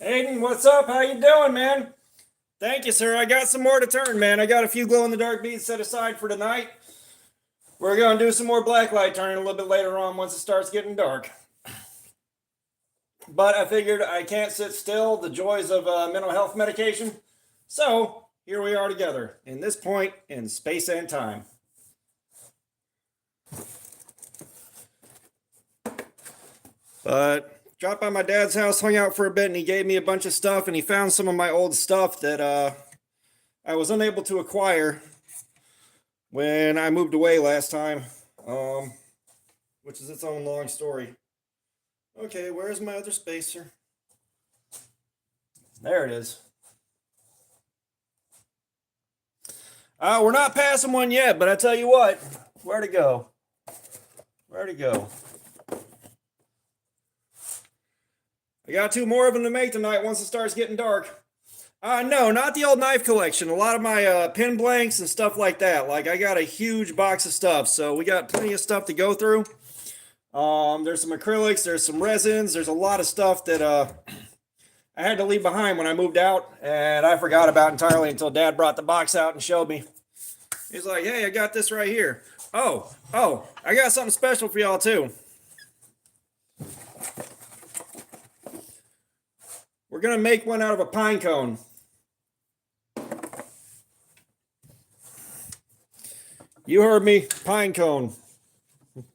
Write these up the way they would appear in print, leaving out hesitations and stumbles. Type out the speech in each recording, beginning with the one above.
Aiden, what's up? How you doing, man? Thank you, sir. I got some more to turn, man. I got a few glow-in-the-dark beads set aside for tonight. We're going to do some more blacklight turning a little bit later on once it starts getting dark. But I figured I can't sit still, the joys of mental health medication. So here we are together in this point in space and time. But dropped by my dad's house, hung out for a bit, and he gave me a bunch of stuff, and he found some of my old stuff that I was unable to acquire when I moved away last time, which is its own long story. Okay, where's my other spacer? There it is. We're not passing one yet, but I tell you what, where to go? Where to go? I got two more of them to make tonight once it starts getting dark. No, not the old knife collection. A lot of my pin blanks and stuff like that. Like, I got a huge box of stuff, so we got plenty of stuff to go through. There's some acrylics, there's some resins, there's a lot of stuff that I had to leave behind when I moved out, and I forgot about entirely until Dad brought the box out and showed me. He's like, hey, I got this right here. Oh, I got something special for y'all too. We're going to make one out of a pine cone. You heard me, pine cone.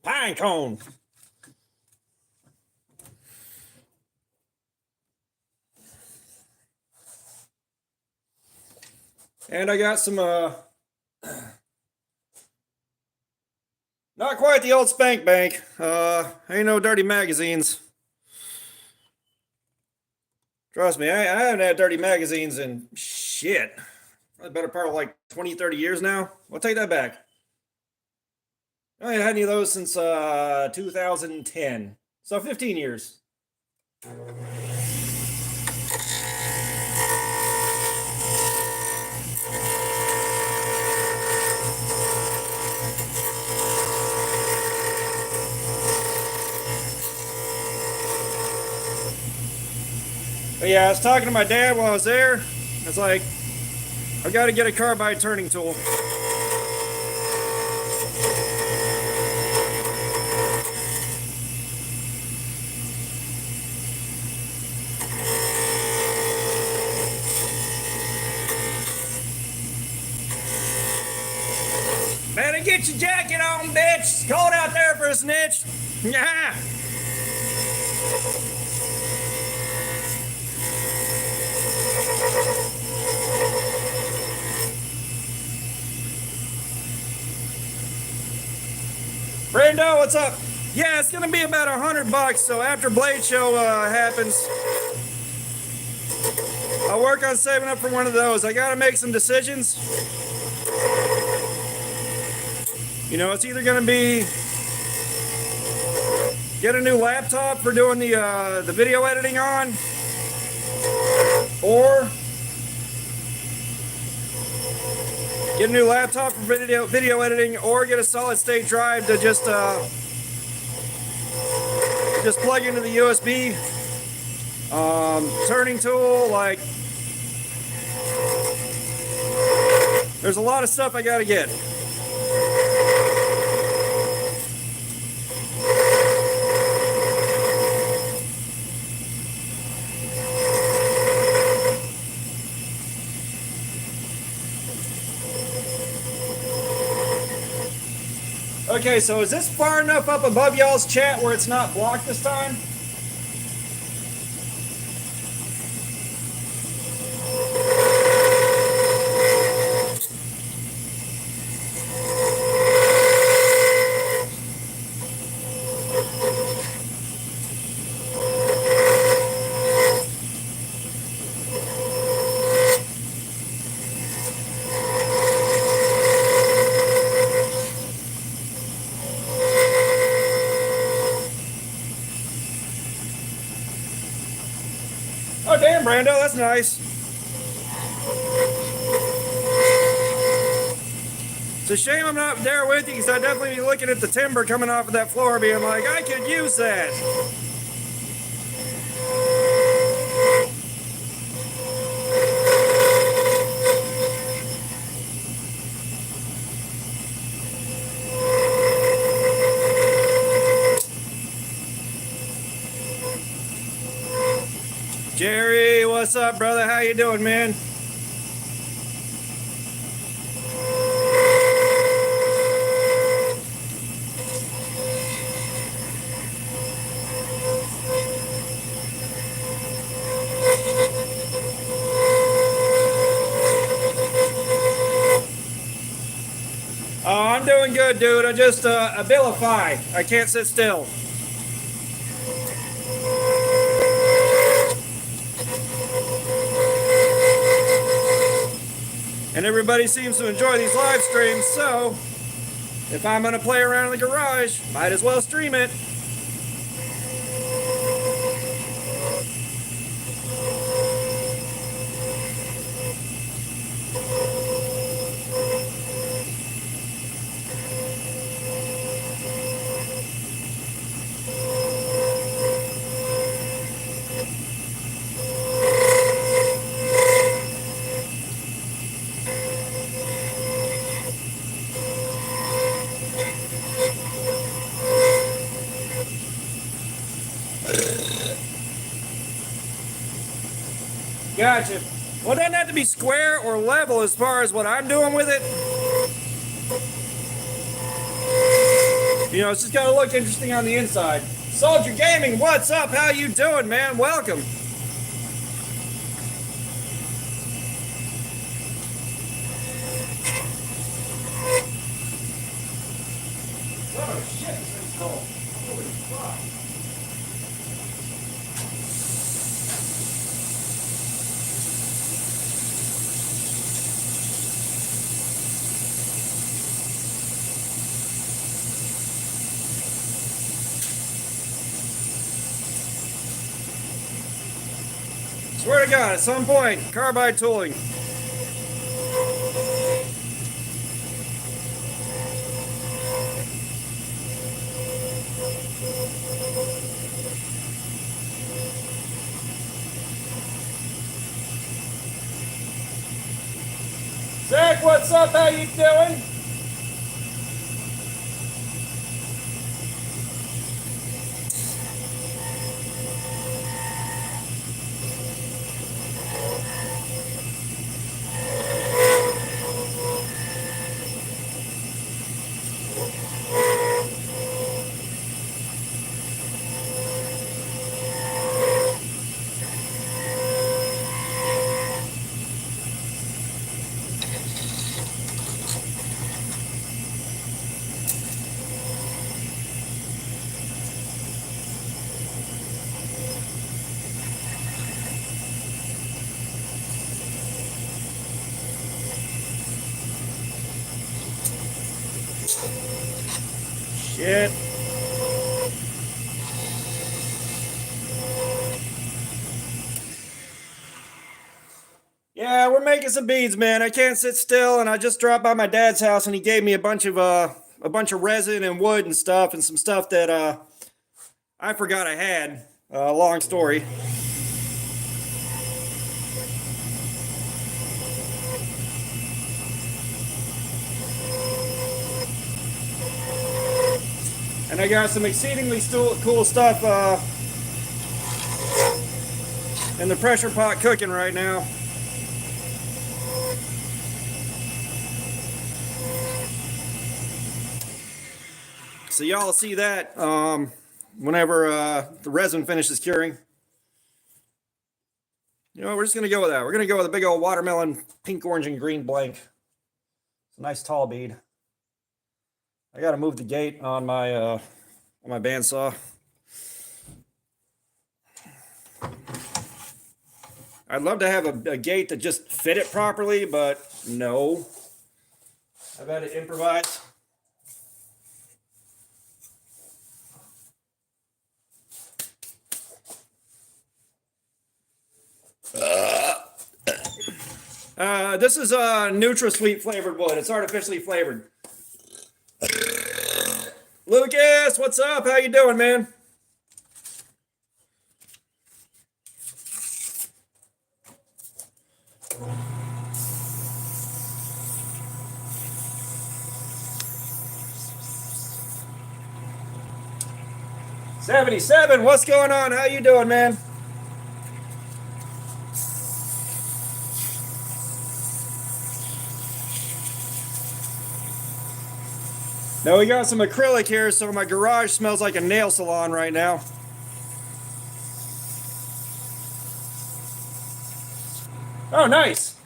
Pine cone. And I got some, not quite the old spank bank. Ain't no dirty magazines. Trust me, I haven't had dirty magazines in shit. The better part of like 20, 30 years now. I'll take that back. I haven't had any of those since 2010. So 15 years. But yeah, I was talking to my dad while I was there. I was like, I've got to get a carbide turning tool. Better get your jacket on, bitch. It's cold out there for a snitch. Yeah. Brando, what's up? Yeah, it's gonna be about $100. So after Blade Show happens, I'll work on saving up for one of those. I gotta make some decisions. You know, it's either gonna be get a new laptop for doing the video editing on, or get a new laptop for video editing, or get a solid state drive to just plug into the USB turning tool. Like, there's a lot of stuff I gotta get. Okay, so is this far enough up above y'all's chat where it's not blocked this time? Oh, damn, Brando, that's nice. It's a shame I'm not there with you, because I'd definitely be looking at the timber coming off of that floor being like, I could use that. Jerry, what's up, brother? How you doing, man? Oh, I'm doing good, dude. I just abilify. I can't sit still. And everybody seems to enjoy these live streams, so if I'm gonna play around in the garage, might as well stream it. Gotcha. Well, doesn't have to be square or level as far as what I'm doing with it. You know, it's just gotta look interesting on the inside. Soldier Gaming, what's up? How you doing, man? Welcome. Oh shit, this thing's cold. Holy fuck. Swear to God, at some point, carbide tooling. Zach, what's up? How you doing? Shit. Yeah, we're making some beads, man. I can't sit still, and I just dropped by my dad's house, and he gave me a bunch of resin and wood and stuff, and some stuff that I forgot I had. Long story. And I got some exceedingly cool stuff in the pressure pot cooking right now. So y'all will see that whenever the resin finishes curing. You know, we're just going to go with that. We're going to go with a big old watermelon pink, orange, and green blank. It's a nice tall bead. I got to move the gate on my bandsaw. I'd love to have a gate that just fit it properly, but no. I've had to improvise. This is a NutraSweet flavored wood. It's artificially flavored. Lucas, what's up? How you doing, man? '77, what's going on? How you doing, man? Now we got some acrylic here, so my garage smells like a nail salon right now. Oh, nice.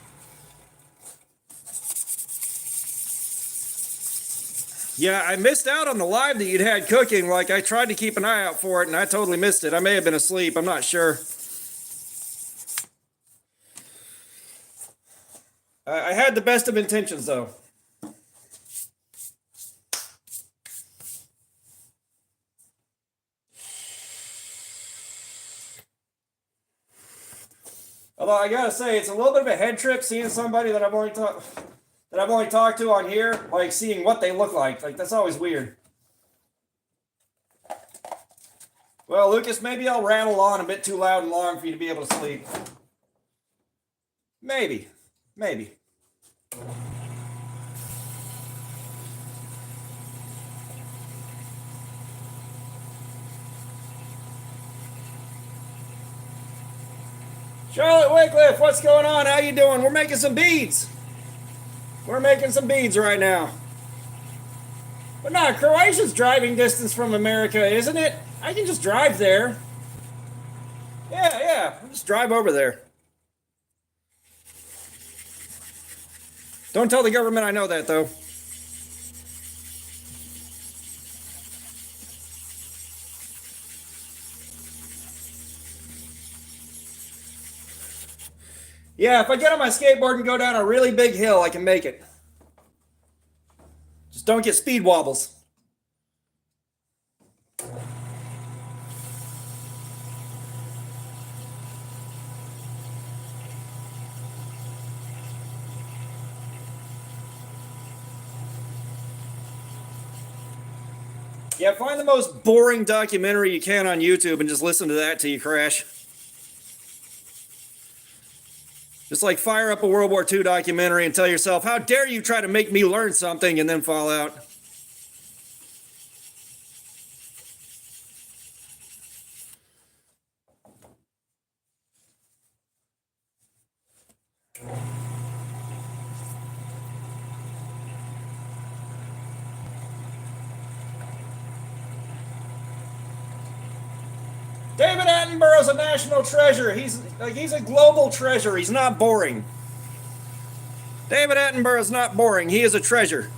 Yeah, I missed out on the live that you'd had cooking. Like, I tried to keep an eye out for it, and I totally missed it. I may have been asleep. I'm not sure. I had the best of intentions, though. Although I gotta say, it's a little bit of a head trip seeing somebody that I've only talked to on here, like seeing what they look like. Like, that's always weird. Well, Lucas, maybe I'll rattle on a bit too loud and long for you to be able to sleep. Maybe. Maybe. Charlotte Wycliffe, what's going on? How you doing? We're making some beads. We're making some beads right now. But no, Croatia's driving distance from America, isn't it? I can just drive there. Yeah, I'll just drive over there. Don't tell the government I know that, though. Yeah, if I get on my skateboard and go down a really big hill, I can make it. Just don't get speed wobbles. Yeah, find the most boring documentary you can on YouTube and just listen to that till you crash. Just like fire up a World War II documentary and tell yourself, how dare you try to make me learn something, and then fall out. David Attenborough's a national treasure. He's a global treasure. He's not boring. David Attenborough's not boring. He is a treasure.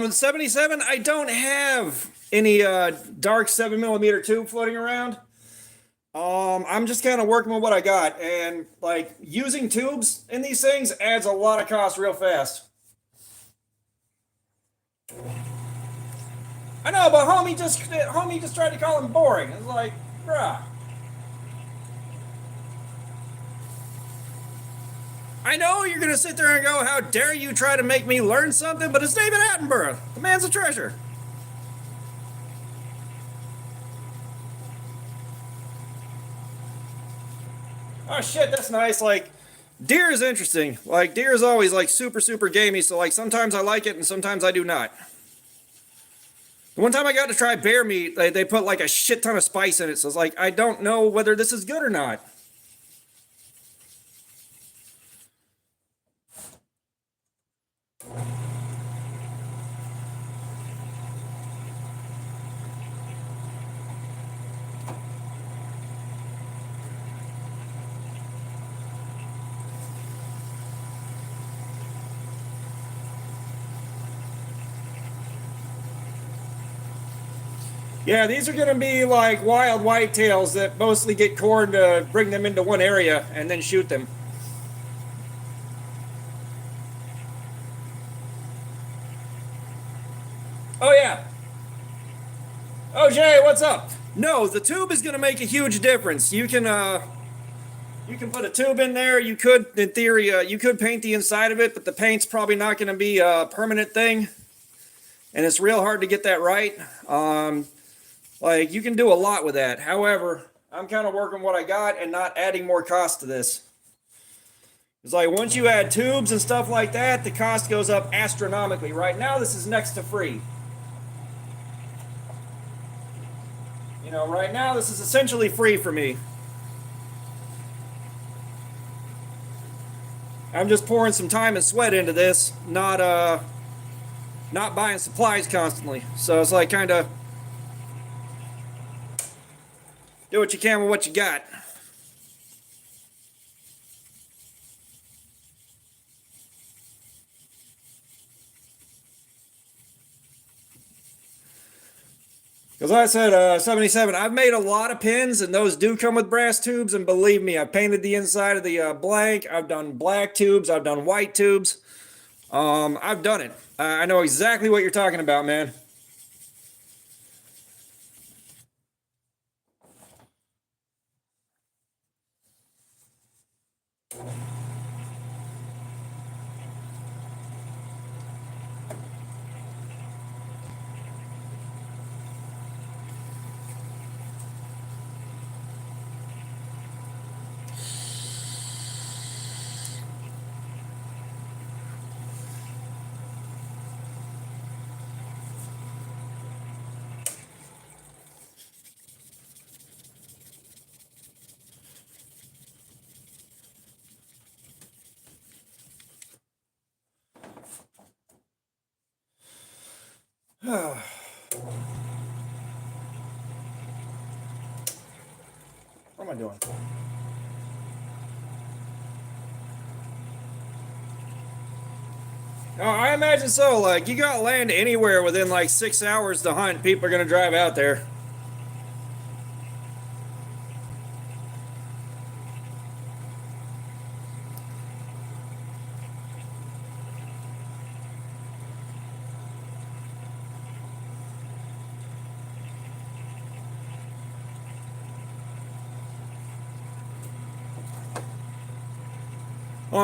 In 77, I don't have any dark 7mm tube floating around. I'm just kind of working with what I got, and like using tubes in these things adds a lot of cost real fast. I know, but homie just tried to call him boring. It's like, bruh. I know you're gonna sit there and go, how dare you try to make me learn something, but it's David Attenborough. The man's a treasure. Oh shit, that's nice. Like, deer is interesting. Like, deer is always like super, super gamey, so like sometimes I like it and sometimes I do not. The one time I got to try bear meat, they put like a shit ton of spice in it, so it's like, I don't know whether this is good or not. Yeah, these are going to be like wild whitetails that mostly get corn to bring them into one area and then shoot them. Oh, yeah. Oh, Jay, what's up? No, the tube is going to make a huge difference. You can put a tube in there. You could, in theory, you could paint the inside of it, but the paint's probably not going to be a permanent thing. And it's real hard to get that right. Like, you can do a lot with that. However, I'm kind of working what I got and not adding more cost to this. It's like once you add tubes and stuff like that, the cost goes up astronomically. Right now, this is next to free. You know, right now, this is essentially free for me. I'm just pouring some time and sweat into this, not buying supplies constantly. So it's like kind of do what you can with what you got. Because like I said, 77, I've made a lot of pins, and those do come with brass tubes. And believe me, I've painted the inside of the blank. I've done black tubes. I've done white tubes. I've done it. I know exactly what you're talking about, man. What am I doing? Oh, I imagine so. Like, you got land anywhere within like 6 hours to hunt, people are going to drive out there.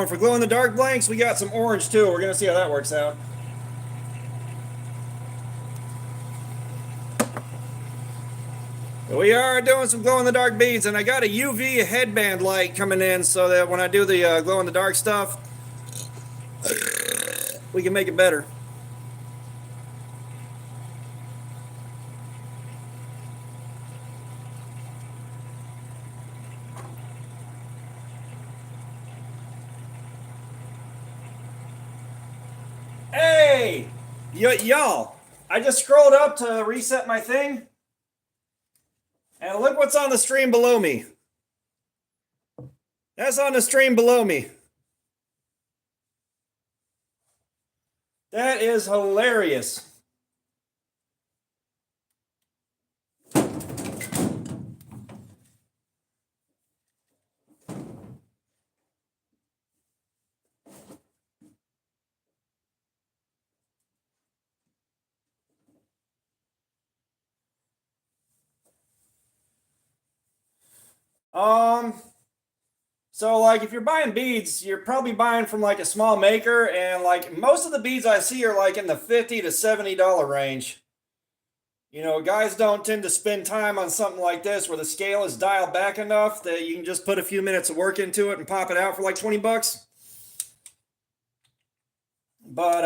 For glow in the dark blanks, we got some orange too. We're going to see how that works out. We are doing some glow in the dark beads, and I got a UV headband light coming in so that when I do the glow in the dark stuff, we can make it better. Hey, y'all! I just scrolled up to reset my thing, and look what's on the stream below me. That's on the stream below me. That is hilarious. So like if you're buying beads, you're probably buying from like a small maker, and like most of the beads I see are like in the $50 to $70 range. You know, guys don't tend to spend time on something like this where the scale is dialed back enough that you can just put a few minutes of work into it and pop it out for like 20 bucks. But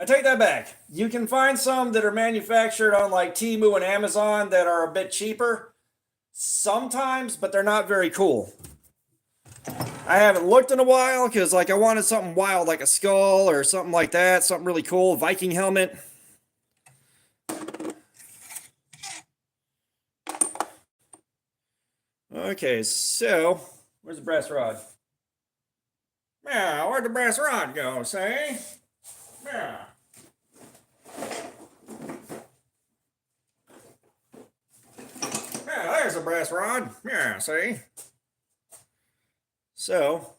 I take that back. You can find some that are manufactured on like Temu and Amazon that are a bit cheaper sometimes, but they're not very cool. I haven't looked in a while because like I wanted something wild like a skull or something like that, something really cool, Viking helmet. Okay, so where's the brass rod? Yeah, where'd the brass rod go, say? Yeah. Yeah, there's a brass rod. Yeah, see? So,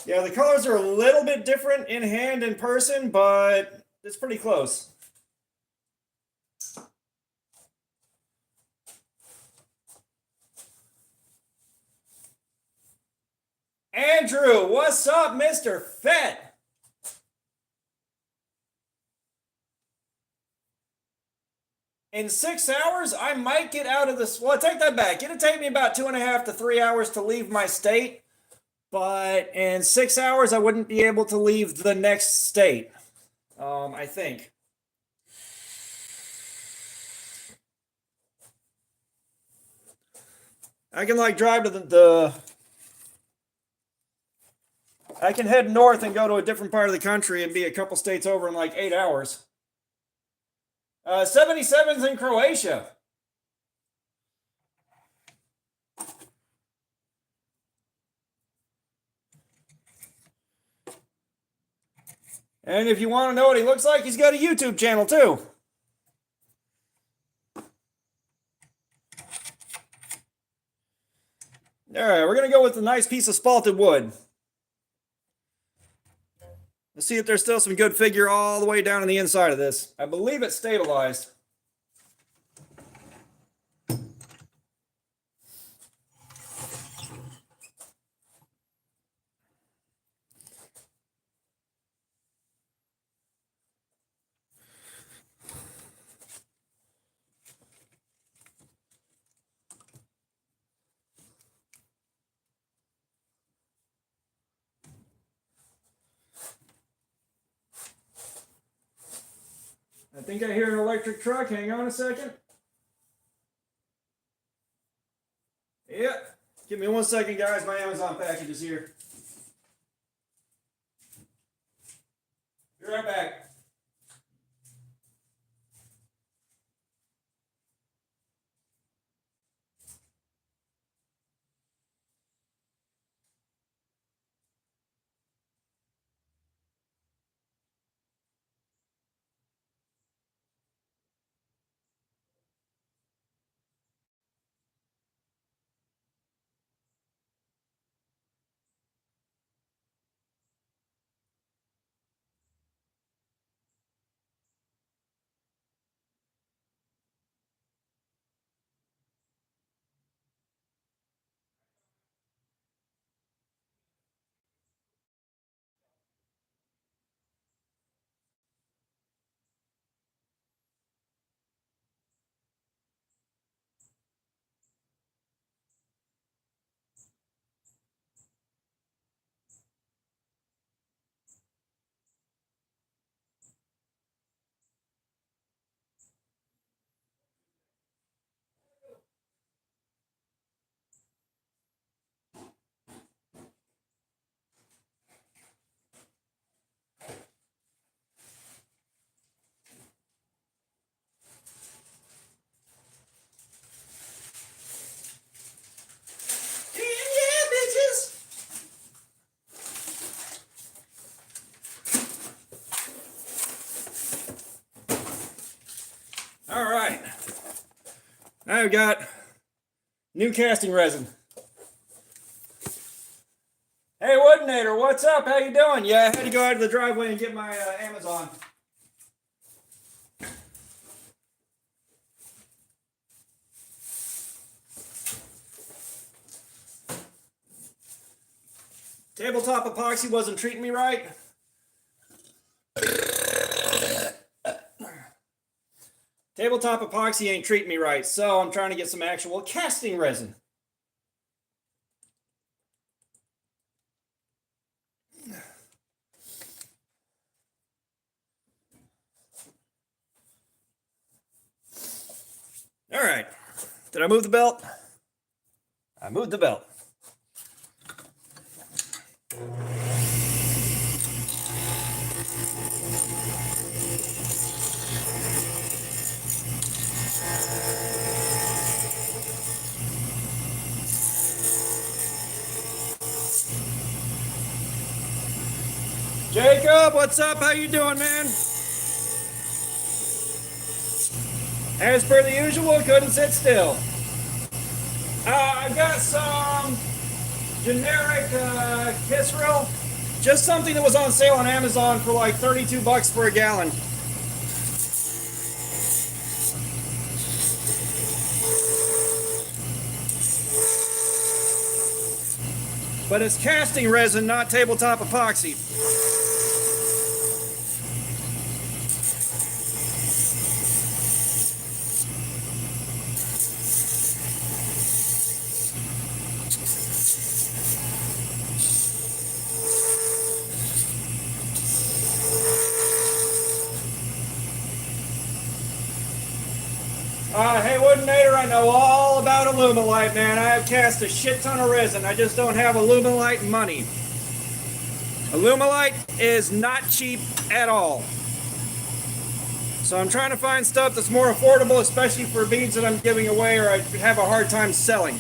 yeah, the colors are a little bit different in hand and person, but it's pretty close. Andrew, what's up, Mr. Fett? In 6 hours, I might get out of this. Well, take that back. It'll take me about 2.5 to 3 hours to leave my state, but in 6 hours, I wouldn't be able to leave the next state. I think. I can like drive to I can head north and go to a different part of the country and be a couple states over in like 8 hours. 77's in Croatia. And if you want to know what he looks like, he's got a YouTube channel too. All right, we're going to go with a nice piece of spalted wood. Let's see if there's still some good figure all the way down on the inside of this. I believe it's stabilized. I think I hear an electric truck. Hang on a second. Yep. Give me 1 second, guys. My Amazon package is here. Be right back. All right. I've got new casting resin. Hey, Woodinator, what's up? How you doing? Yeah, I had to go out to the driveway and get my Amazon. Tabletop epoxy wasn't treating me right. Tabletop epoxy ain't treating me right, so I'm trying to get some actual casting resin. All right. Did I move the belt? I moved the belt. Jacob, what's up? How you doing, man? As per the usual, couldn't sit still. I've got some generic Kisril, just something that was on sale on Amazon for like 32 bucks for a gallon. but it's casting resin, not tabletop epoxy. Hey, Woodinator, I know all about Alumilite, man. I have cast a shit ton of resin. I just don't have Alumilite money. Alumilite is not cheap at all. So I'm trying to find stuff that's more affordable, especially for beads that I'm giving away or I have a hard time selling.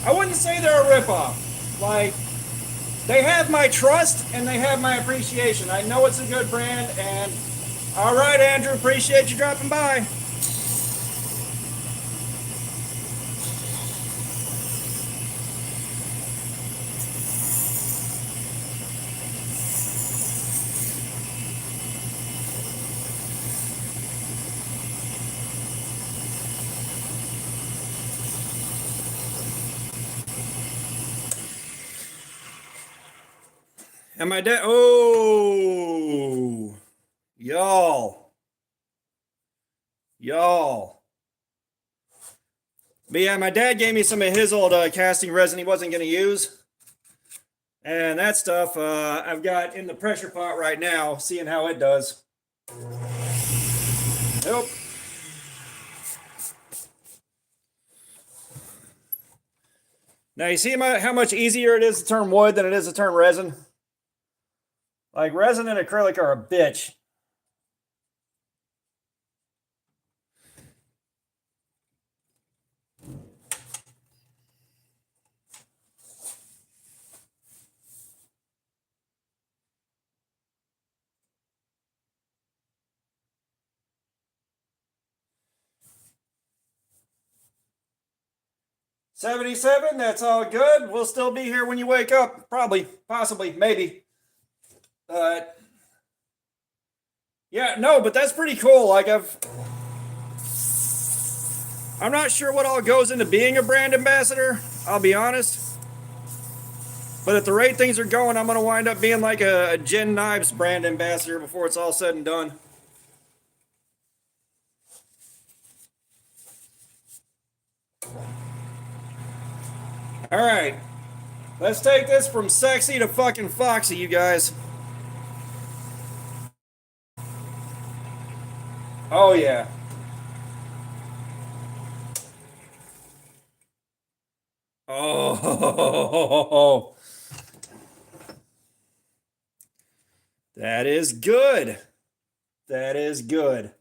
I wouldn't say they're a ripoff. Like, they have my trust and they have my appreciation. I know it's a good brand, and all right, Andrew, appreciate you dropping by. And my dad, oh, y'all. But yeah, my dad gave me some of his old casting resin he wasn't going to use. And that stuff I've got in the pressure pot right now, seeing how it does. Nope. Now you see how much easier it is to turn wood than it is to turn resin? Like, resin and acrylic are a bitch. $77, that's all good. We'll still be here when you wake up. Probably, possibly, maybe. Yeah, no, but that's pretty cool. Like, I'm not sure what all goes into being a brand ambassador, I'll be honest. But at the rate things are going, I'm going to wind up being like a Jen Knives brand ambassador before it's all said and done. All right, let's take this from sexy to fucking foxy, you guys. Oh, yeah. Oh, that is good. That is good.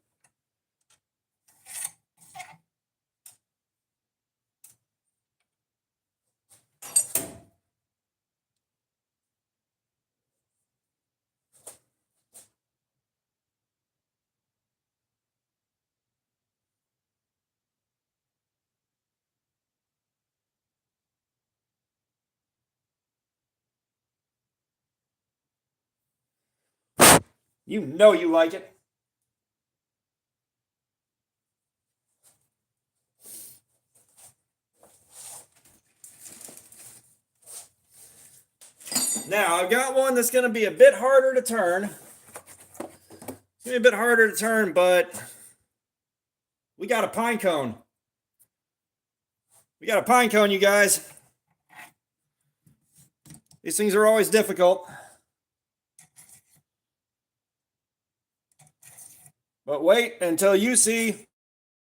You know you like it. Now, I've got one that's going to be a bit harder to turn. It's going to be a bit harder to turn, but we got a pine cone. We got a pine cone, you guys. These things are always difficult. But wait until you see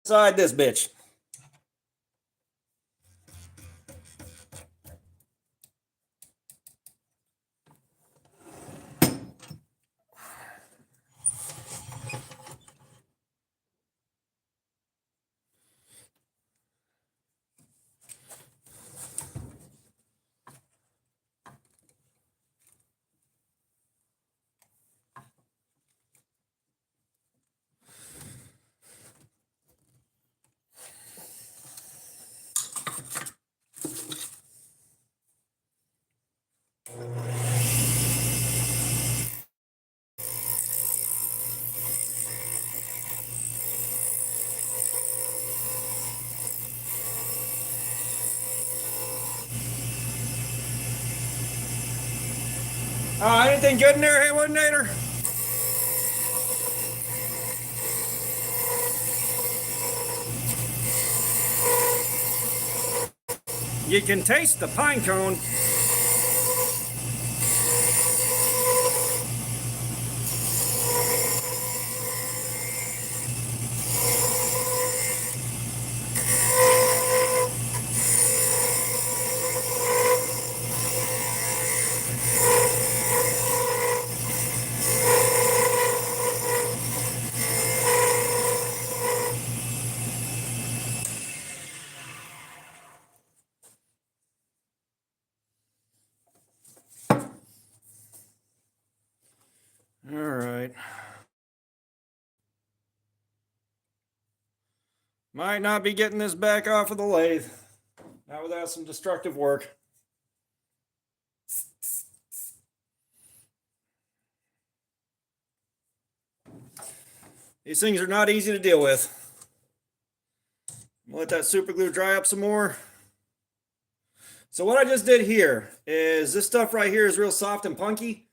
inside this bitch. anything good in there, Haywood Nader? You can taste the pine cone. All right. Might not be getting this back off of the lathe. Not without some destructive work. These things are not easy to deal with. I'm gonna let that super glue dry up some more. So what I just did here is this stuff right here is real soft and punky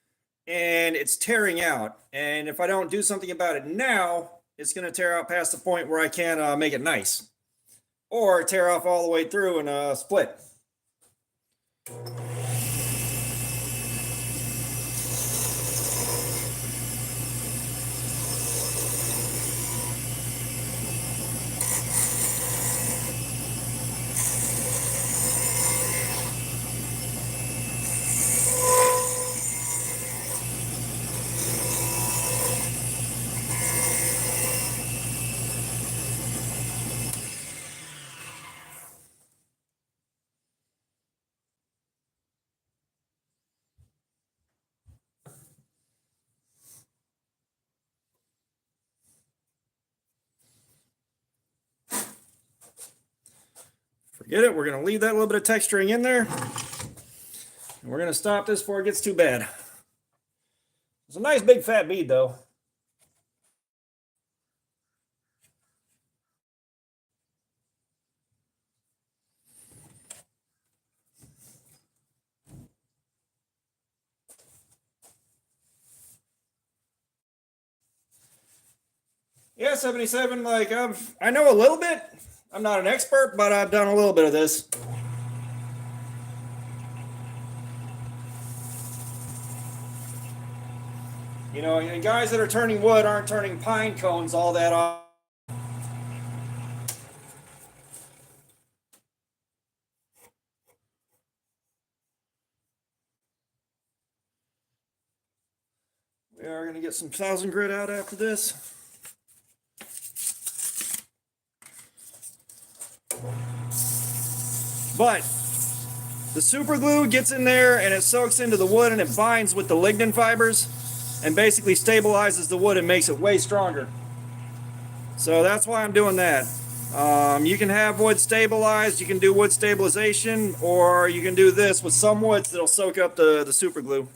and it's tearing out. And if I don't do something about it now, it's going to tear out past the point where I can make it nice or tear off all the way through and split. Forget it. We're going to leave that little bit of texturing in there. And we're going to stop this before it gets too bad. It's a nice big fat bead though. Yeah, 77, like I know a little bit. I'm not an expert, but I've done a little bit of this. You know, and guys that are turning wood aren't turning pine cones all that often. We are going to get some 1000 grit out after this. But the super glue gets in there and it soaks into the wood and it binds with the lignin fibers and basically stabilizes the wood and makes it way stronger. So that's why I'm doing that. You can have wood stabilized, you can do wood stabilization, or you can do this with some woods that'll soak up the super glue.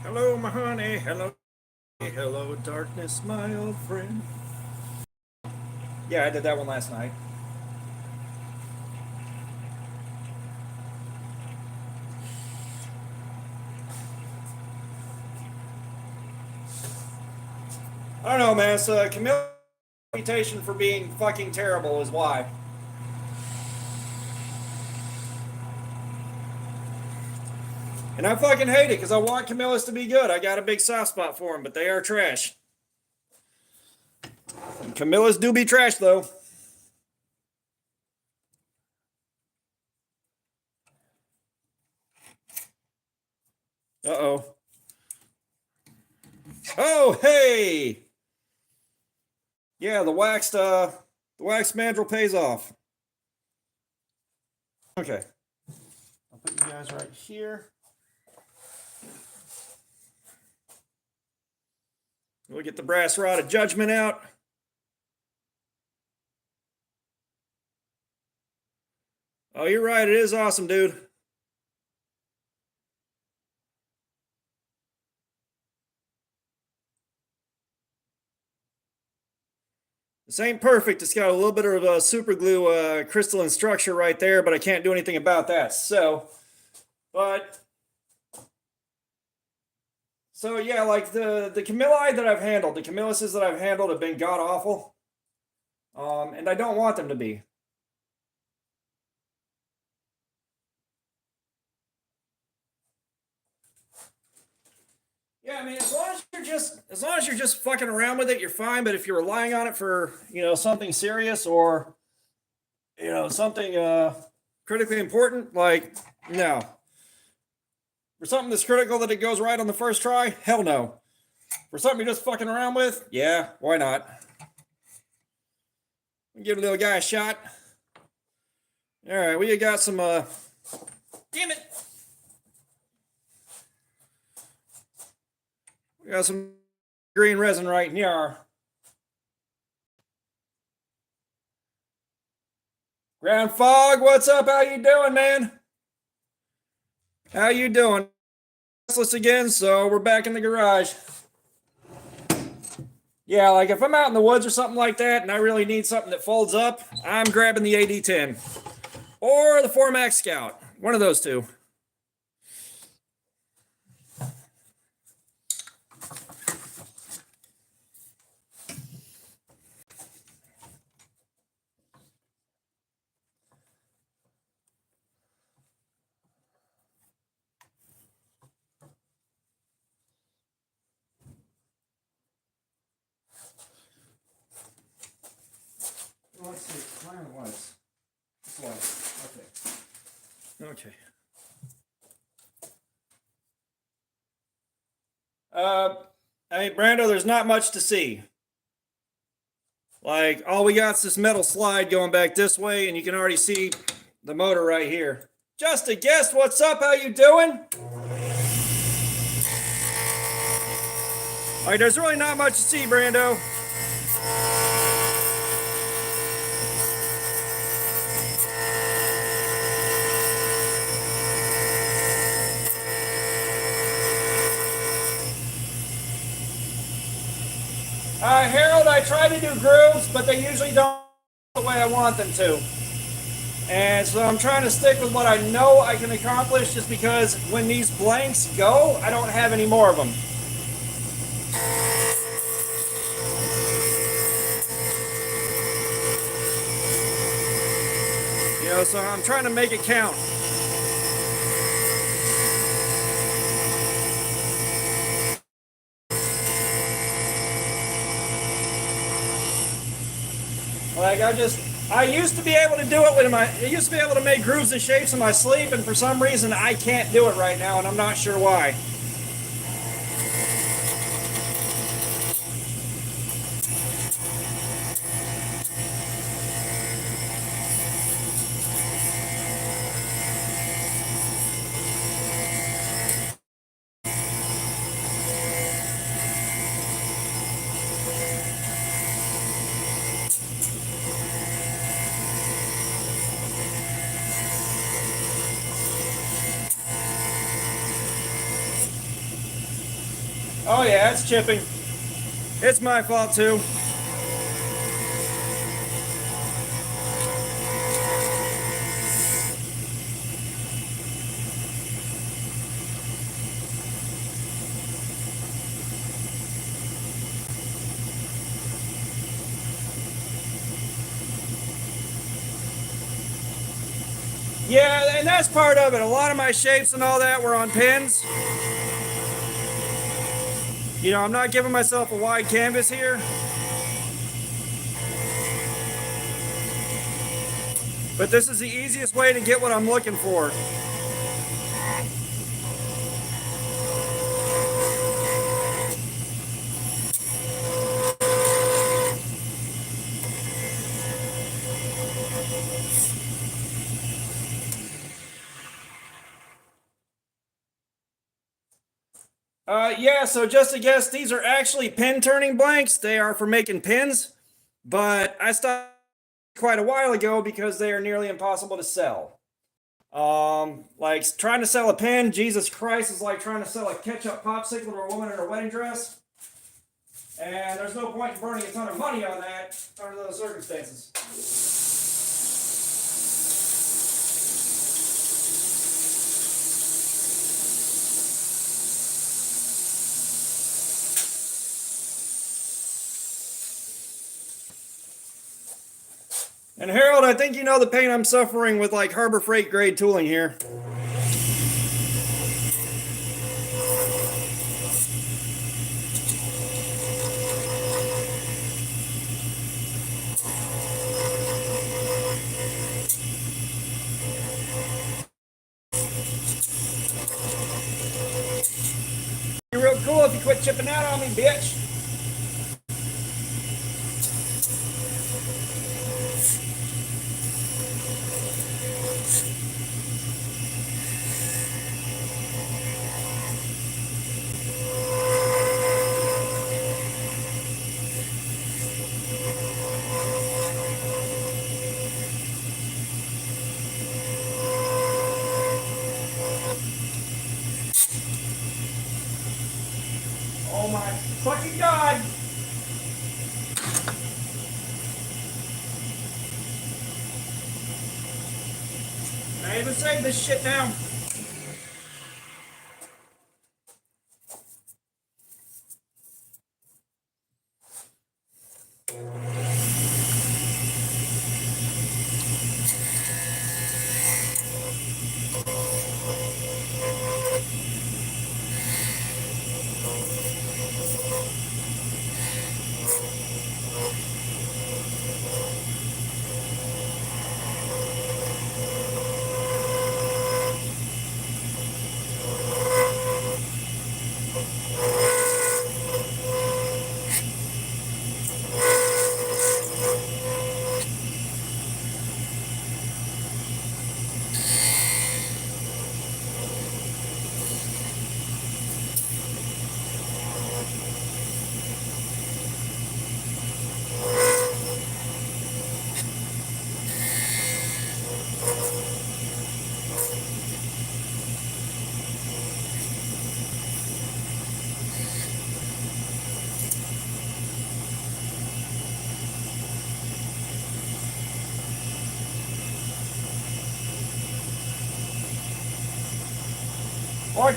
Hello, my honey. Hello. Hello, darkness, my old friend. Yeah, I did that one last night. I don't know, man. It's Camilla's reputation for being fucking terrible is why. And I fucking hate it because I want Camillus to be good. I got a big soft spot for them, but they are trash. And Camillus do be trash, though. Uh-oh. Oh, hey! Yeah, the waxed mandrel pays off. Okay. I'll put you guys right here. We'll get the brass rod of judgment out. Oh, you're right. It is awesome, dude. This ain't perfect. It's got a little bit of a super glue crystalline structure right there, but I can't do anything about that. So yeah, like the camilli that I've handled, the camilluses that I've handled have been god awful, and I don't want them to be. Yeah, I mean, as long as you're just fucking around with it, you're fine. But if you're relying on it for something serious or something critically important, like no, for something that's critical that it goes right on the first try, hell no. For something you're just fucking around with, yeah, why not? Give the little guy a shot. All right, we got some. Damn it! We got some green resin right here. Ground Fog, what's up? How you doing, man? How you doing? Restless again, so we're back in the garage. Yeah, like if I'm out in the woods or something like that and I really need something that folds up, I'm grabbing the AD10 or the 4MAX Scout. One of those two. Let's see. Iron was. It's white. Okay. I mean, Brando, there's not much to see. Like, all we got is this metal slide going back this way, and you can already see the motor right here. Just a guest, what's up? How you doing? All right, there's really not much to see, Brando. Harold, I try to do grooves, but they usually don't the way I want them to. And so I'm trying to stick with what I know I can accomplish just because when these blanks go, I don't have any more of them. So I'm trying to make it count. Like I used to be able to do it I used to be able to make grooves and shapes in my sleep, and for some reason I can't do it right now, and I'm not sure why. Oh yeah, it's chipping. It's my fault too. Yeah, and that's part of it. A lot of my shapes and all that were on pins. I'm not giving myself a wide canvas here. But this is the easiest way to get what I'm looking for. Yeah, so just a guess, these are actually pin turning blanks. They are for making pins, but I stopped quite a while ago because they are nearly impossible to sell. Like trying to sell a pin, Jesus Christ, is like trying to sell a ketchup popsicle to a woman in her wedding dress. And there's no point in burning a ton of money on that under those circumstances. And Harold, I think you know the pain I'm suffering with like Harbor Freight grade tooling here. You're real cool if you quit chipping out on me, bitch. Oh my fucking god! Can I even save this shit now?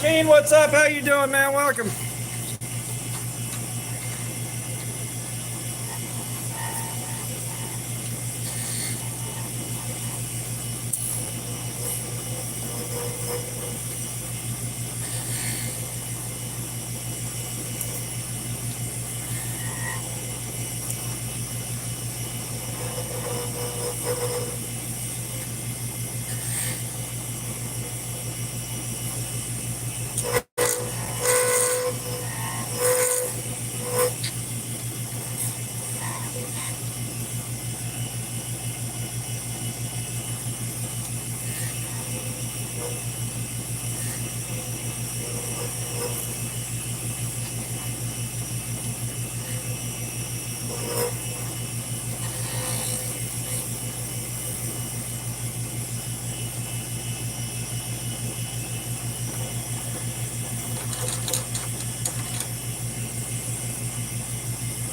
Makin, what's up? How you doing, man? Welcome.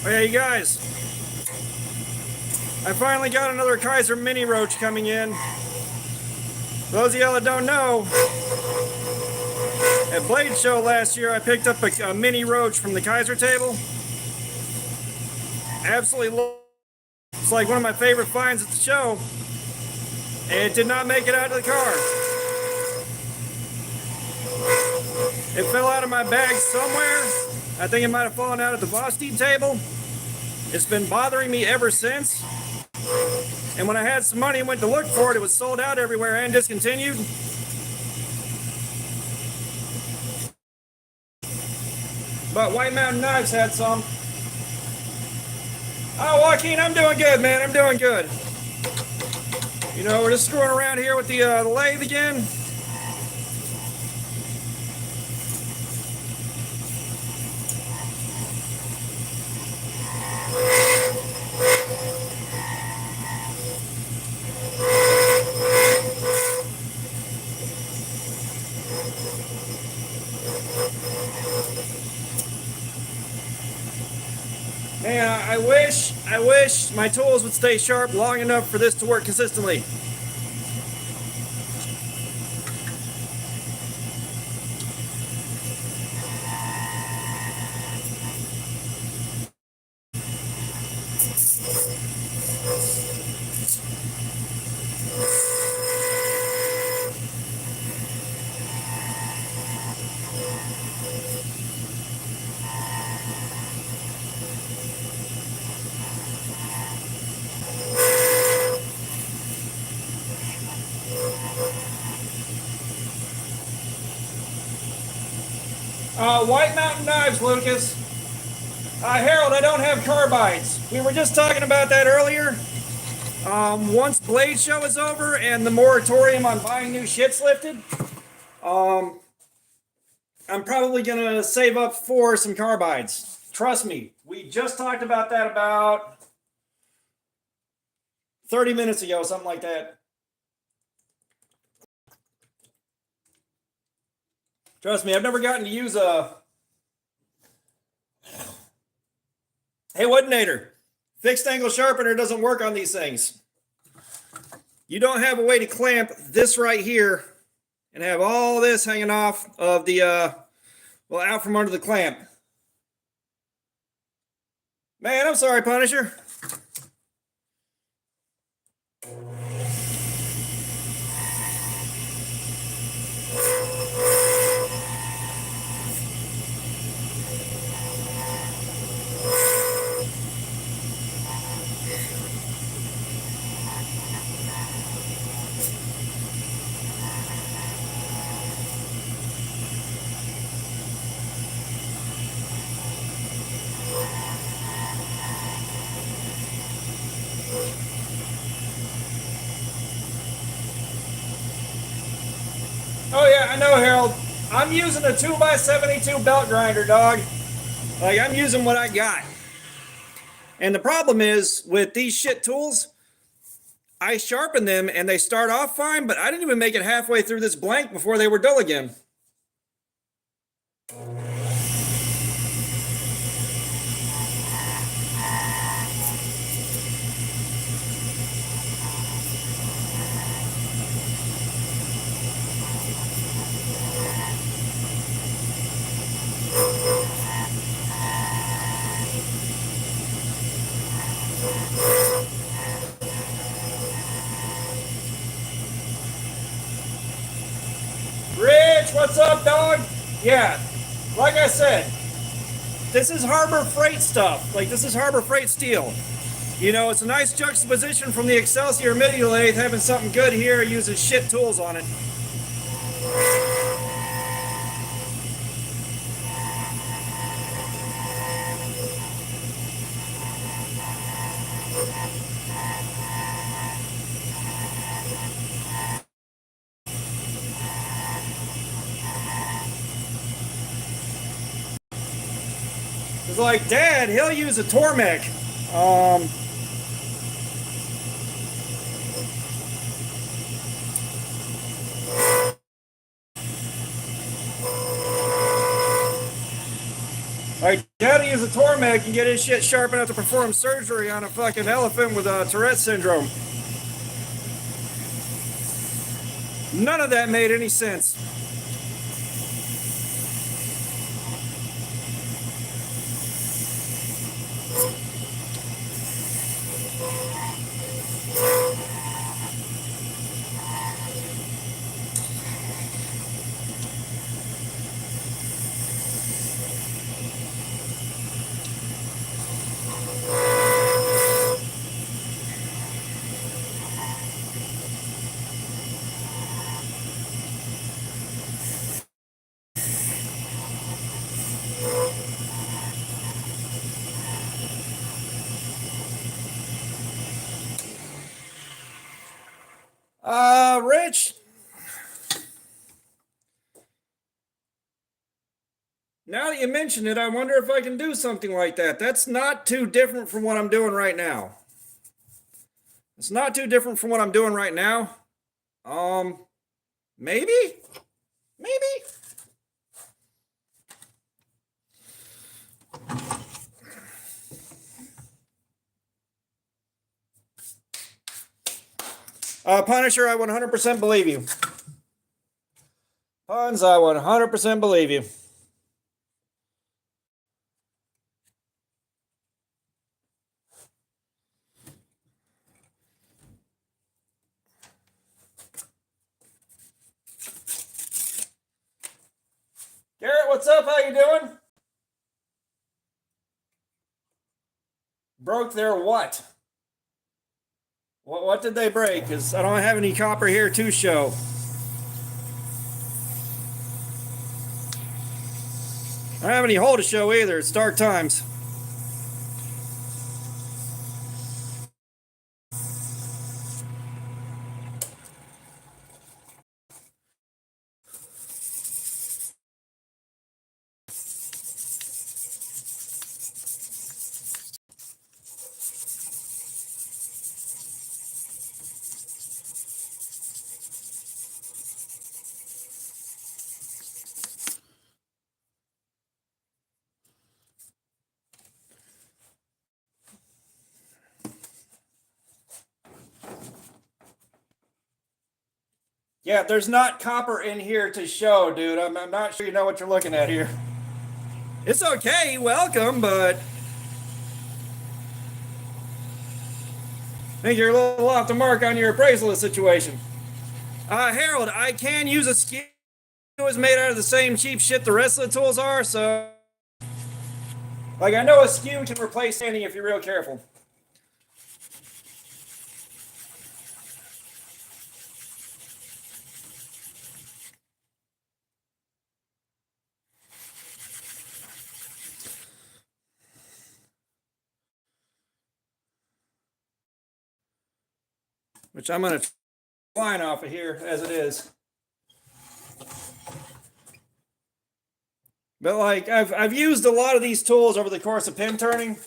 Oh yeah, you guys. I finally got another Kaiser mini roach coming in. For those of y'all that don't know, at Blade Show last year, I picked up a mini roach from the Kaiser table. Absolutely love it. It's like one of my favorite finds at the show. And it did not make it out of the car. It fell out of my bag somewhere. I think it might have fallen out at the Vosteed table. It's been bothering me ever since. And when I had some money and went to look for it, it was sold out everywhere and discontinued. But White Mountain Knives had some. Oh, Joaquin, I'm doing good, man. I'm doing good. You know, we're just screwing around here with the lathe again. Man, I wish my tools would stay sharp long enough for this to work consistently. White Mountain knives, Lucas. Harold, I don't have carbides. We were just talking about that earlier. Once Blade Show is over and the moratorium on buying new shit's lifted, I'm probably gonna save up for some carbides. Trust me, we just talked about that about 30 minutes ago, something like that. Trust me, I've never gotten to use a... Hey, Woodinator, fixed angle sharpener doesn't work on these things. You don't have a way to clamp this right here and have all this hanging off of the, well, out from under the clamp. Man, I'm sorry, Punisher. Oh yeah, I know, Harold. I'm using a 2x72 belt grinder, dog. Like, I'm using what I got. And the problem is, with these shit tools, I sharpen them and they start off fine, but I didn't even make it halfway through this blank before they were dull again. Rich, what's up, dog? Yeah, like I said, this is Harbor Freight stuff. Like, this is Harbor Freight steel. You know, it's a nice juxtaposition from the Excelsior midi lathe having something good here, using shit tools on it. It's like, Dad, he'll use a Tormek. Like, Dad will use a Tormek and get his shit sharp enough to perform surgery on a fucking elephant with Tourette syndrome. None of that made any sense. Rich, now that you mention it, I wonder if I can do something like that. That's not too different from what I'm doing right now. It's not too different from what I'm doing right now. Maybe? Maybe? Punisher, I 100% believe you. Puns, I 100% believe you. Garrett, what's up? How you doing? Broke their what? What did they break? Because I don't have any copper here to show. I don't have any hole to show either. It's dark times. Yeah, there's not copper in here to show, dude. I'm not sure you know what you're looking at here. It's okay, welcome, but I think you're a little off the mark on your appraisal of the situation. Harold, I can use a skew is made out of the same cheap shit the rest of the tools are, so like I know a skew can replace sanding if you're real careful. Which I'm gonna line off of here as it is. But like I've used a lot of these tools over the course of pin turning,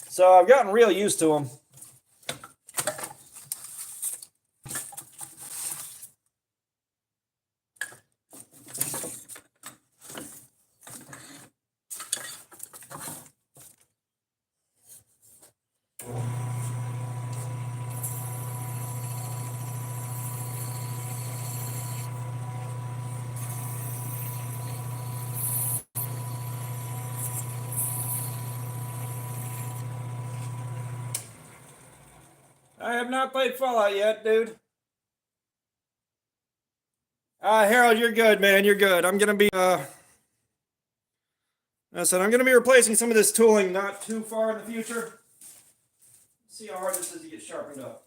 so I've gotten real used to them. I have not played Fallout yet, dude. Harold, you're good, man. You're good. I'm gonna be I said I'm gonna be replacing some of this tooling not too far in the future. See how hard this is to get sharpened up.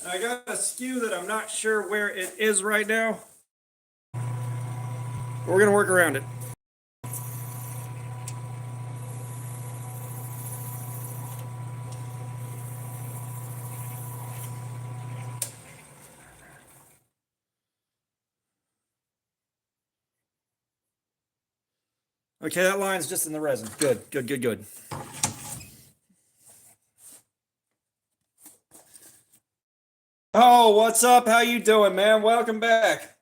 I got a skew that I'm not sure where it is right now. We're gonna work around it. Okay, that line's just in the resin. Good, good, good, good. Oh, what's up? How you doing, man? Welcome back.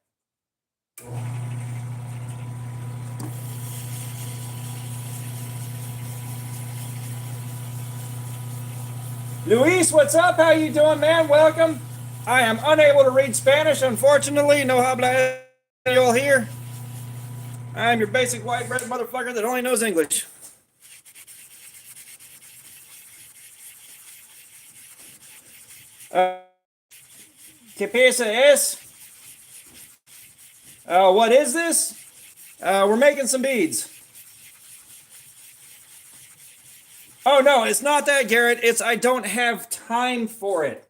Luis, what's up? How you doing, man? Welcome. I am unable to read Spanish, unfortunately. No habla español here. I'm your basic white bread motherfucker that only knows English. ¿Qué pieza es? What is this? We're making some beads. Oh, no, it's not that, Garrett. It's I don't have time for it.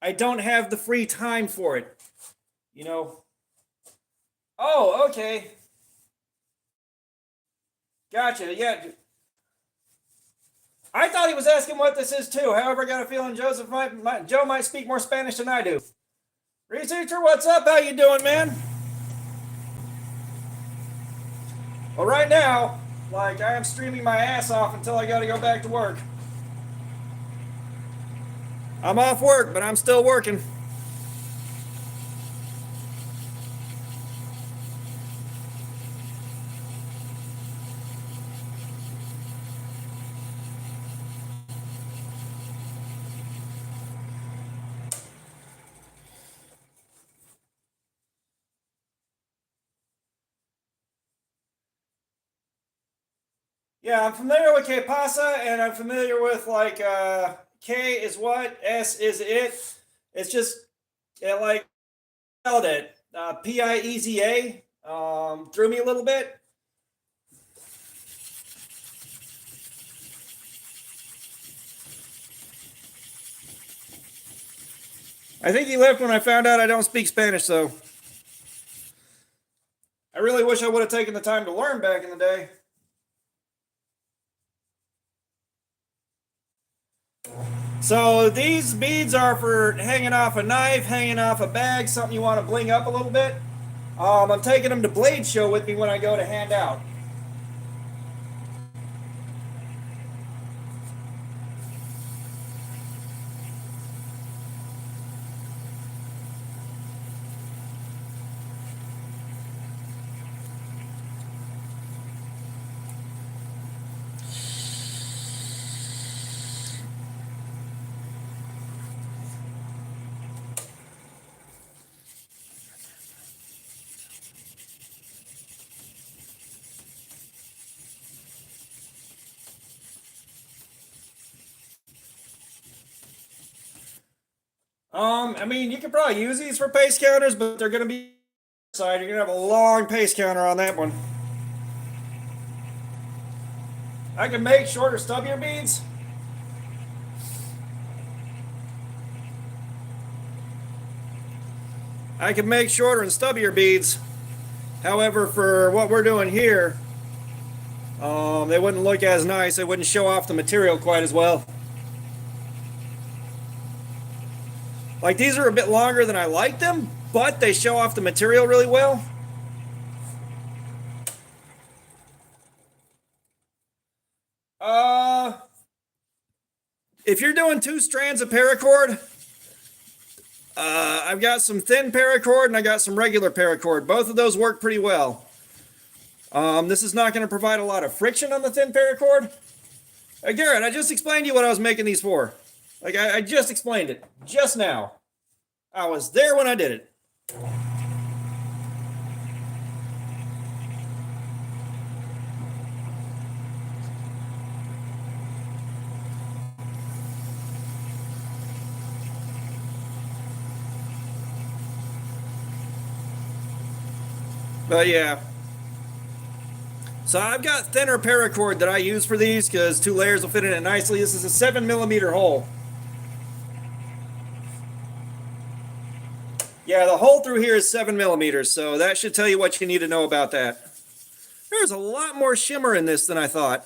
I don't have the free time for it. You know? Oh, okay. Gotcha, yeah. I thought he was asking what this is too. However, I got a feeling Joe might speak more Spanish than I do. Researcher, what's up? How you doing, man? Well, right now, like I am streaming my ass off until I got to go back to work. I'm off work, but I'm still working. Yeah, I'm familiar with que pasa, and I'm familiar with like K is what, S is it. It's just like spelled it. Pieza threw me a little bit. I think he left when I found out I don't speak Spanish, though. I really wish I would have taken the time to learn back in the day. So these beads are for hanging off a knife, hanging off a bag, something you want to bling up a little bit. I'm taking them to Blade Show with me when I go to hand out. I mean, you could probably use these for pace counters, but they're going to be side. You're going to have a long pace counter on that one. I can make shorter stubbier beads. I can make shorter and stubbier beads. However, for what we're doing here, they wouldn't look as nice. They wouldn't show off the material quite as well. Like these are a bit longer than I like them, but they show off the material really well. If you're doing 2 strands of paracord, I've got some thin paracord and I got some regular paracord. Both of those work pretty well. This is not going to provide a lot of friction on the thin paracord. Garrett, I just explained to you what I was making these for. Like I just explained it just now. I was there when I did it. But yeah. So I've got thinner paracord that I use for these because 2 layers will fit in it nicely. This is a 7mm hole. Yeah, the hole through here is 7mm, so that should tell you what you need to know about that. There's a lot more shimmer in this than I thought.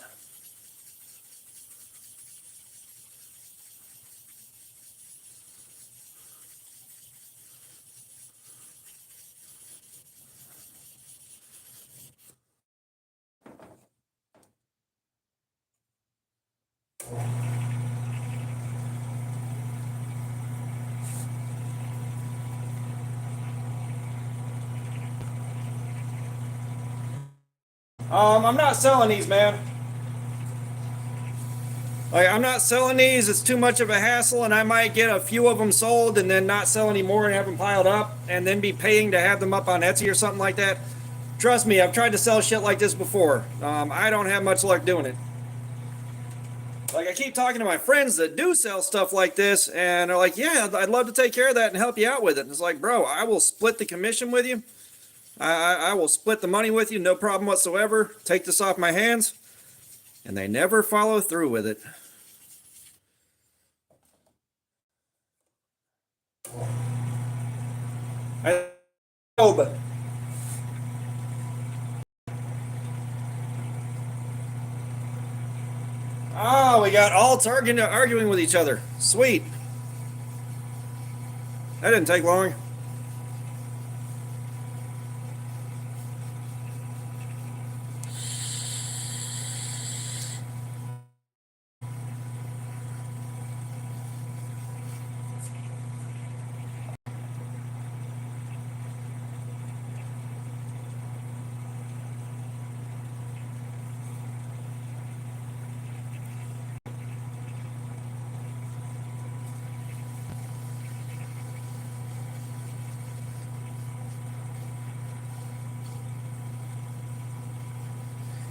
I'm not selling these, man. Like, I'm not selling these. It's too much of a hassle, and I might get a few of them sold and then not sell any more and have them piled up and then be paying to have them up on Etsy or something like that. Trust me, I've tried to sell shit like this before. I don't have much luck doing it. Like, I keep talking to my friends that do sell stuff like this, and they're like, yeah, I'd love to take care of that and help you out with it. And it's like, bro, I will split the commission with you. I will split the money with you, no problem whatsoever. Take this off my hands. And they never follow through with it. I know, but Oh, we got alts arguing with each other. Sweet. That didn't take long.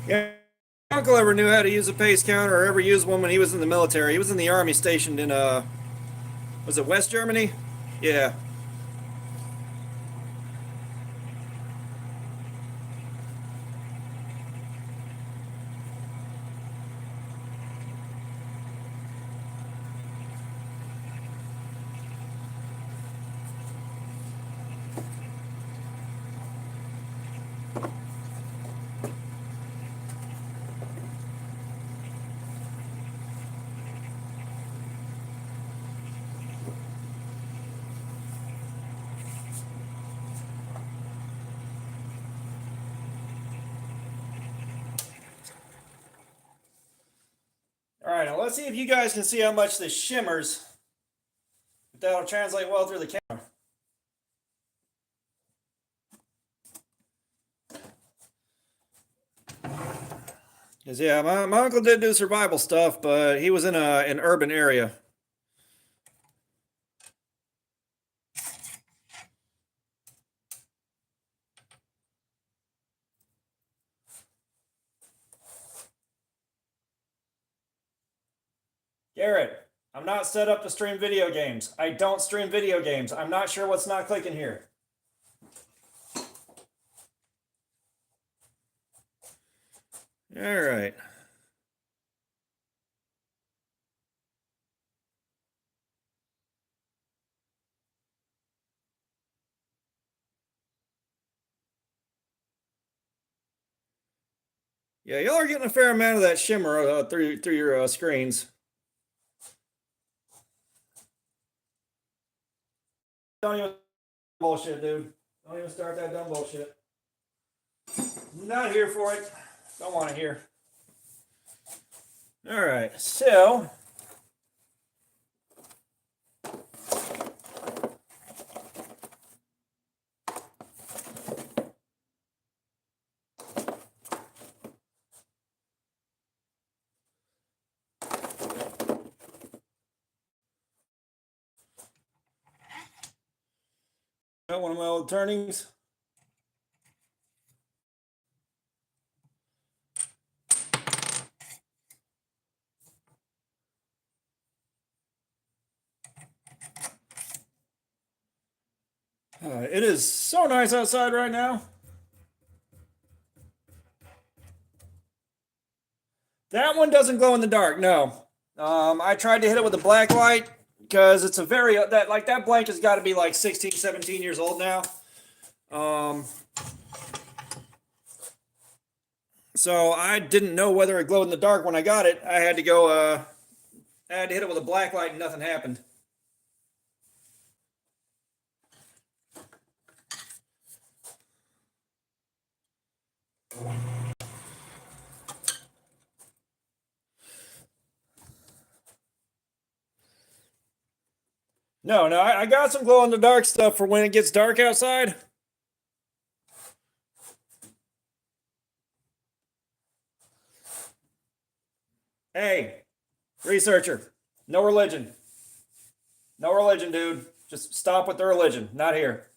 Yeah, my uncle ever knew how to use a pace counter or ever used one when he was in the military. He was in the army stationed in was it West Germany? Yeah. All right, now let's see if you guys can see how much this shimmers. If that'll translate well through the camera. Because yeah, my uncle did do survival stuff, but he was in an urban area. Garrett, I'm not set up to stream video games. I don't stream video games. I'm not sure what's not clicking here. All right. Yeah, y'all are getting a fair amount of that shimmer through your screens. Don't even bullshit, dude. Don't even start that dumb bullshit. Not here for it. Don't want to hear. All right, so got one of my old turnings. It is so nice outside right now. That one doesn't glow in the dark. No, I tried to hit it with a black light because it's a very that blank has got to be like 16, 17 years old now. So I didn't know whether it glowed in the dark when I got it. I had to go. I had to hit it with a black light, and nothing happened. No, I got some glow in the dark stuff for when it gets dark outside. Hey, researcher, no religion. No religion, dude. Just stop with the religion. Not here.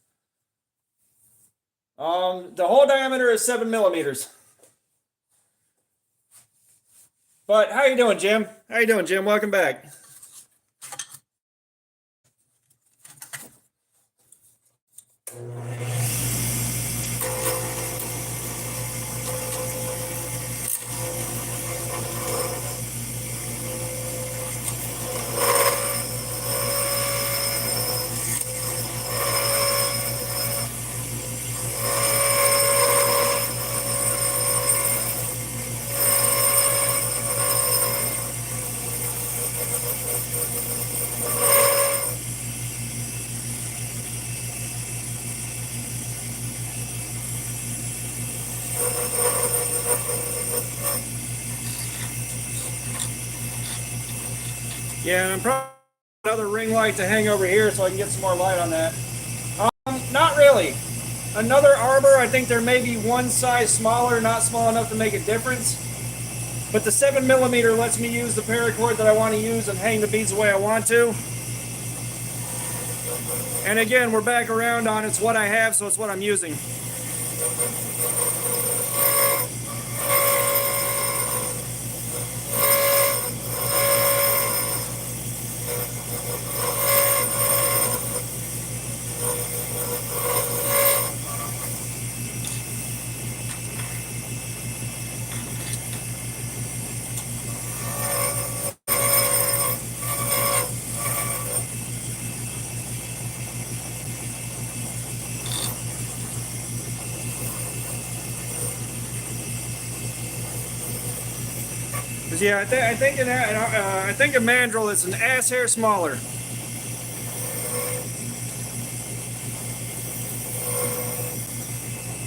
The whole diameter is 7 millimeters. But how you doing, Jim? How you doing, Jim? Welcome back. Yeah, and I'm probably another ring light to hang over here so I can get some more light on that. Not really. Another arbor, I think there may be one size smaller, not small enough to make a difference. But the 7mm lets me use the paracord that I want to use and hang the beads the way I want to. And again, we're back around on it's what I have, so it's what I'm using. Yeah, I think a mandrel is an ass hair smaller.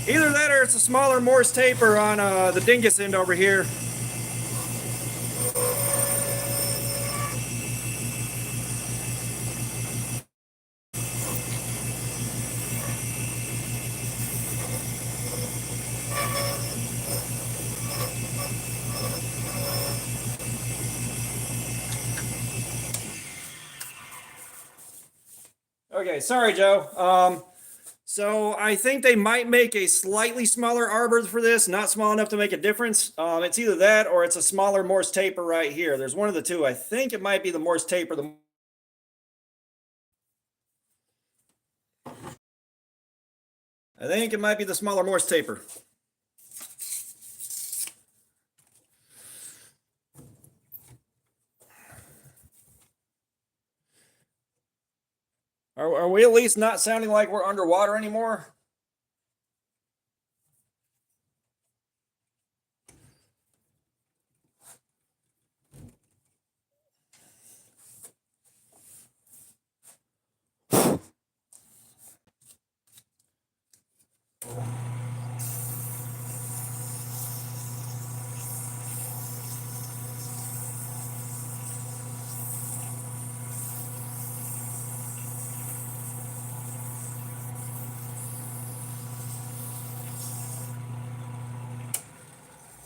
Either that or it's a smaller Morse taper on the dingus end over here. Okay, sorry, Joe. So I think they might make a slightly smaller arbor for this, not small enough to make a difference. It's either that or it's a smaller Morse taper right here. There's one of the two. I think it might be the Morse taper. I think it might be the smaller Morse taper. Are we at least not sounding like we're underwater anymore?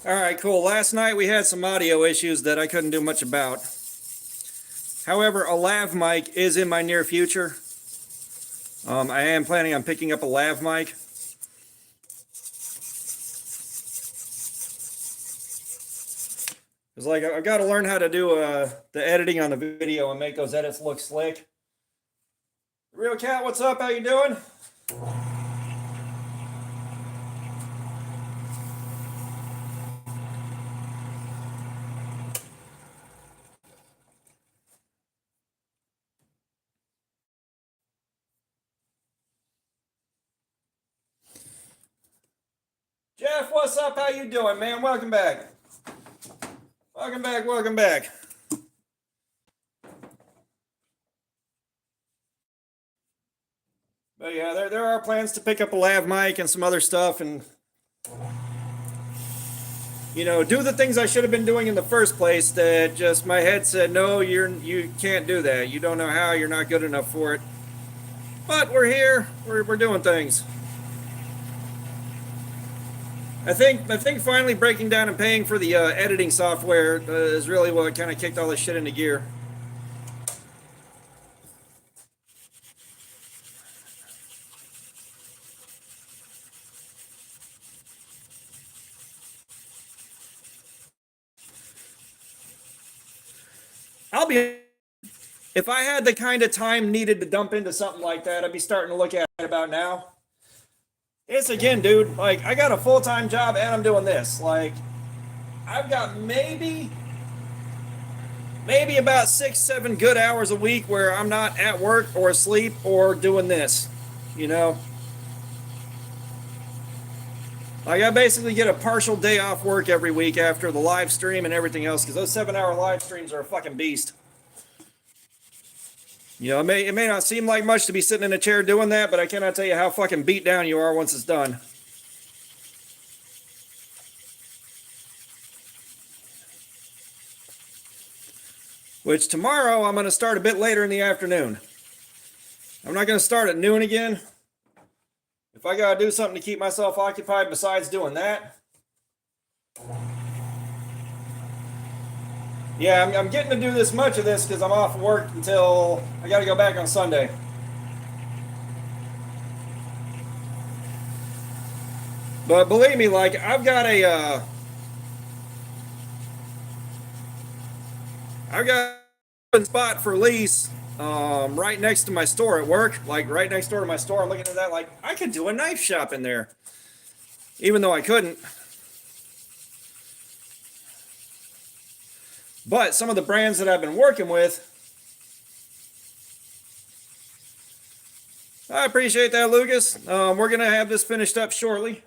All right, cool. Last night we had some audio issues that I couldn't do much about. However, a lav mic is in my near future. I am planning on picking up a lav mic. It's like I've got to learn how to do the editing on the video and make those edits look slick. Real Cat, what's up? How you doing? Jeff, what's up? How you doing, man? Welcome back. Welcome back, welcome back. But yeah, there are plans to pick up a lav mic and some other stuff and, you know, do the things I should have been doing in the first place that just my head said, no, you can't do that. You don't know how, you're not good enough for it. But we're here, we're doing things. I think finally breaking down and paying for the editing software is really what kind of kicked all this shit into gear. If I had the kind of time needed to dump into something like that, I'd be starting to look at it about now. It's again, dude, like I got a full-time job and I'm doing this. Like I've got maybe about 6-7 good hours a week where I'm not at work or asleep or doing this, you know? Like I basically get a partial day off work every week after the live stream and everything else because those 7-hour live streams are a fucking beast. You know, it may not seem like much to be sitting in a chair doing that, but I cannot tell you how fucking beat down you are once it's done. which tomorrow I'm going to start a bit later in the afternoon. I'm not going to start at noon again. If I got to do something to keep myself occupied besides doing that. Yeah, I'm getting to do this much of this because I'm off work until I got to go back on Sunday. But believe me, like, I've got a spot for lease right next to my store at work, like right next door to my store. I'm looking at that like I could do a knife shop in there, even though I couldn't. But some of the brands that I've been working with, I appreciate that, Lucas. We're going to have this finished up shortly.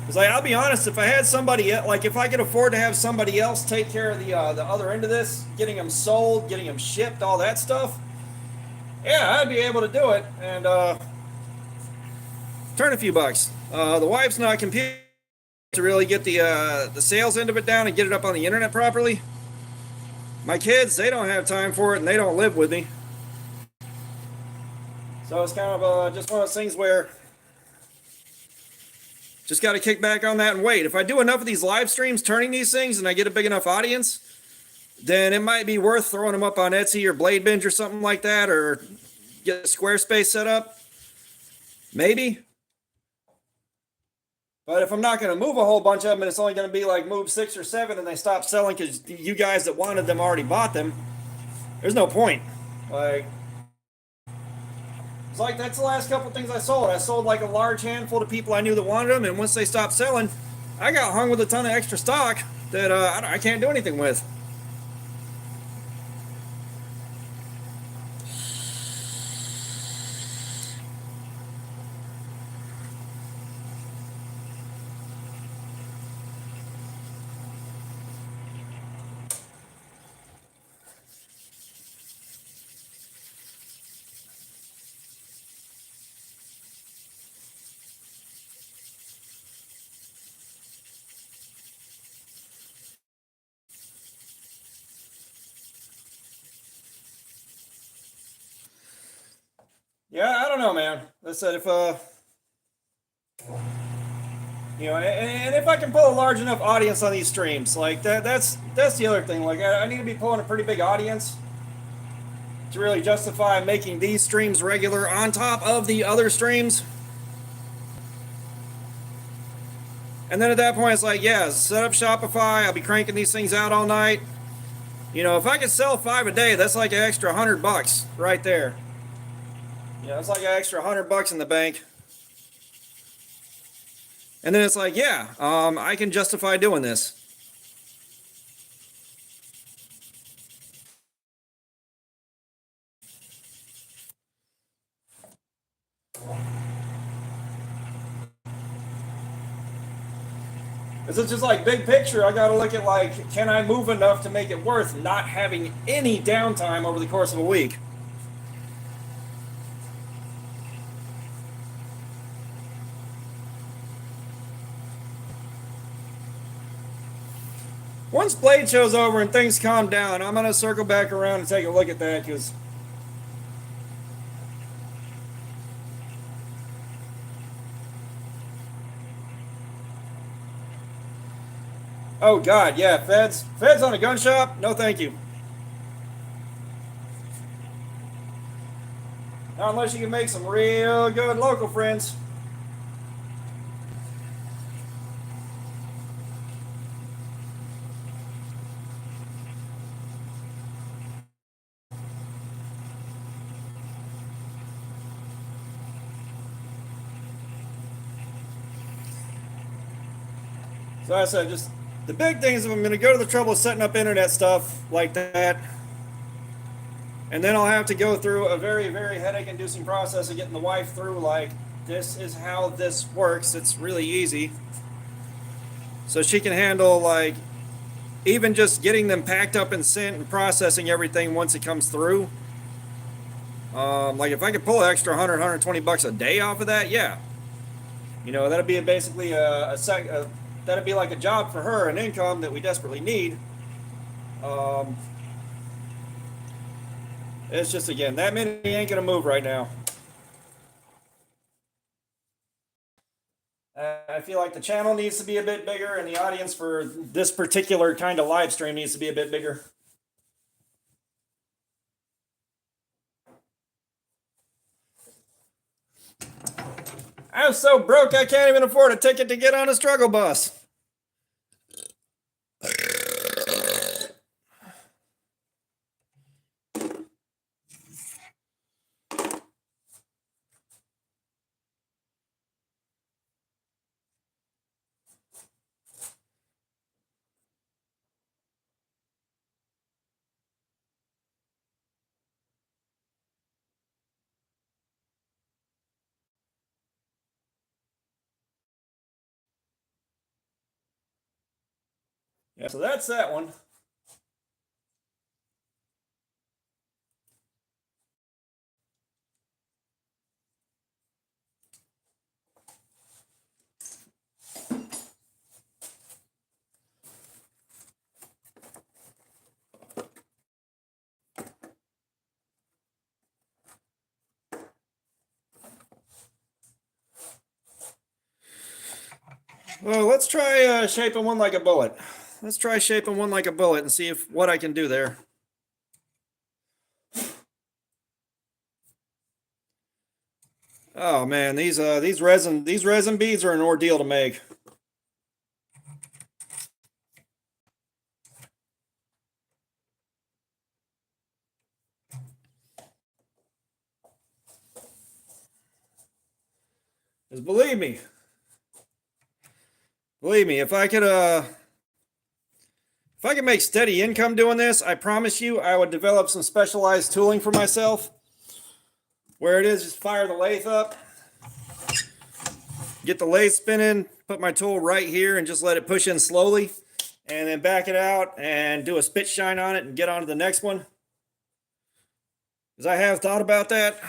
Because I'll be honest, if I had somebody, like if I could afford to have somebody else take care of the other end of this, getting them sold, getting them shipped, all that stuff, yeah, I'd be able to do it and turn a few bucks. The wife's not computing to really get the sales end of it down and get it up on the internet properly. My kids, they don't have time for it and they don't live with me. So it's kind of just one of those things where just got to kick back on that and wait. If I do enough of these live streams turning these things and I get a big enough audience, then it might be worth throwing them up on Etsy or Blade Binge or something like that, or get Squarespace set up. Maybe. But if I'm not going to move a whole bunch of them and it's only going to be like move 6 or 7 and they stop selling because you guys that wanted them already bought them, there's no point. Like, it's like that's the last couple things I sold. I sold like a large handful to people I knew that wanted them, and once they stopped selling, I got hung with a ton of extra stock that I can't do anything with. Yeah, I don't know, man. I said if you know, and if I can pull a large enough audience on these streams, like that's the other thing. Like I need to be pulling a pretty big audience to really justify making these streams regular on top of the other streams. And then at that point, it's like, yeah, set up Shopify. I'll be cranking these things out all night. You know, if I could sell 5 a day, that's like an extra $100 right there. Yeah, it's like an extra $100 in the bank. And then it's like, yeah, I can justify doing this. It's just like big picture. I got to look at like, can I move enough to make it worth not having any downtime over the course of a week? Once Blade show's over and things calm down, I'm going to circle back around and take a look at that because oh God, yeah, feds on a gun shop? No, thank you. Not unless you can make some real good local friends. So I said, just the big thing is if I'm going to go to the trouble of setting up internet stuff like that, and then I'll have to go through a very, very headache-inducing process of getting the wife through, like, this is how this works. It's really easy. So she can handle, like, even just getting them packed up and sent and processing everything once it comes through. Like, if I could pull an extra 100, 120 bucks a day off of that, yeah. You know, that'd be basically a that'd be like a job for her, an income that we desperately need. Um, it's just, again, that many ain't gonna move right now. I feel like the channel needs to be a bit bigger, and the audience for this particular kind of live stream needs to be a bit bigger. I'm so broke I can't even afford a ticket to get on a struggle bus. Yeah, so that's that one. Well, let's try shaping one like a bullet. Let's try shaping one like a bullet and see if what I can do there. Oh man, these resin beads are an ordeal to make. Because believe me, if I could make steady income doing this, I promise you I would develop some specialized tooling for myself. Where it is, just fire the lathe up, get the lathe spinning, put my tool right here and just let it push in slowly, and then back it out and do a spit shine on it and get on to the next one. Because I have thought about that.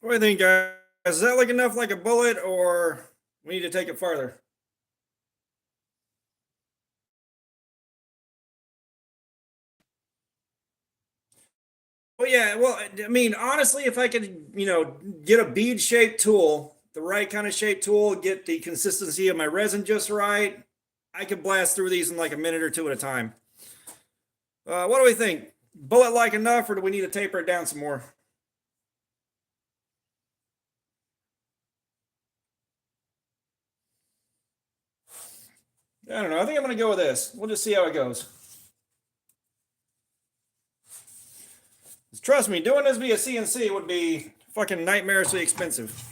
What do you think, guys? Does that look enough like a bullet, or we need to take it farther? Well, yeah. Well, I mean, honestly, if I could, get a bead shaped tool, the right kind of shaped tool, get the consistency of my resin just right, I could blast through these in like a minute or two at a time. What do we think? Bullet like enough, or do we need to taper it down some more? I don't know. I think I'm going to go with this. We'll just see how it goes. Trust me, doing this via CNC would be fucking nightmarishly expensive.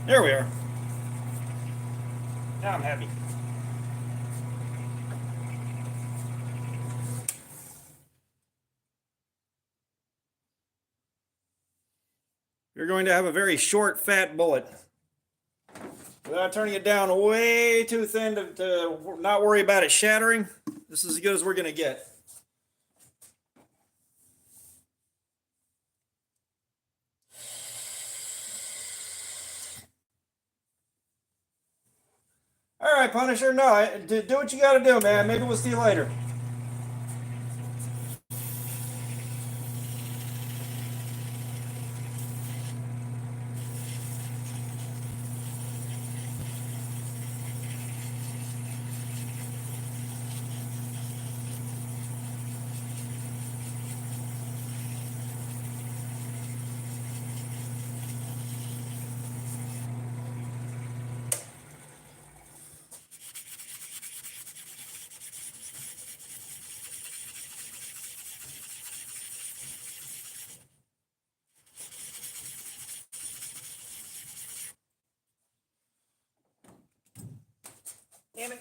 There we are. Now I'm happy. You're going to have a very short, fat bullet. Without turning it down way too thin to not worry about it shattering, this is as good as we're going to get. All right, Punisher. No, do what you got to do, man. Maybe we'll see you later. Damn it.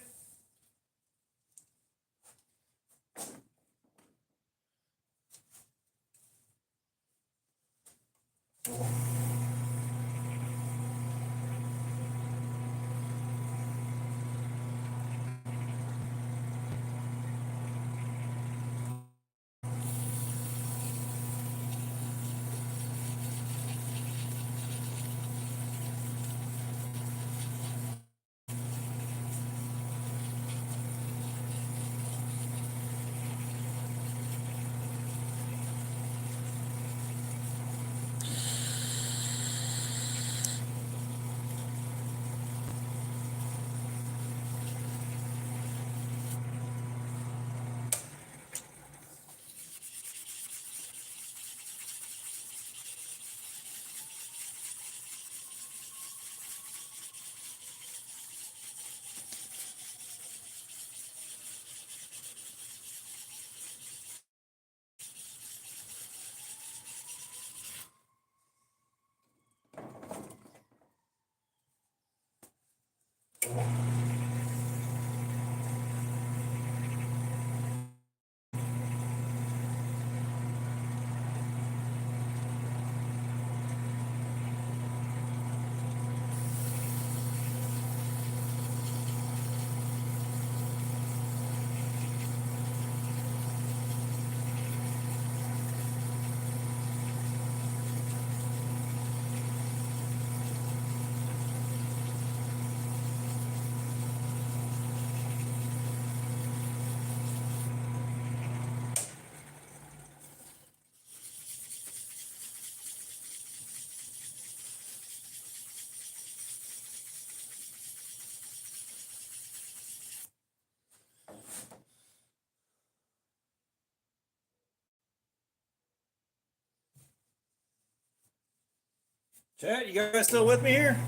Chat, you guys still with me here?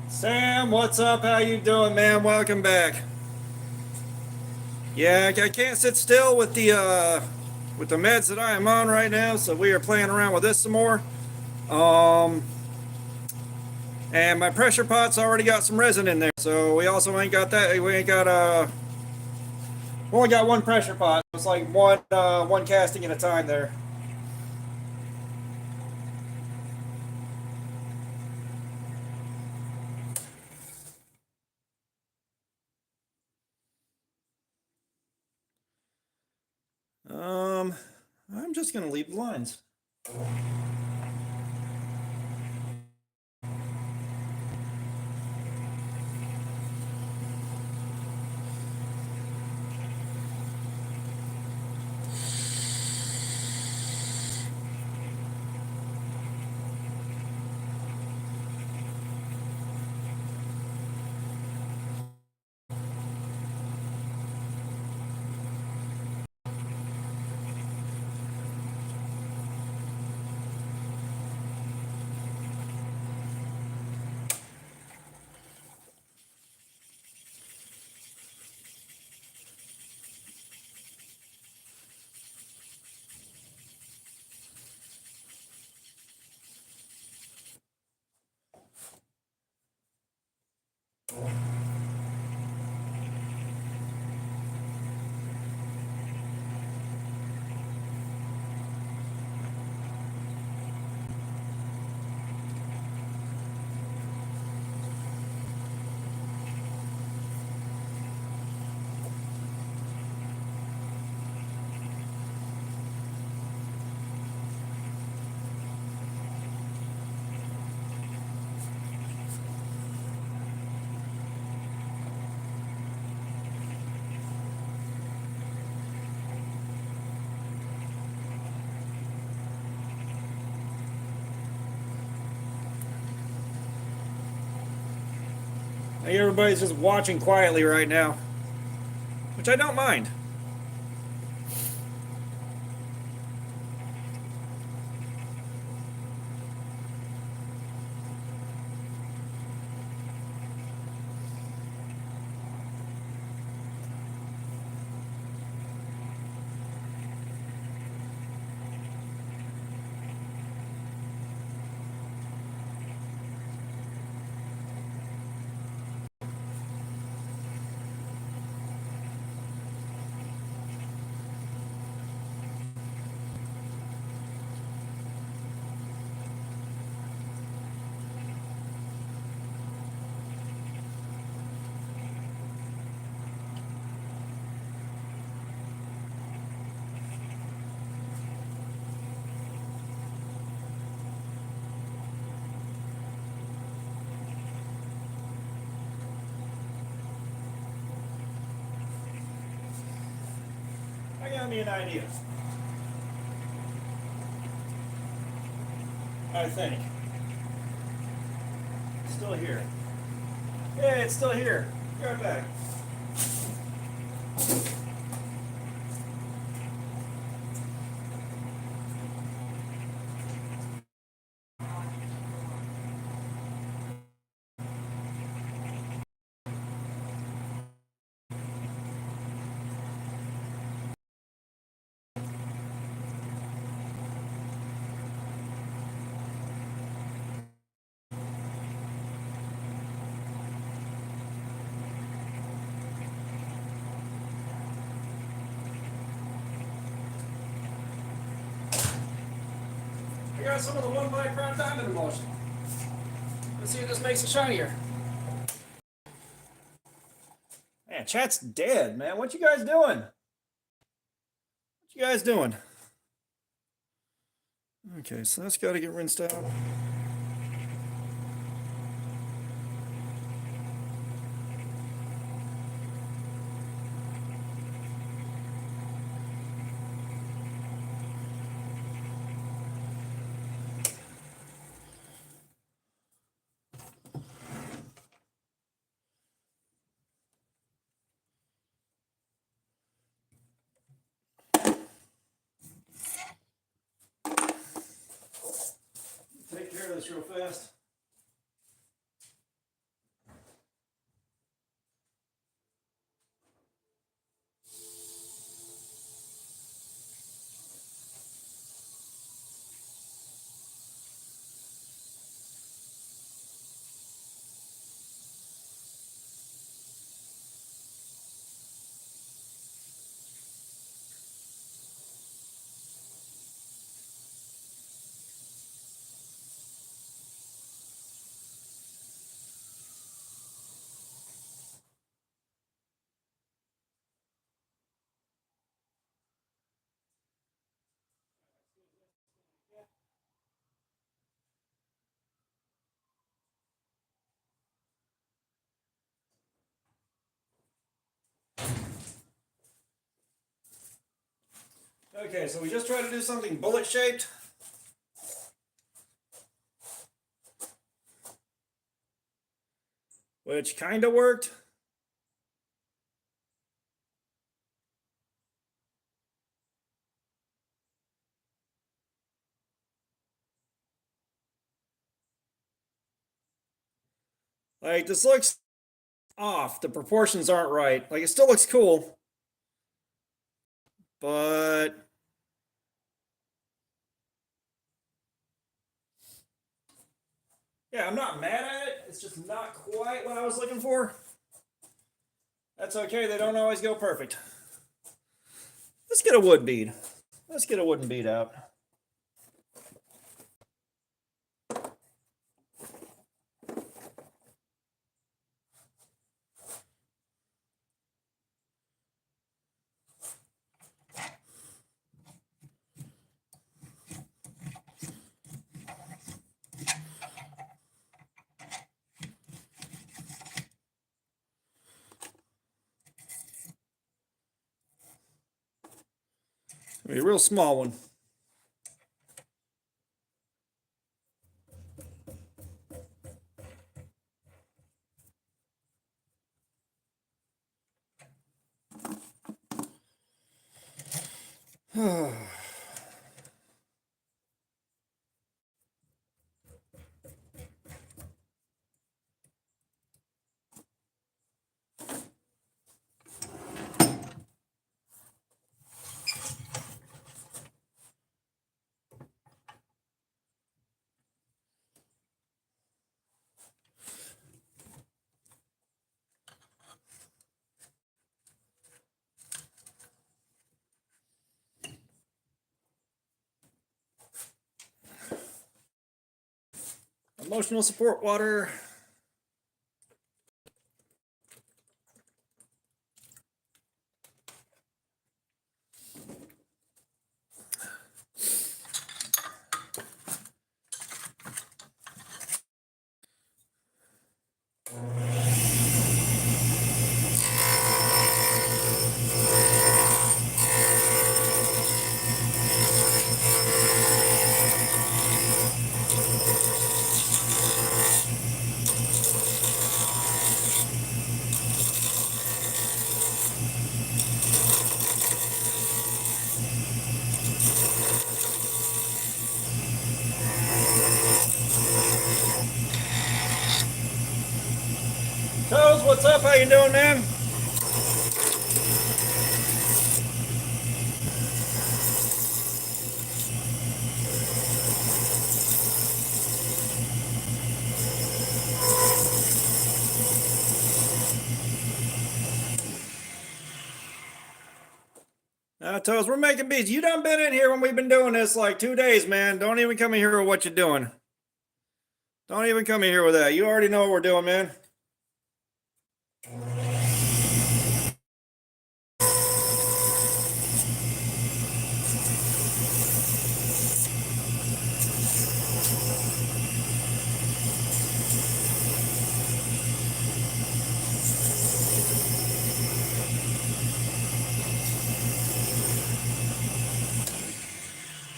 Sam, what's up? How you doing, man? Welcome back. Yeah, I can't sit still with the meds that I am on right now, so we are playing around with this some more. Um, and my pressure pot's already got some resin in there, so we also ain't got that. We ain't got we only got one pressure pot. It's like one casting at a time there. Um, I'm just gonna leave the lines. I think everybody's just watching quietly right now, which I don't mind. I got me an idea. I think. It's still here. Yeah, it's still here. Be right back. got some of the 1 micron diamond emulsion. Let's see if this makes it shinier. Man, chat's dead, man. What you guys doing? What you guys doing? Okay, so that's got to get rinsed out. Take care of this real fast. Okay, so we just tried to do something bullet shaped. Which kind of worked. Like, this looks off. The proportions aren't right. Like, it still looks cool. But yeah, I'm not mad at it. It's just not quite what I was looking for. That's okay. They don't always go perfect. Let's get a wood bead. Let's get a wooden bead out. A real small one. Emotional support water. Toes, what's up? How you doing, man? toes. We're making beads. You done been in here when we've been doing this like 2 days, man. Don't even come in here with what you're doing. Don't even come in here with that. You already know what we're doing, man.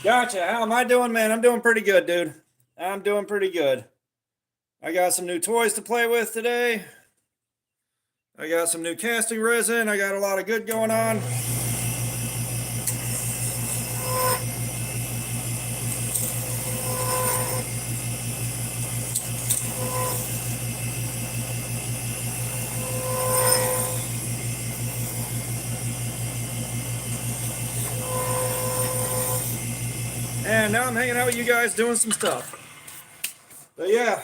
Gotcha. How am I doing, man? I'm doing pretty good, dude. I'm doing pretty good. I got some new toys to play with today. I got some new casting resin. I got a lot of good going on. And now I'm hanging out with you guys doing some stuff. But yeah,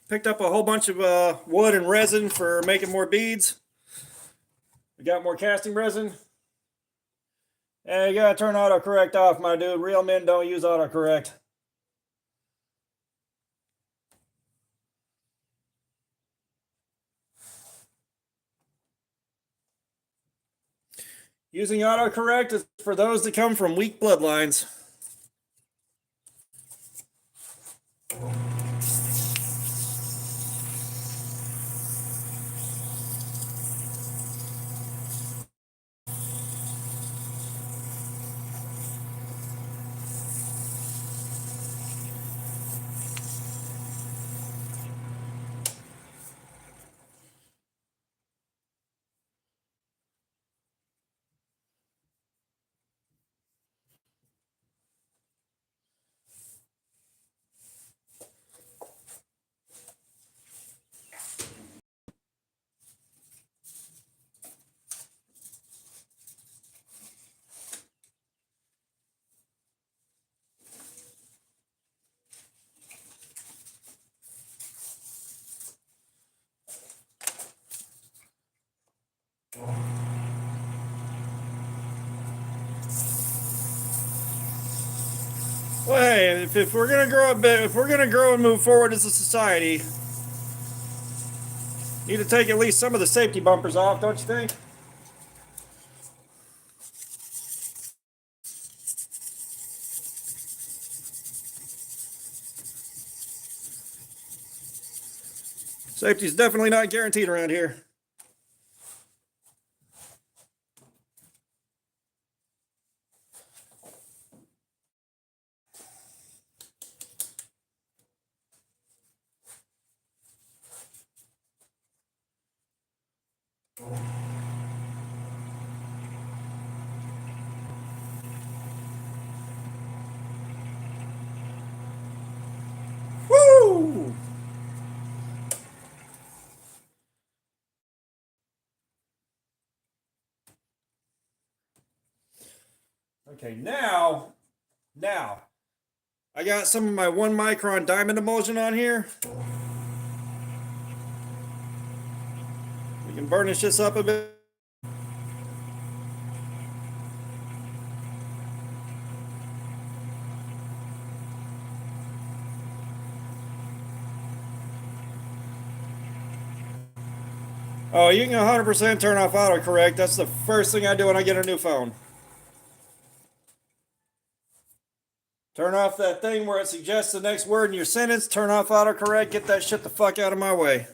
picked up a whole bunch of wood and resin for making more beads. We got more casting resin. And you gotta turn autocorrect off, my dude. Real men don't use autocorrect. Using autocorrect is for those that come from weak bloodlines. Well, hey, if we're gonna grow up, if we're gonna grow and move forward as a society, need to take at least some of the safety bumpers off, don't you think? Safety is definitely not guaranteed around here. Woo! Okay, now, I got some of my 1 micron diamond emulsion on here. We can burnish this up a bit. Oh, you can 100% turn off autocorrect. That's the first thing I do when I get a new phone. Turn off that thing where it suggests the next word in your sentence. Turn off autocorrect. Get that shit the fuck out of my way.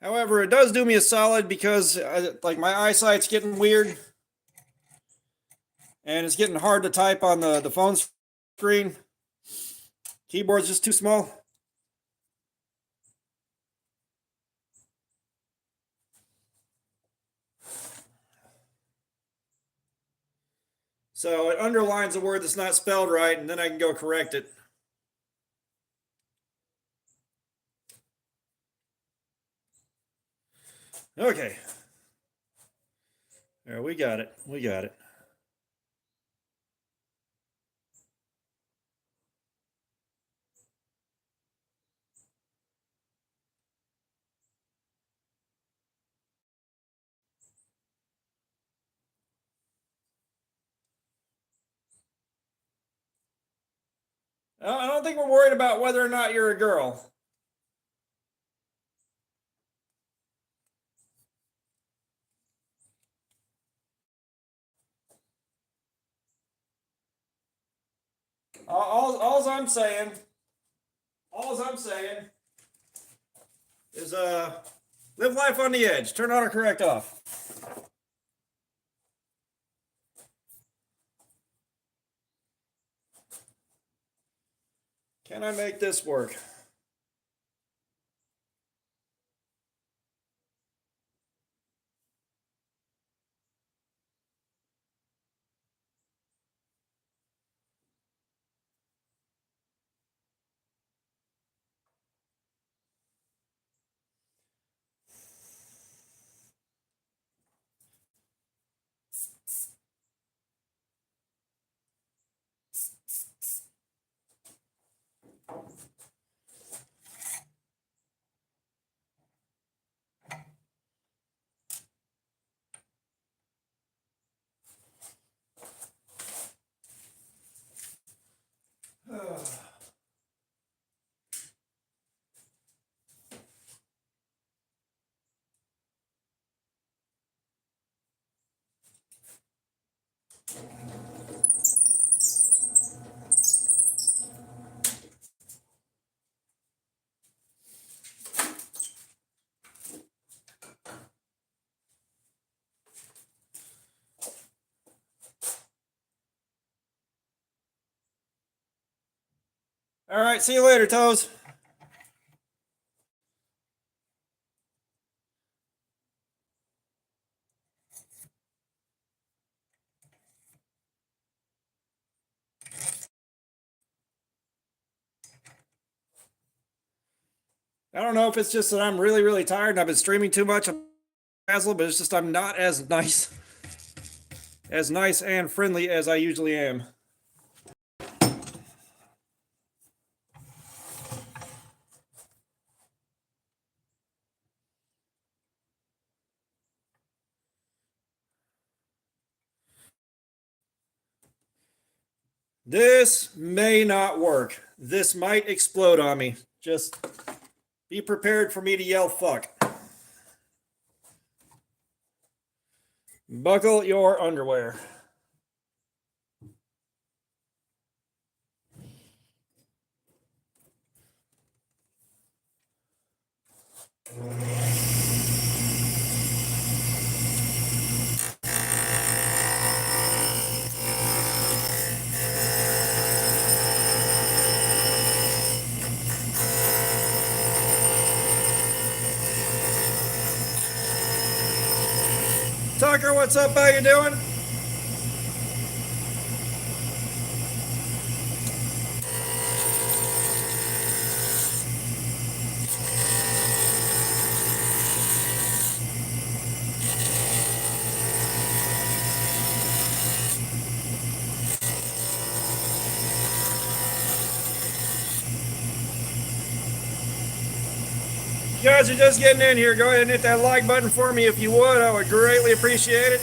However, it does do me a solid because like my eyesight's getting weird. And it's getting hard to type on the phone screen. Keyboard's just too small. So it underlines a word that's not spelled right, and then I can go correct it. Okay. There, we got it. We got it. I don't think we're worried about whether or not you're a girl. All I'm saying is live life on the edge. Turn autocorrect off. Can I make this work? All right, see you later, Toes. I don't know if it's just that I'm really, really tired and I've been streaming too much on Basil, but it's just I'm not as nice and friendly as I usually am. This may not work. This might explode on me. Just be prepared for me to yell fuck. Buckle your underwear. Tucker, what's up? How you doing? You guys are just getting in here. Go ahead and hit that like button for me if you would. I would greatly appreciate it.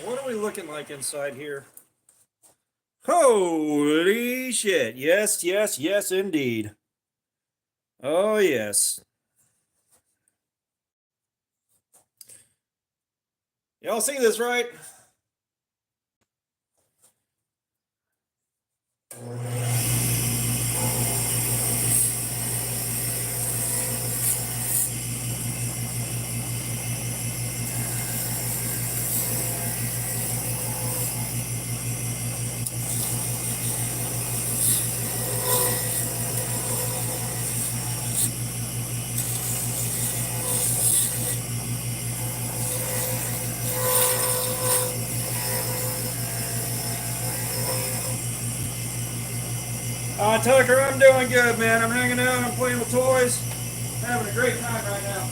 What are we looking like inside here? Holy shit. Yes, yes, yes, indeed. Oh, yes. Y'all see this, right? Tucker, I'm doing good, man. I'm hanging out, I'm playing with toys, having a great time right now.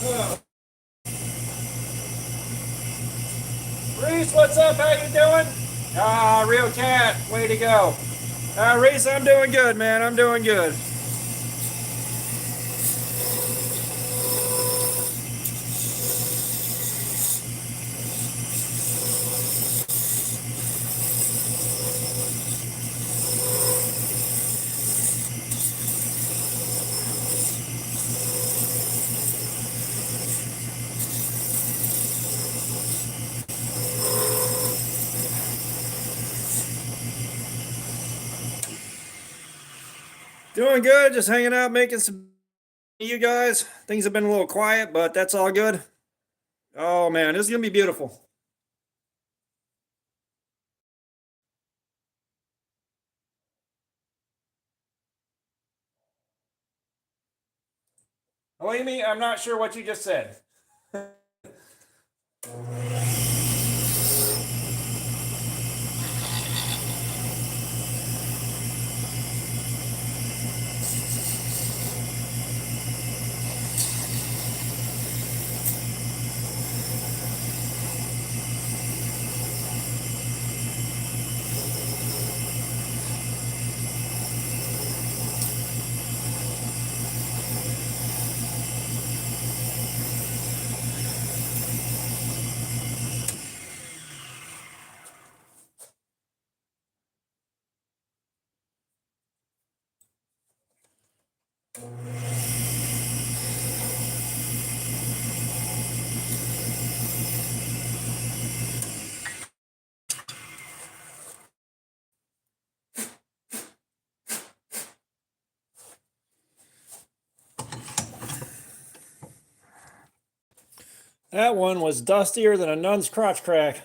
Oh. Reese, what's up? How you doing? Ah, real cat. Way to go. Reese, I'm doing good, man. I'm doing good. Doing good. Just hanging out, making some. You guys, things have been a little quiet, but that's all good. Oh man, this is gonna be beautiful. Well, Amy, I'm not sure what you just said. That one was dustier than a nun's crotch crack.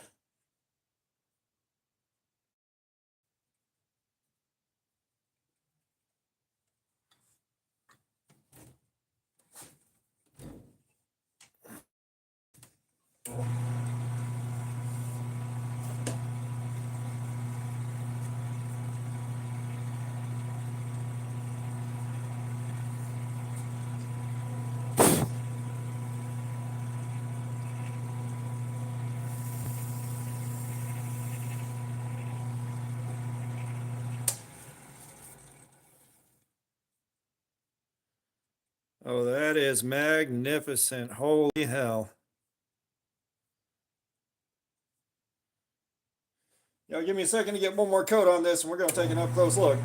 Oh, that is magnificent. Holy hell. Yo, give me a second to get one more coat on this and we're going to take an up close look.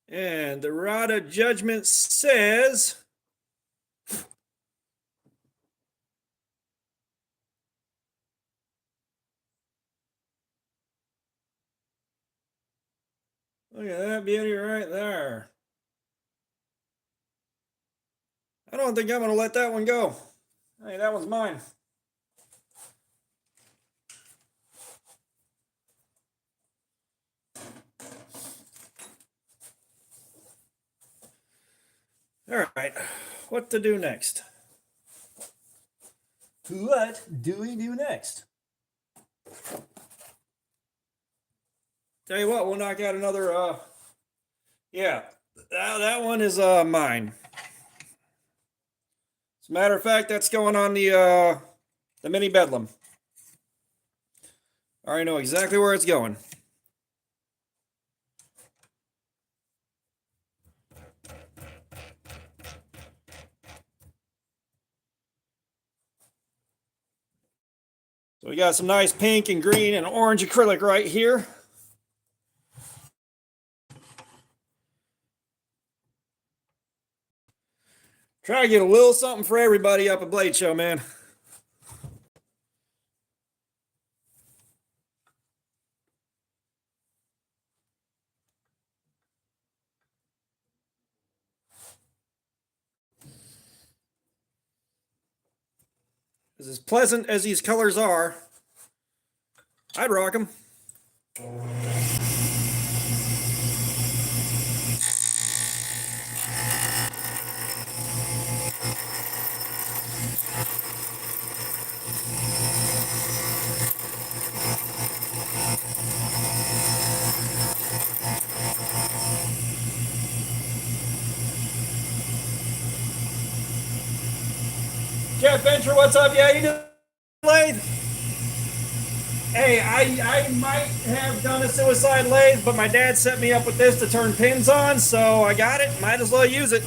And the rod of judgment says, look at that beauty right there. I don't think I'm going to let that one go. Hey, that one's mine. All right, what to do next? What do we do next? Tell you what, we'll knock out another, yeah, that one is mine. As a matter of fact, that's going on the mini bedlam. I already know exactly where it's going. So we got some nice pink and green and orange acrylic right here. Try to get a little something for everybody up at Blade Show, man. As pleasant as these colors are, I'd rock them. Jeff Venture, what's up? Yeah, you doing, lathe? Hey, I might have done a suicide lathe, but my dad set me up with this to turn pins on, so I got it. Might as well use it.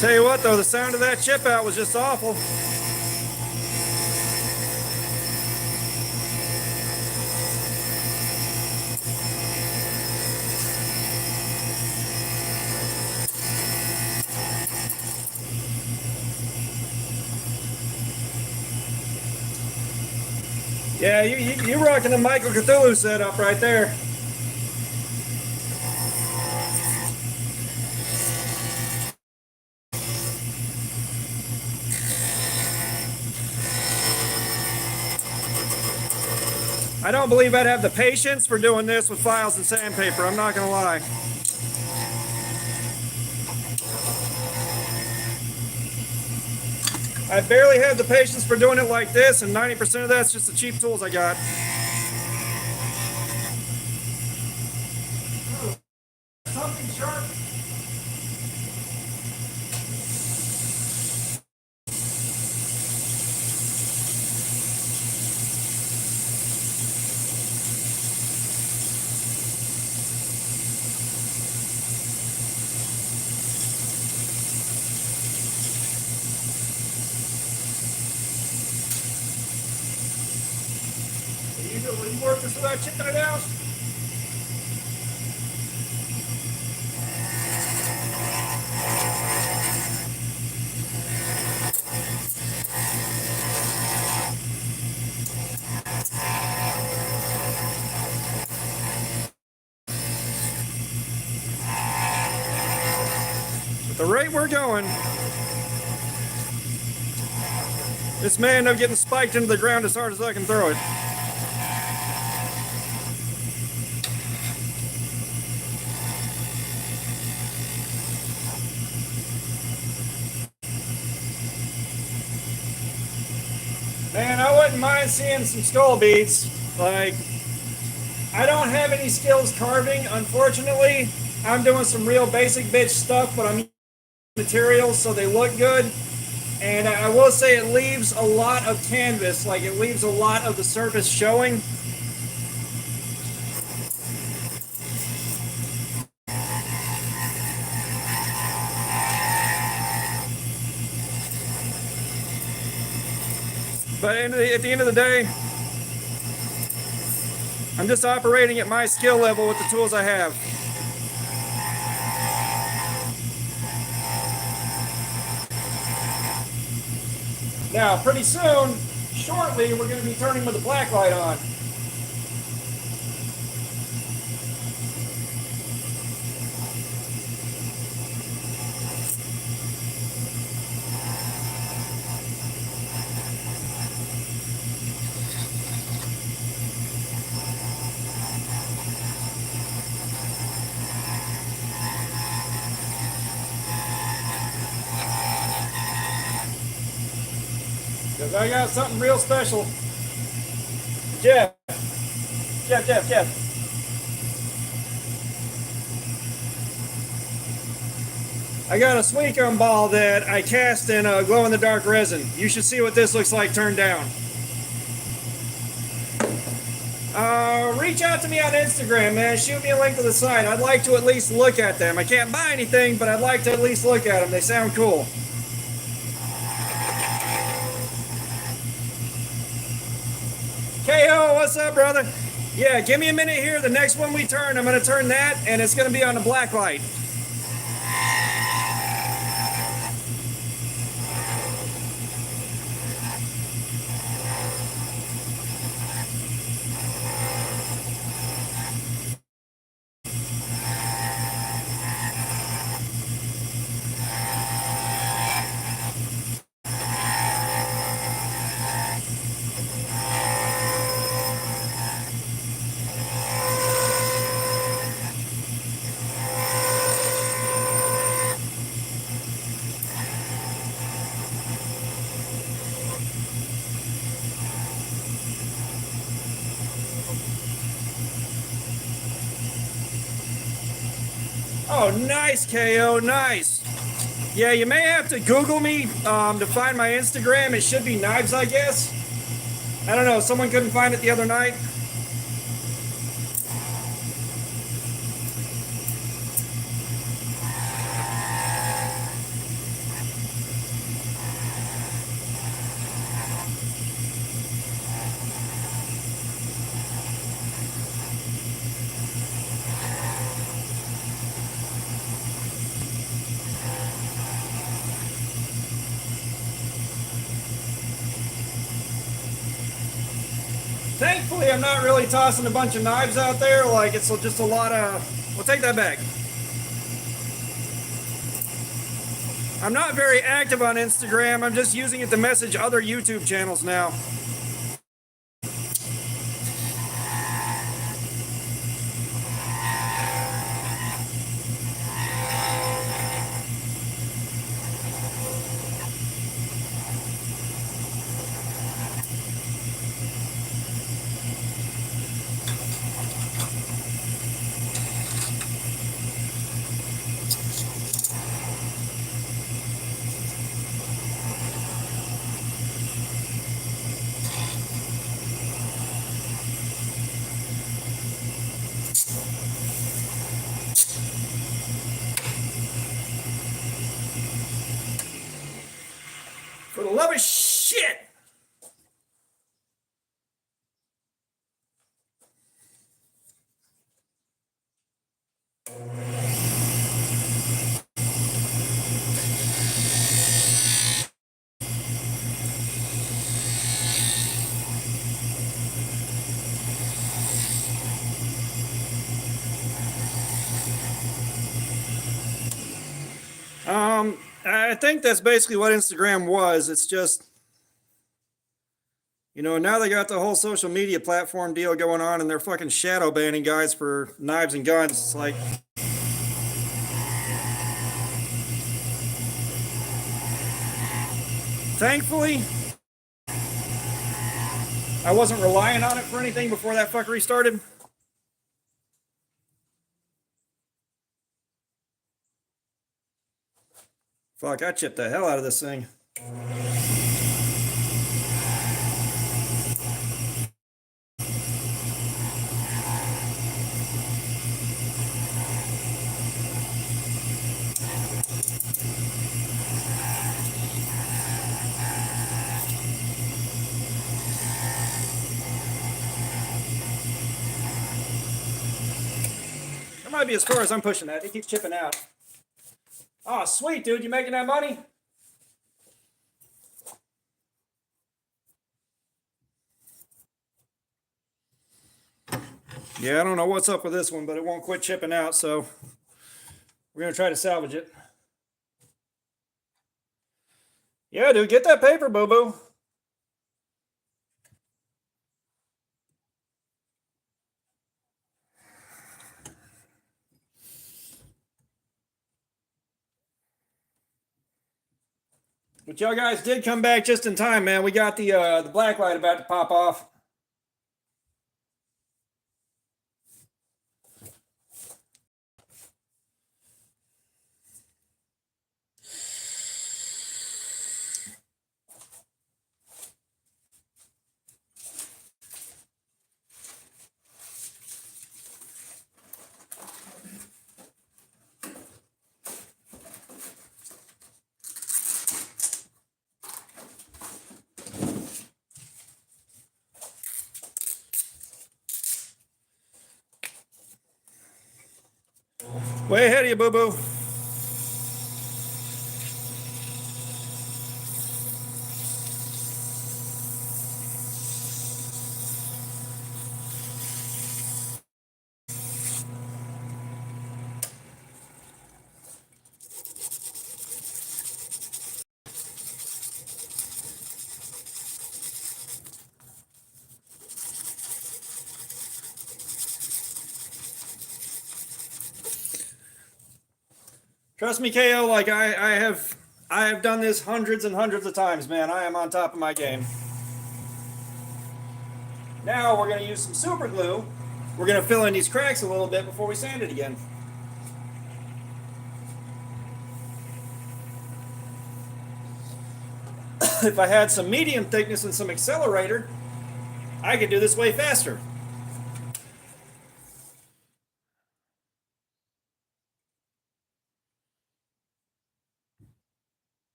Tell you what, though, the sound of that chip out was just awful. Yeah, you're rocking the Michael Cthulhu setup right there. I don't believe I'd have the patience for doing this with files and sandpaper, I'm not gonna lie. I barely have the patience for doing it like this, and 90% of that's just the cheap tools I got. Something sharp. Will you work this without chipping it out? At the rate we're going, this may end up getting spiked into the ground as hard as I can throw it. Man, I wouldn't mind seeing some skull beads. Like, I don't have any skills carving, unfortunately. I'm doing some real basic bitch stuff, but I'm using materials so they look good. And I will say it leaves a lot of canvas, like it leaves a lot of the surface showing. But at the end of the day, I'm just operating at my skill level with the tools I have. Now, pretty soon, shortly, we're going to be turning with the black light on. Because I got something real special. Jeff. Jeff. I got a sweet gum ball that I cast in a glow-in-the-dark resin. You should see what this looks like turned down. Reach out to me on Instagram, man. Shoot me a link to the site. I'd like to at least look at them. I can't buy anything, but I'd like to at least look at them. They sound cool. KO, what's up, brother? Yeah, give me a minute here. The next one we turn, I'm going to turn that, and it's going to be on the black light. Oh, nice, KO, nice. Yeah, you may have to Google me to find my Instagram. It should be Knives, I guess. I don't know. Someone couldn't find it the other night. Thankfully, I'm not really tossing a bunch of knives out there. Like, it's just a lot of... Well, take that back. I'm not very active on Instagram. I'm just using it to message other YouTube channels now. For the love of shit! I think that's basically what Instagram was. It's just, you know, now they got the whole social media platform deal going on, and they're fucking shadow banning guys for knives and guns. It's like, thankfully, I wasn't relying on it for anything before that fuckery started. Fuck, I chipped the hell out of this thing. That might be as far as I'm pushing that. It keeps chipping out. Oh, sweet, dude. You making that money? Yeah, I don't know what's up with this one, but it won't quit chipping out, so we're gonna try to salvage it. Yeah, dude, get that paper, boo-boo. But y'all guys did come back just in time, man. We got the black light about to pop off. Way ahead of you, boo-boo. Trust me, KO, like I have done this hundreds and hundreds of times, man. I am on top of my game. Now we're gonna use some super glue. We're gonna fill in these cracks a little bit before we sand it again. If I had some medium thickness and some accelerator, I could do this way faster.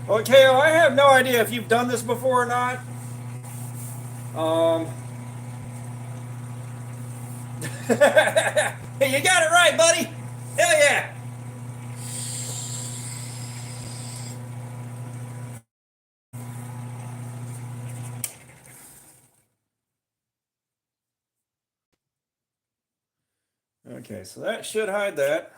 Okay, well, I have no idea if you've done this before or not. You got it right, buddy. Hell yeah. Okay, so that should hide that.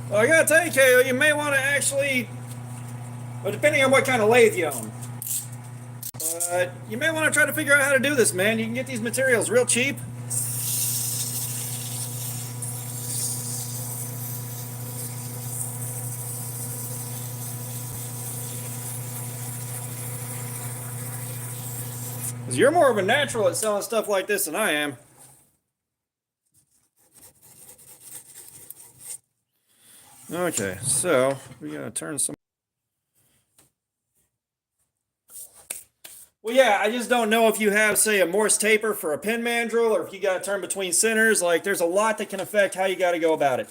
Well, I gotta tell you, KO, you may want to actually, well, depending on what kind of lathe you own, you may want to try to figure out how to do this, man. You can get these materials real cheap. Because you're more of a natural at selling stuff like this than I am. Okay, so we gotta turn some. Well, yeah, I just don't know if you have, say, a Morse taper for a pin mandrel, or if you gotta turn between centers. Like, there's a lot that can affect how you gotta go about it.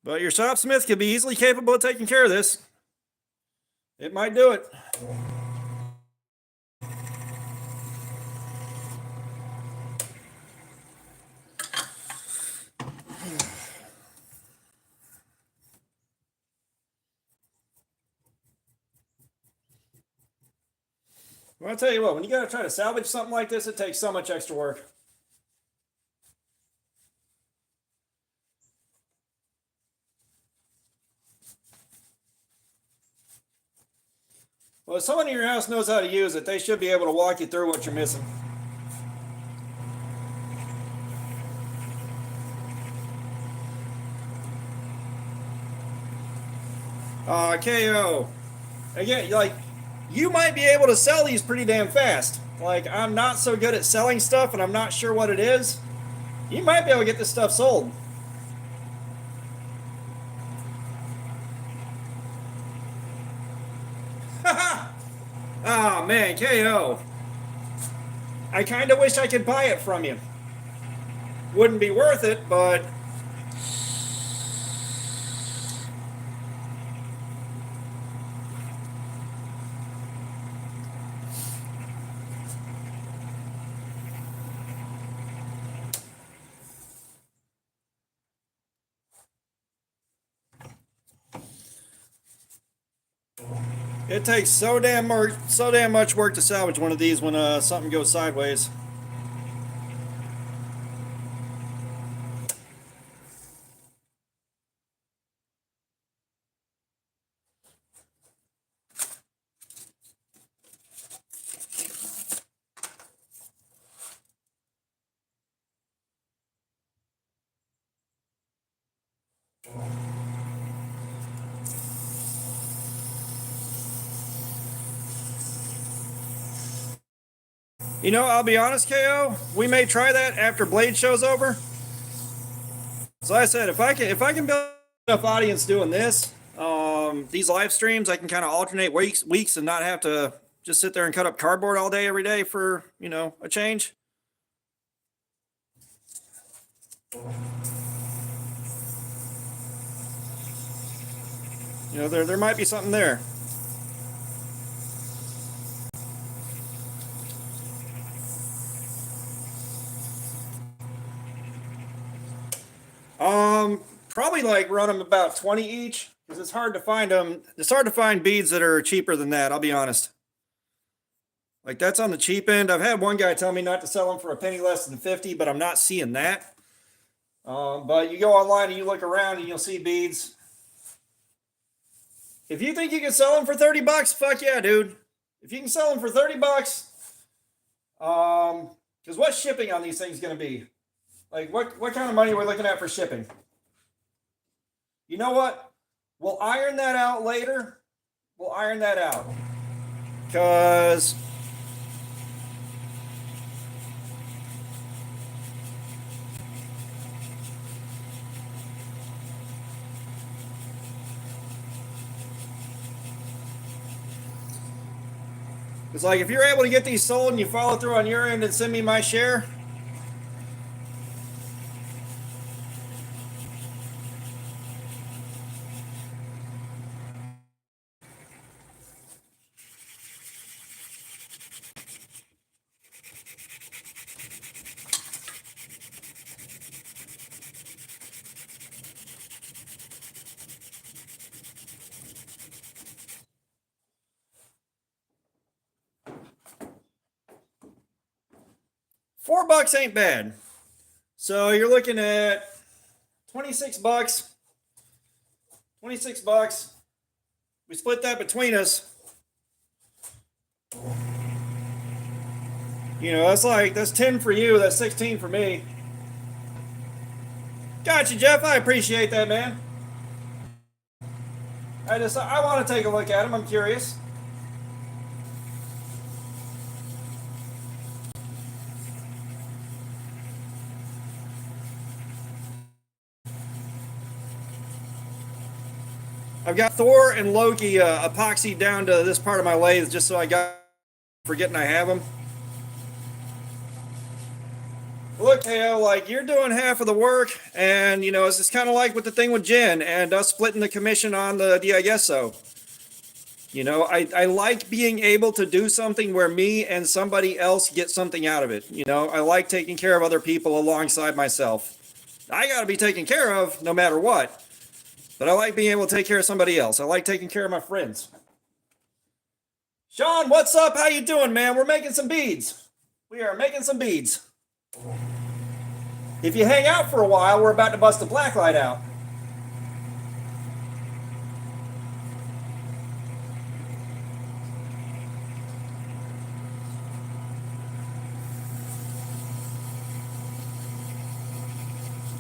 But your shopsmith could be easily capable of taking care of this. It might do it. Well, I'll tell you what, when you gotta try to salvage something like this, it takes so much extra work. Well, if someone in your house knows how to use it, they should be able to walk you through what you're missing. KO. Again, like, you might be able to sell these pretty damn fast. Like, I'm not so good at selling stuff and I'm not sure what it is. You might be able to get this stuff sold. Ah, man, KO. I kind of wish I could buy it from you. Wouldn't be worth it, but it takes so damn much work to salvage one of these when something goes sideways. You know, I'll be honest, KO. We may try that after Blade show's over. So like I said, if I can build enough audience doing this, these live streams, I can kind of alternate weeks and not have to just sit there and cut up cardboard all day every day for, you know, a change. You know, there might be something there. Probably like run them about 20 each because it's hard to find them. It's hard to find beads that are cheaper than that. I'll be honest. Like that's on the cheap end. I've had one guy tell me not to sell them for a penny less than 50, but I'm not seeing that. But you go online and you look around and you'll see beads. If you think you can sell them for 30 bucks, fuck yeah, dude. If you can sell them for 30 bucks, because what's shipping on these things going to be? Like what kind of money we're looking at for shipping? You know what? We'll iron that out later. We'll iron that out. Because it's like if you're able to get these sold and you follow through on your end and send me my share, $4 ain't bad. So you're looking at 26 bucks. 26 bucks. We split that between us. You know, that's 10 for you, that's 16 for me. Gotcha, Jeff. I appreciate that, man. I want to take a look at them. I'm curious. I've got Thor and Loki epoxy down to this part of my lathe just so I got forgetting I have them. Look, KO, like you're doing half of the work, and you know it's just kind of like with the thing with Jen and us splitting the commission on the I guess so. You know, I like being able to do something where me and somebody else get something out of it. You know, I like taking care of other people alongside myself. I got to be taken care of no matter what. But I like being able to take care of somebody else. I like taking care of my friends. Sean, what's up? How you doing, man? We're making some beads. We are making some beads. If you hang out for a while, we're about to bust the blacklight out.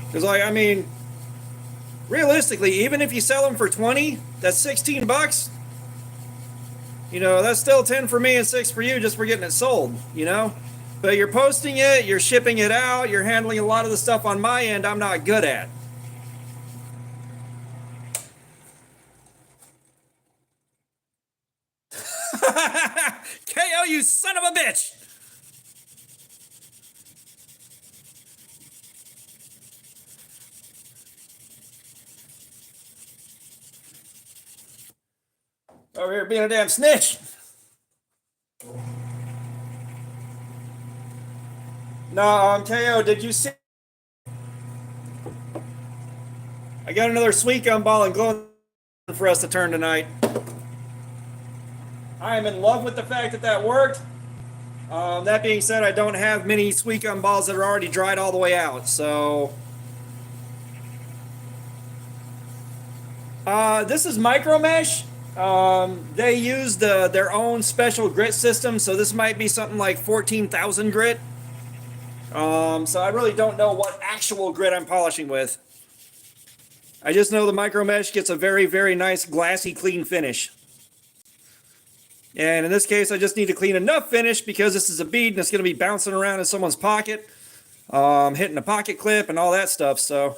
Because, like, I mean, realistically, even if you sell them for 20, that's 16 bucks. You know, that's still 10 for me and 6 for you just for getting it sold, you know? But you're posting it, you're shipping it out, you're handling a lot of the stuff on my end I'm not good at. KO, you son of a bitch! Over here being a damn snitch. No, KO, did you see? I got another sweet gum ball and glowing for us to turn tonight. I am in love with the fact that that worked. That being said, I don't have many sweet gum balls that are already dried all the way out, so... this is micro mesh. They used their own special grit system, so this might be something like 14,000 grit. So I really don't know what actual grit I'm polishing with. I just know the micro mesh gets a very, very nice glassy clean finish. And in this case, I just need to clean enough finish because this is a bead and it's going to be bouncing around in someone's pocket, hitting a pocket clip and all that stuff. So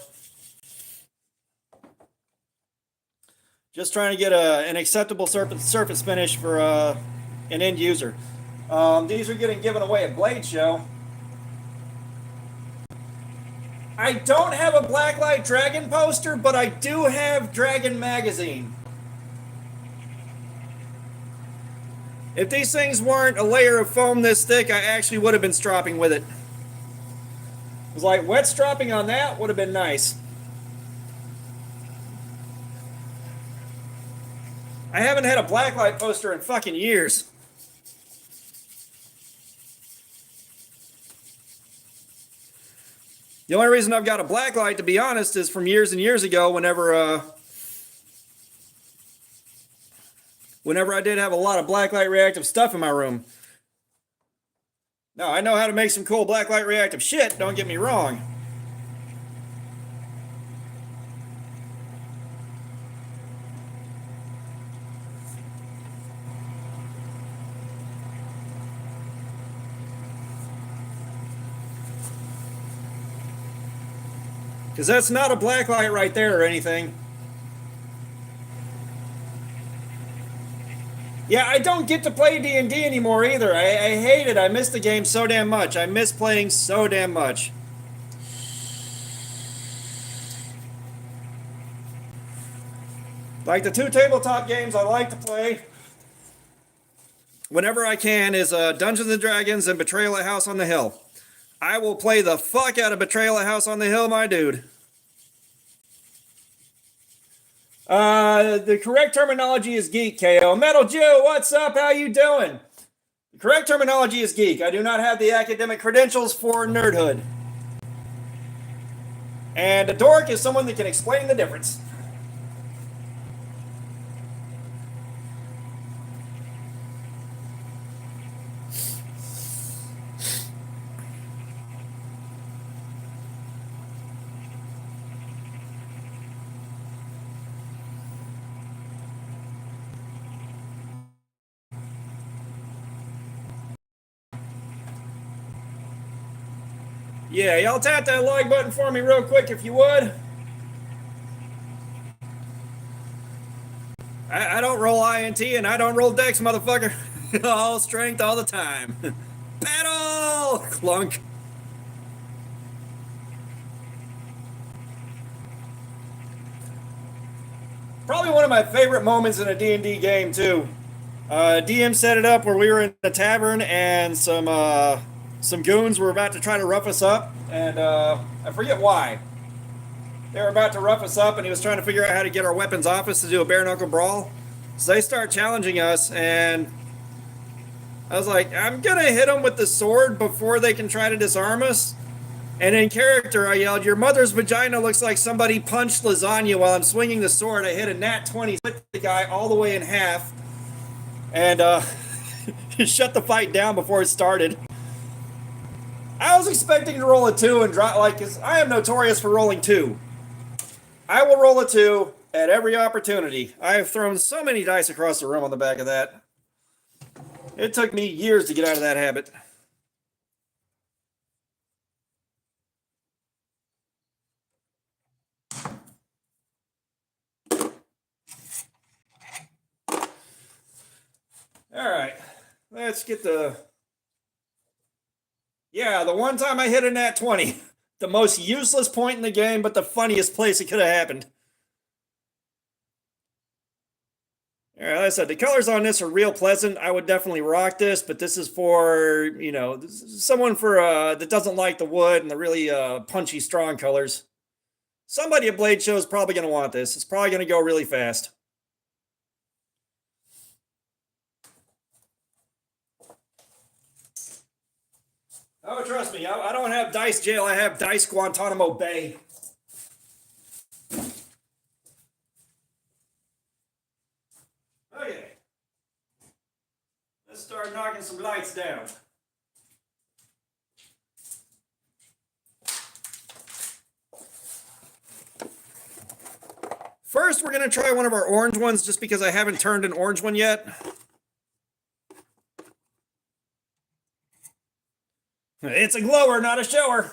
just trying to get an acceptable surface finish for an end user. These are getting given away at Blade Show. I don't have a Blacklight Dragon poster, but I do have Dragon Magazine. If these things weren't a layer of foam this thick, I actually would have been stropping with it. It was like wet stropping on that would have been nice. I haven't had a Blacklight poster in fucking years. The only reason I've got a Blacklight, to be honest, is from years and years ago whenever I did have a lot of Blacklight reactive stuff in my room. Now, I know how to make some cool Blacklight reactive shit, don't get me wrong. Because that's not a Blacklight right there or anything. Yeah, I don't get to play D&D anymore either. I hate it. I miss the game so damn much. I miss playing so damn much. Like the two tabletop games I like to play whenever I can is Dungeons & Dragons and Betrayal at House on the Hill. I will play the fuck out of Betrayal at House on the Hill, my dude. The correct terminology is geek, KO. Metal Jew, what's up? How you doing? The correct terminology is geek. I do not have the academic credentials for nerdhood. And a dork is someone that can explain the difference. Yeah, y'all tap that like button for me real quick if you would. I don't roll INT and I don't roll Dex, motherfucker. All strength all the time. Battle! Clunk. Probably one of my favorite moments in a D&D game, too. DM set it up where we were in a tavern and some goons were about to try to rough us up, and I forget why. They were about to rough us up, and he was trying to figure out how to get our weapons off us to do a bare-knuckle brawl. So they start challenging us, and I was like, I'm going to hit them with the sword before they can try to disarm us. And in character, I yelled, your mother's vagina looks like somebody punched lasagna while I'm swinging the sword. I hit a nat 20, split the guy all the way in half, and shut the fight down before it started. I was expecting to roll a 2 and drop, like, 'cause I am notorious for rolling 2. I will roll a 2 at every opportunity. I have thrown so many dice across the room on the back of that. It took me years to get out of that habit. All right, let's get the... Yeah, the one time I hit a nat 20. The most useless point in the game, but the funniest place it could have happened. All right, like I said, the colors on this are real pleasant. I would definitely rock this, but this is for, you know, someone for that doesn't like the wood and the really punchy, strong colors. Somebody at Blade Show is probably going to want this. It's probably going to go really fast. Oh, trust me, I don't have dice jail. I have dice Guantanamo Bay. Okay. Let's start knocking some lights down. First, we're going to try one of our orange ones just because I haven't turned an orange one yet. It's a glower, not a shower.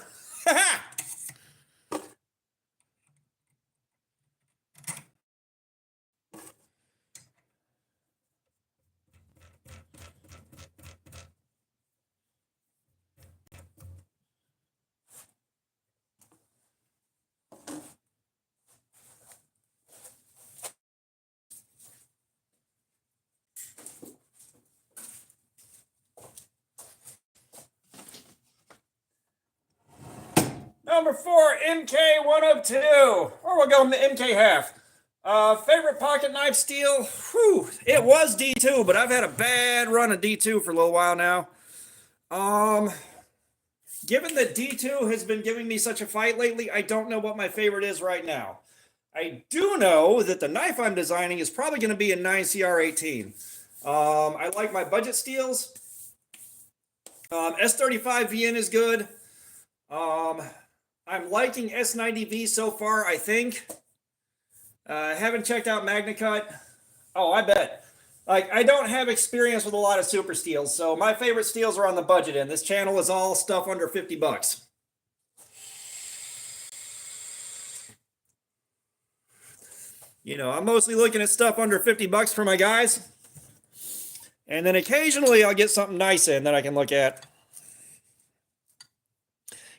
Number 4, MK102, or we'll go MK half. Favorite pocket knife steel? Whew, it was D2, but I've had a bad run of D2 for a little while now. Given that D2 has been giving me such a fight lately, I don't know what my favorite is right now. I do know that the knife I'm designing is probably going to be a 9CR18. I like my budget steels. S35 VN is good. I'm liking S90V so far, I think. Haven't checked out MagnaCut. Oh, I bet. Like, I don't have experience with a lot of super steels, so my favorite steels are on the budget end. This channel is all stuff under 50 bucks. You know, I'm mostly looking at stuff under 50 bucks for my guys. And then occasionally I'll get something nice in that I can look at.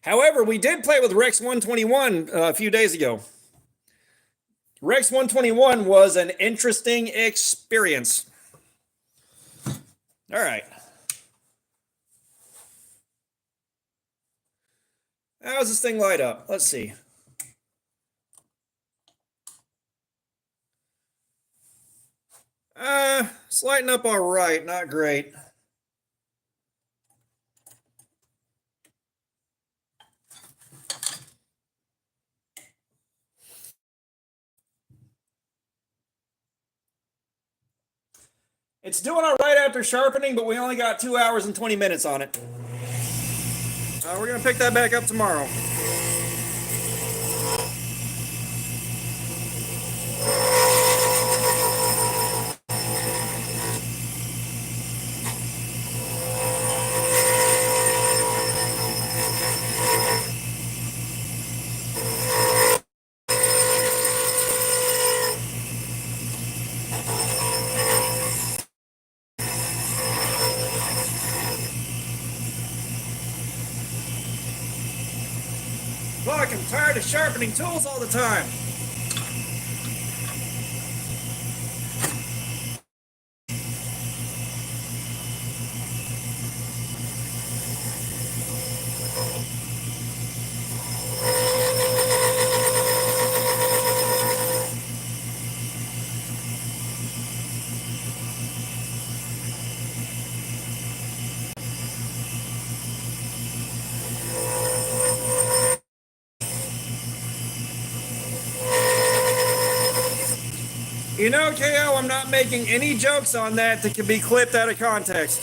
However, we did play with Rex 121 a few days ago. Rex 121 was an interesting experience. All right. How does this thing light up? Let's see. It's lighting up all right, not great. It's doing all right after sharpening, but we only got 2 hours and 20 minutes on it. We're going to pick that back up tomorrow. Fuck, I'm tired of sharpening tools all the time. You know, KO, I'm not making any jokes on that can be clipped out of context.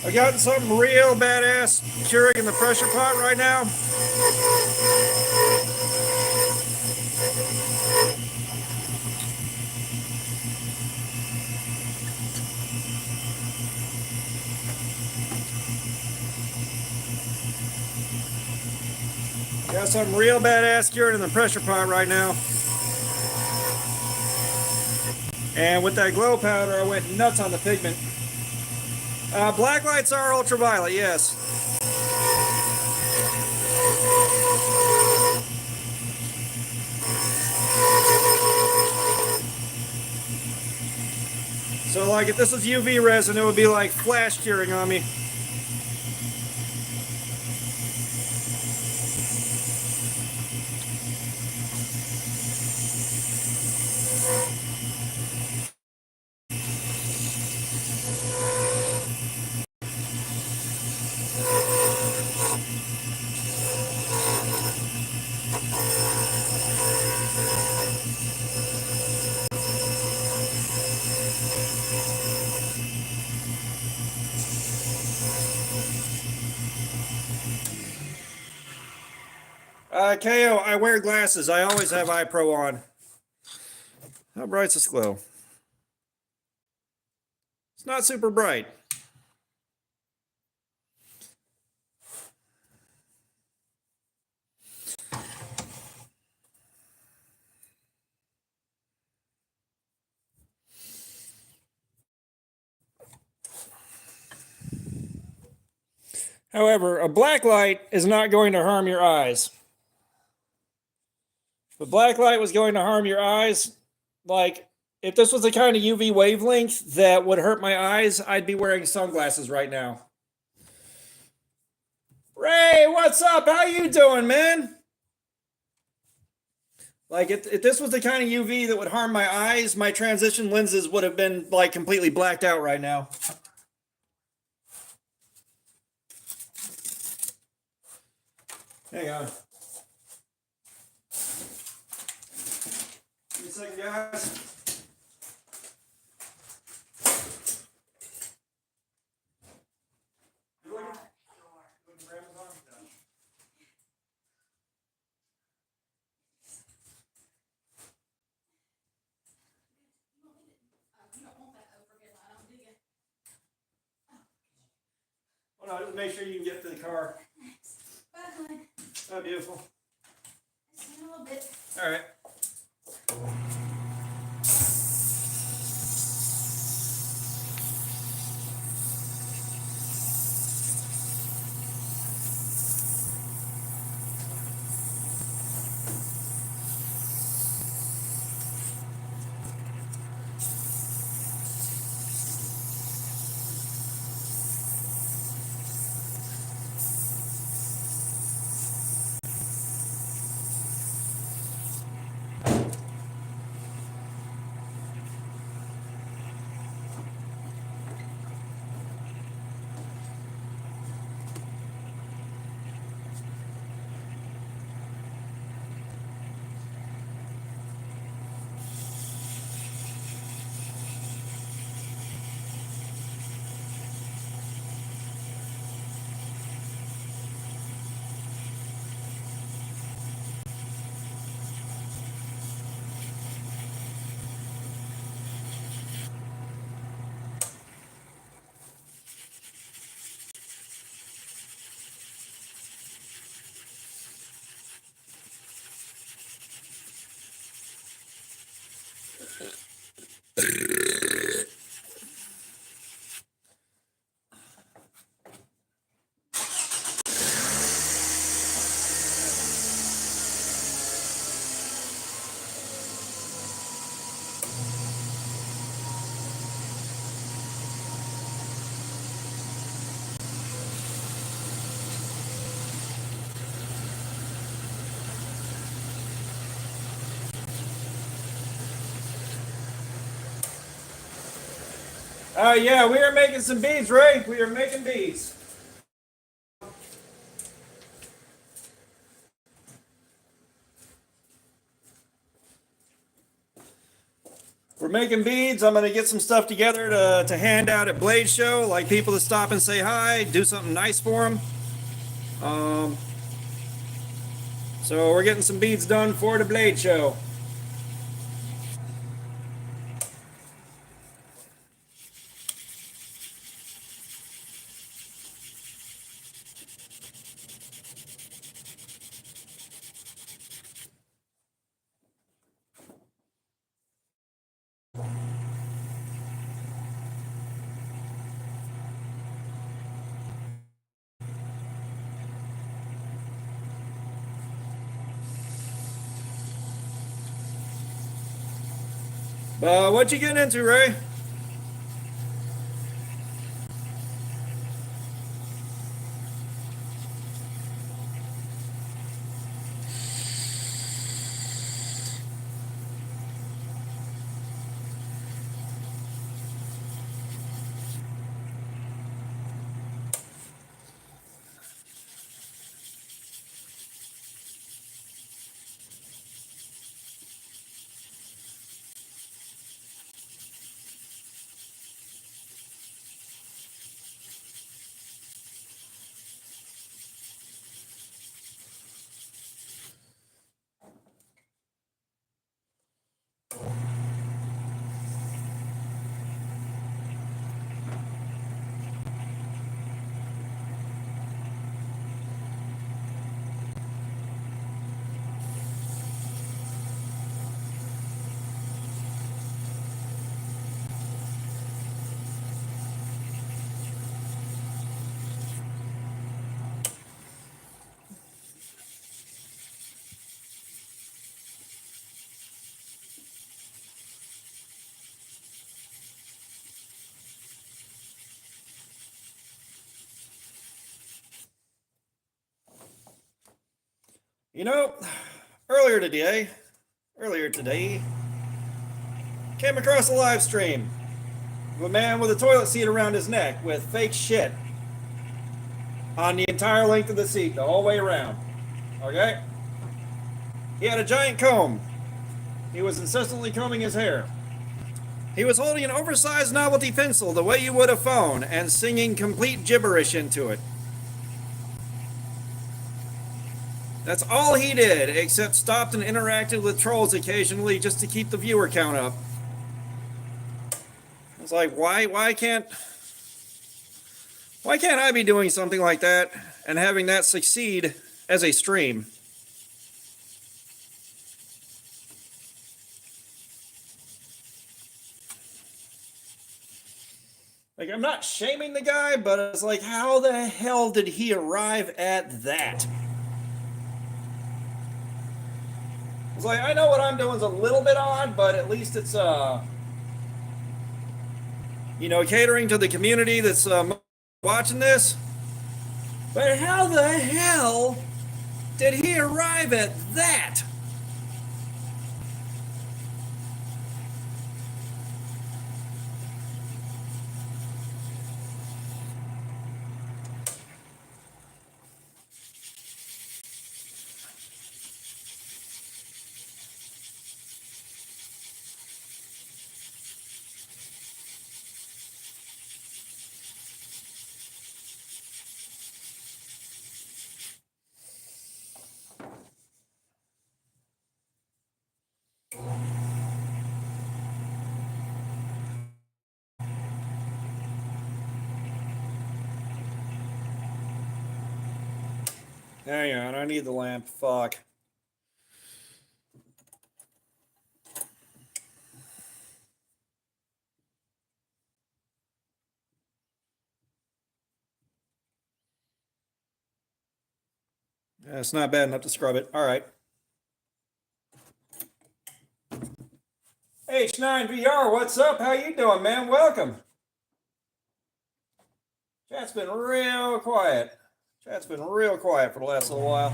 I got something real badass curing in the pressure pot right now. Got something real badass curing in the pressure pot right now. And with that glow powder, I went nuts on the pigment. Black lights are ultraviolet, yes. So like if this was UV resin, it would be like flash curing on me. KO, I wear glasses. I always have eye pro on. How bright's this glow? It's not super bright. However, a black light is not going to harm your eyes. If a black light was going to harm your eyes, like if this was the kind of UV wavelength that would hurt my eyes, I'd be wearing sunglasses right now. Ray, what's up? How you doing, man? Like if this was the kind of UV that would harm my eyes, my transition lenses would have been like completely blacked out right now. Hang on. Give me a second, guys. Hold on, just make sure you can get to the car. Oh, beautiful. A little bit. All right. Yeah, we are making some beads, Ray. We are making beads. We're making beads. I'm going to get some stuff together to hand out at Blade Show, like people to stop and say hi, do something nice for them. So we're getting some beads done for the Blade Show. What you getting into, Ray? You know, earlier today, earlier today, came across a live stream of a man with a toilet seat around his neck with fake shit on the entire length of the seat, the whole way around. Okay? He had a giant comb. He was incessantly combing his hair. He was holding an oversized novelty pencil the way you would a phone and singing complete gibberish into it. That's all he did, except stopped and interacted with trolls occasionally just to keep the viewer count up. It's like, why can't I be doing something like that and having that succeed as a stream? Like, I'm not shaming the guy, but it's like, how the hell did he arrive at that? It's like, I know what I'm doing is a little bit odd, but at least it's catering to the community that's watching this. But how the hell did he arrive at that? Hang on, I need the lamp. Fuck. It's not bad enough to scrub it. All right. H9VR, what's up? How you doing, man? Welcome. Chat's been real quiet. Chat's been real quiet for the last little while.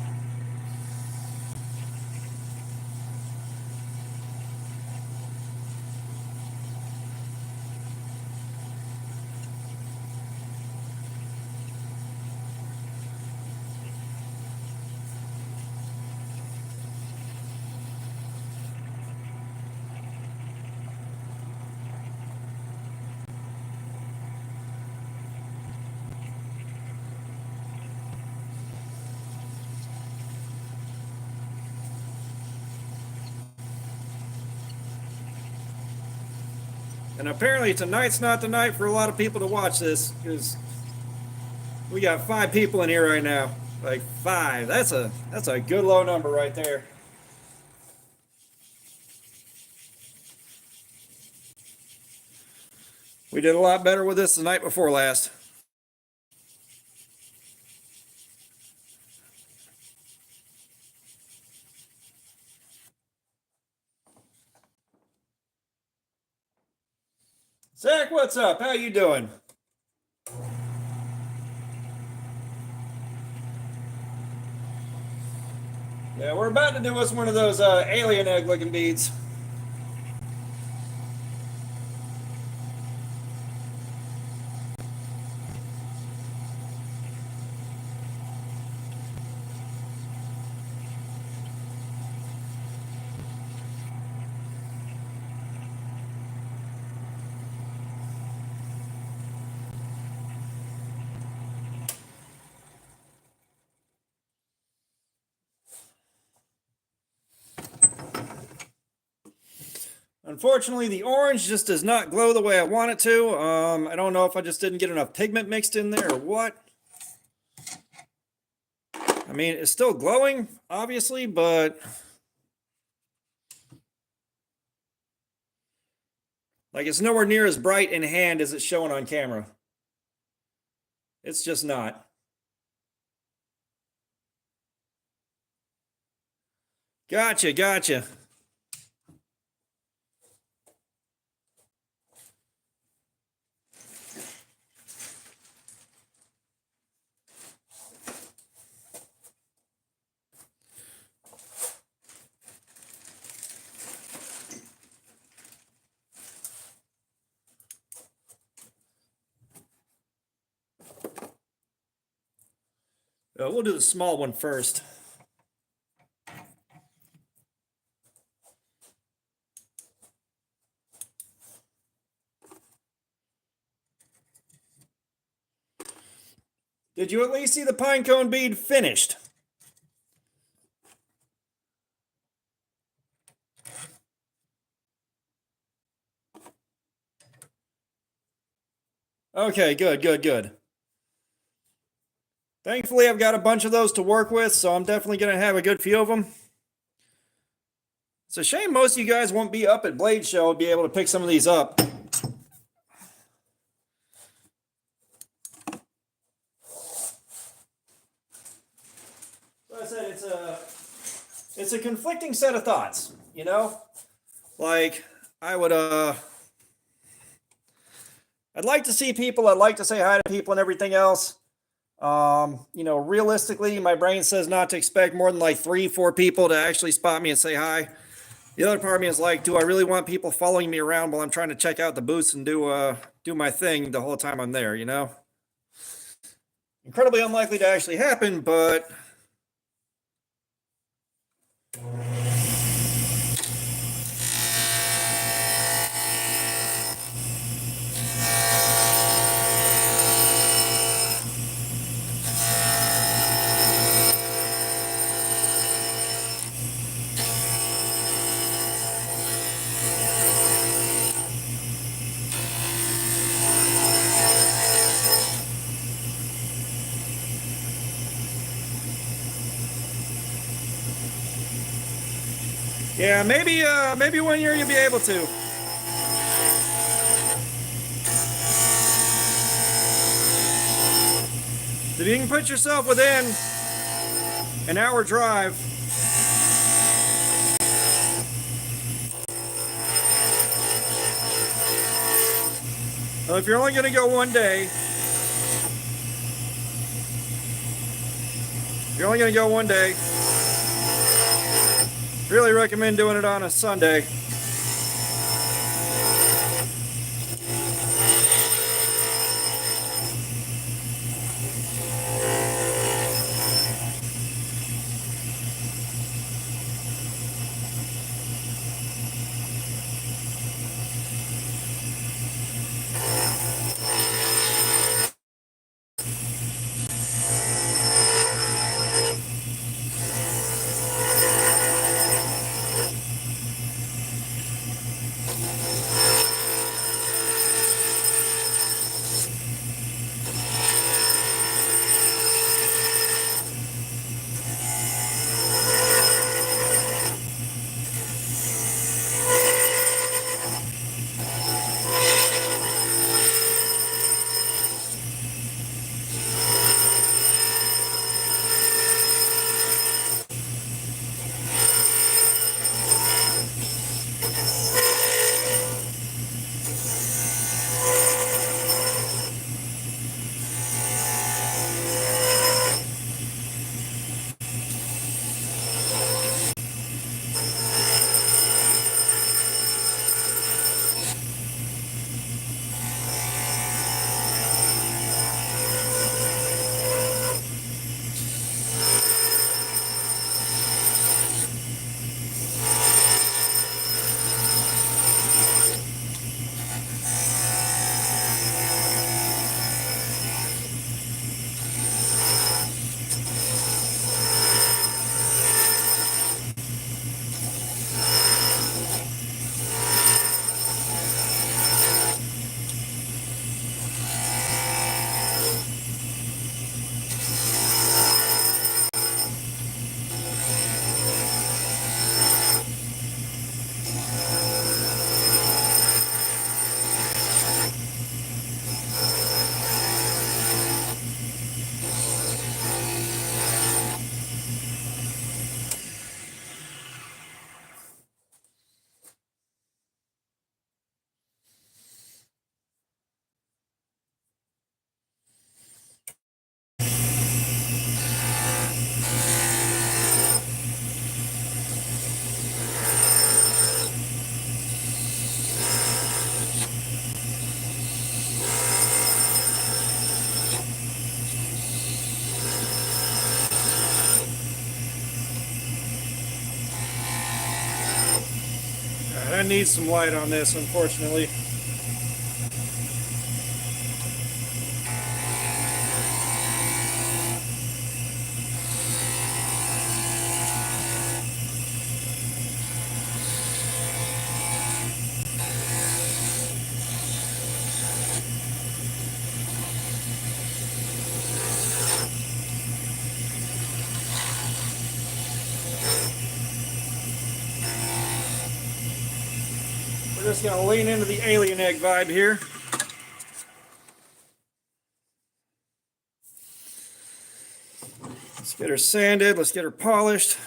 And apparently tonight's not the night for a lot of people to watch this, because we got 5 people in here right now. Like 5. That's a good low number right there. We did a lot better with this the night before last. Zach, what's up? How you doing? Yeah, we're about to do us one of those alien egg looking beads. Unfortunately, the orange just does not glow the way I want it to. I don't know if I just didn't get enough pigment mixed in there or what. I mean, it's still glowing, obviously, but like it's nowhere near as bright in hand as it's showing on camera. It's just not. Gotcha, gotcha. We'll do the small one first. Did you at least see the pine cone bead finished? Okay, good, good, good. Thankfully, I've got a bunch of those to work with, so I'm definitely going to have a good few of them. It's a shame most of you guys won't be up at Blade Show and be able to pick some of these up. Like I said, it's a conflicting set of thoughts, you know? Like, I'd like to see people, I'd like to say hi to people and everything else. You know, realistically, my brain says not to expect more than like 3-4 people to actually spot me and say hi. The other part of me is like, do I really want people following me around while I'm trying to check out the booths and do my thing the whole time I'm there, you know? Incredibly unlikely to actually happen, but yeah, maybe one year you'll be able to. If you can put yourself within an hour drive, well, if you're only going to go one day, really recommend doing it on a Sunday. need some light on this, unfortunately. We're just going to lean into the alien egg vibe here. Let's get her sanded. Let's get her polished.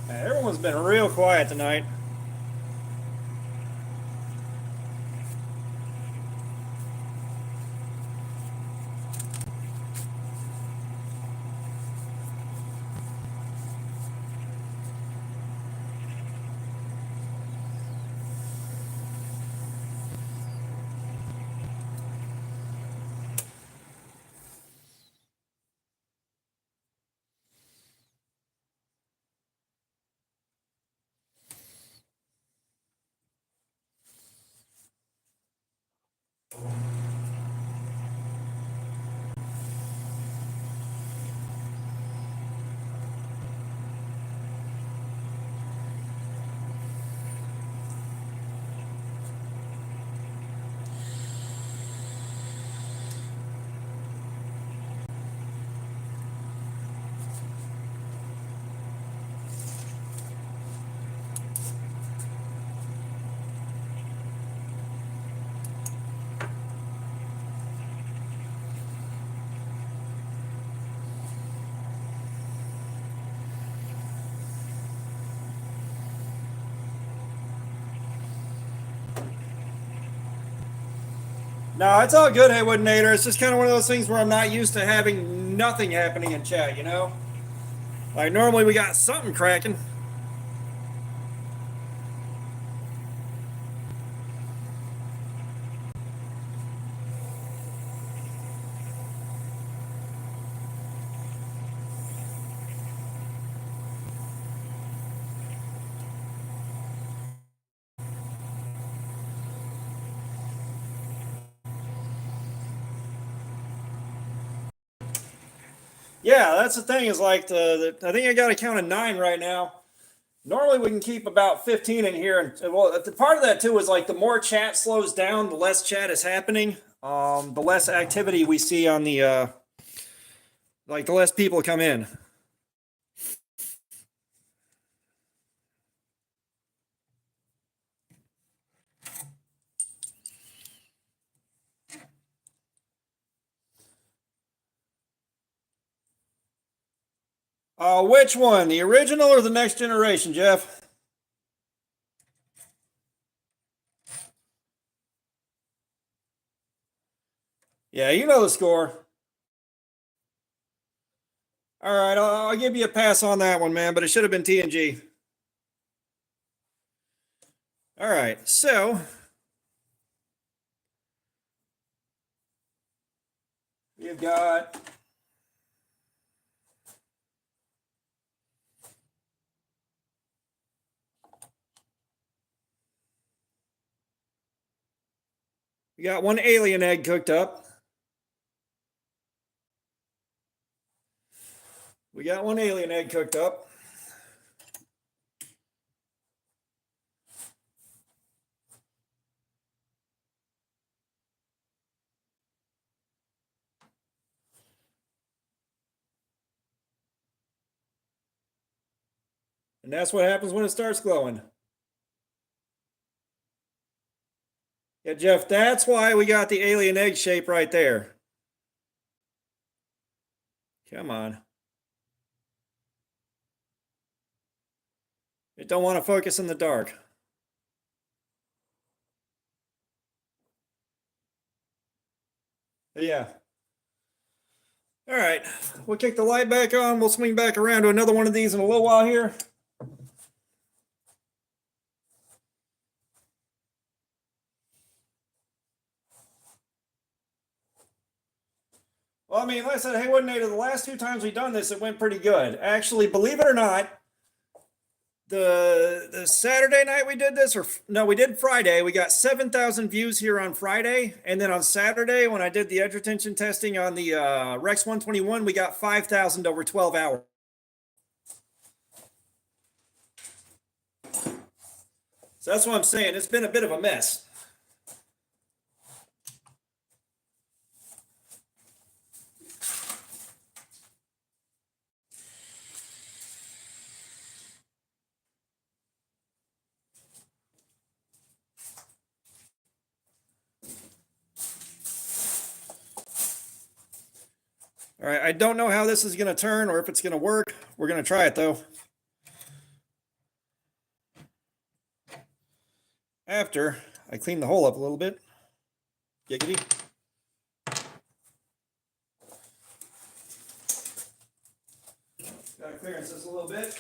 Everyone's been real quiet tonight. No, it's all good, Haywood Nader. It's just kind of one of those things where I'm not used to having nothing happening in chat, you know? Like, normally we got something cracking. Yeah, that's the thing is like I think I got a count of 9 right now. Normally we can keep about 15 in here. And well, the part of that too is like the more chat slows down, the less chat is happening. The less activity we see on the, like the less people come in. Which one? The original or the next generation, Jeff? Yeah, you know the score. All right, I'll give you a pass on that one, man, but it should have been TNG. All right, so we've got one alien egg cooked up. We got one alien egg cooked up. And that's what happens when it starts glowing. Yeah, Jeff, that's why we got the alien egg shape right there. Come on. It don't want to focus in the dark. Yeah. All right, we'll kick the light back on. We'll swing back around to another one of these in a little while here. Well, I mean, like I said, hey, Woodinator, the last two times we've done this, it went pretty good. Actually, believe it or not, the Saturday night we did this, or no, we did Friday. We got 7,000 views here on Friday, and then on Saturday when I did the edge retention testing on the Rex 121, we got 5,000 over 12 hours. So that's what I'm saying. It's been a bit of a mess. All right, I don't know how this is going to turn or if it's going to work. We're going to try it though. After I clean the hole up a little bit. Giggity. Got to clearance this a little bit.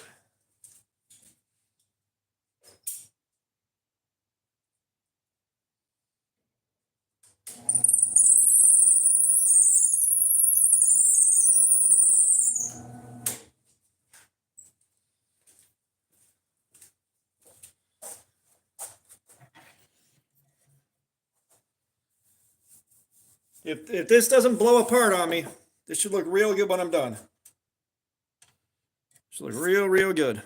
If this doesn't blow apart on me, this should look real good when I'm done. Should look real, real good.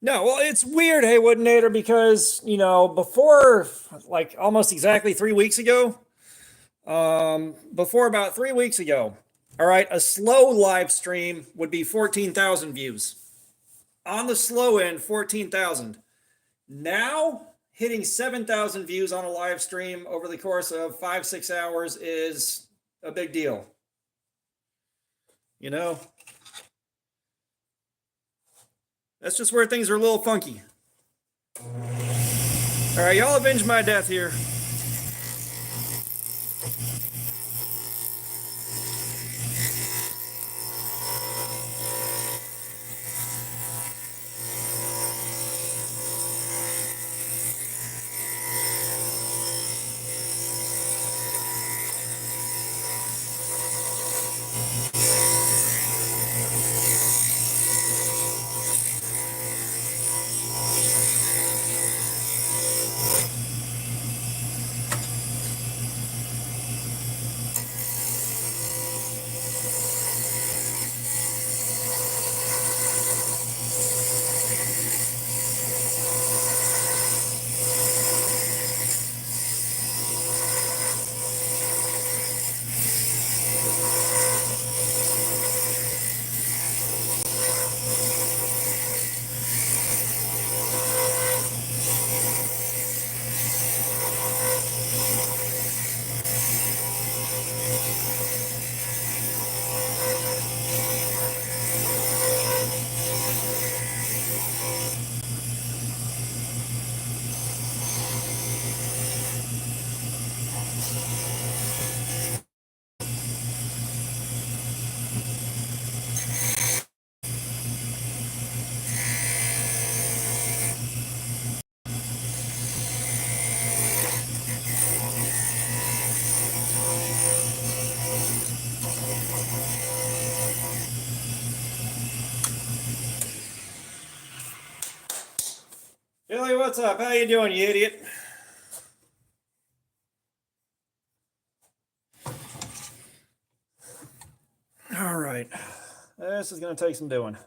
No, well, it's weird, hey, Woodinator, because, you know, before, like, almost exactly 3 weeks ago, before about 3 weeks ago, all right, a slow live stream would be 14,000 views. On the slow end, 14,000. Now, hitting 7,000 views on a live stream over the course of 5-6 hours is a big deal. You know? That's just where things are a little funky. All right, y'all avenge my death here. what's up? How you doing, you idiot? All right. This is going to take some doing.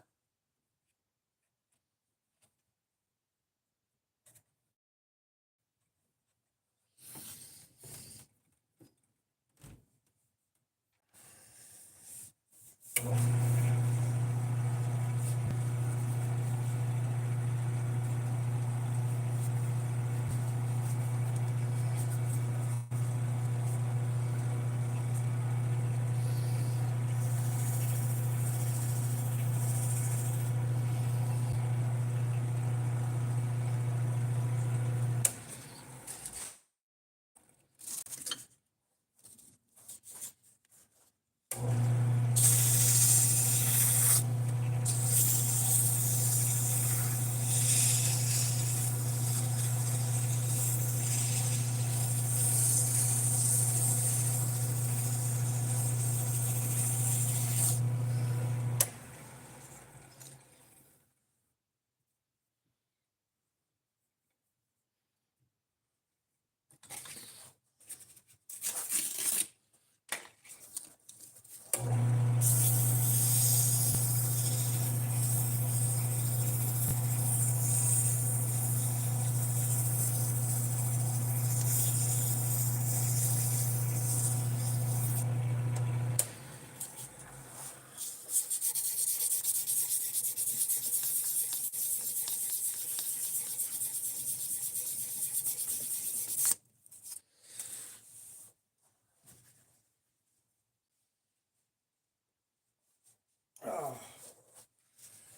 Oh.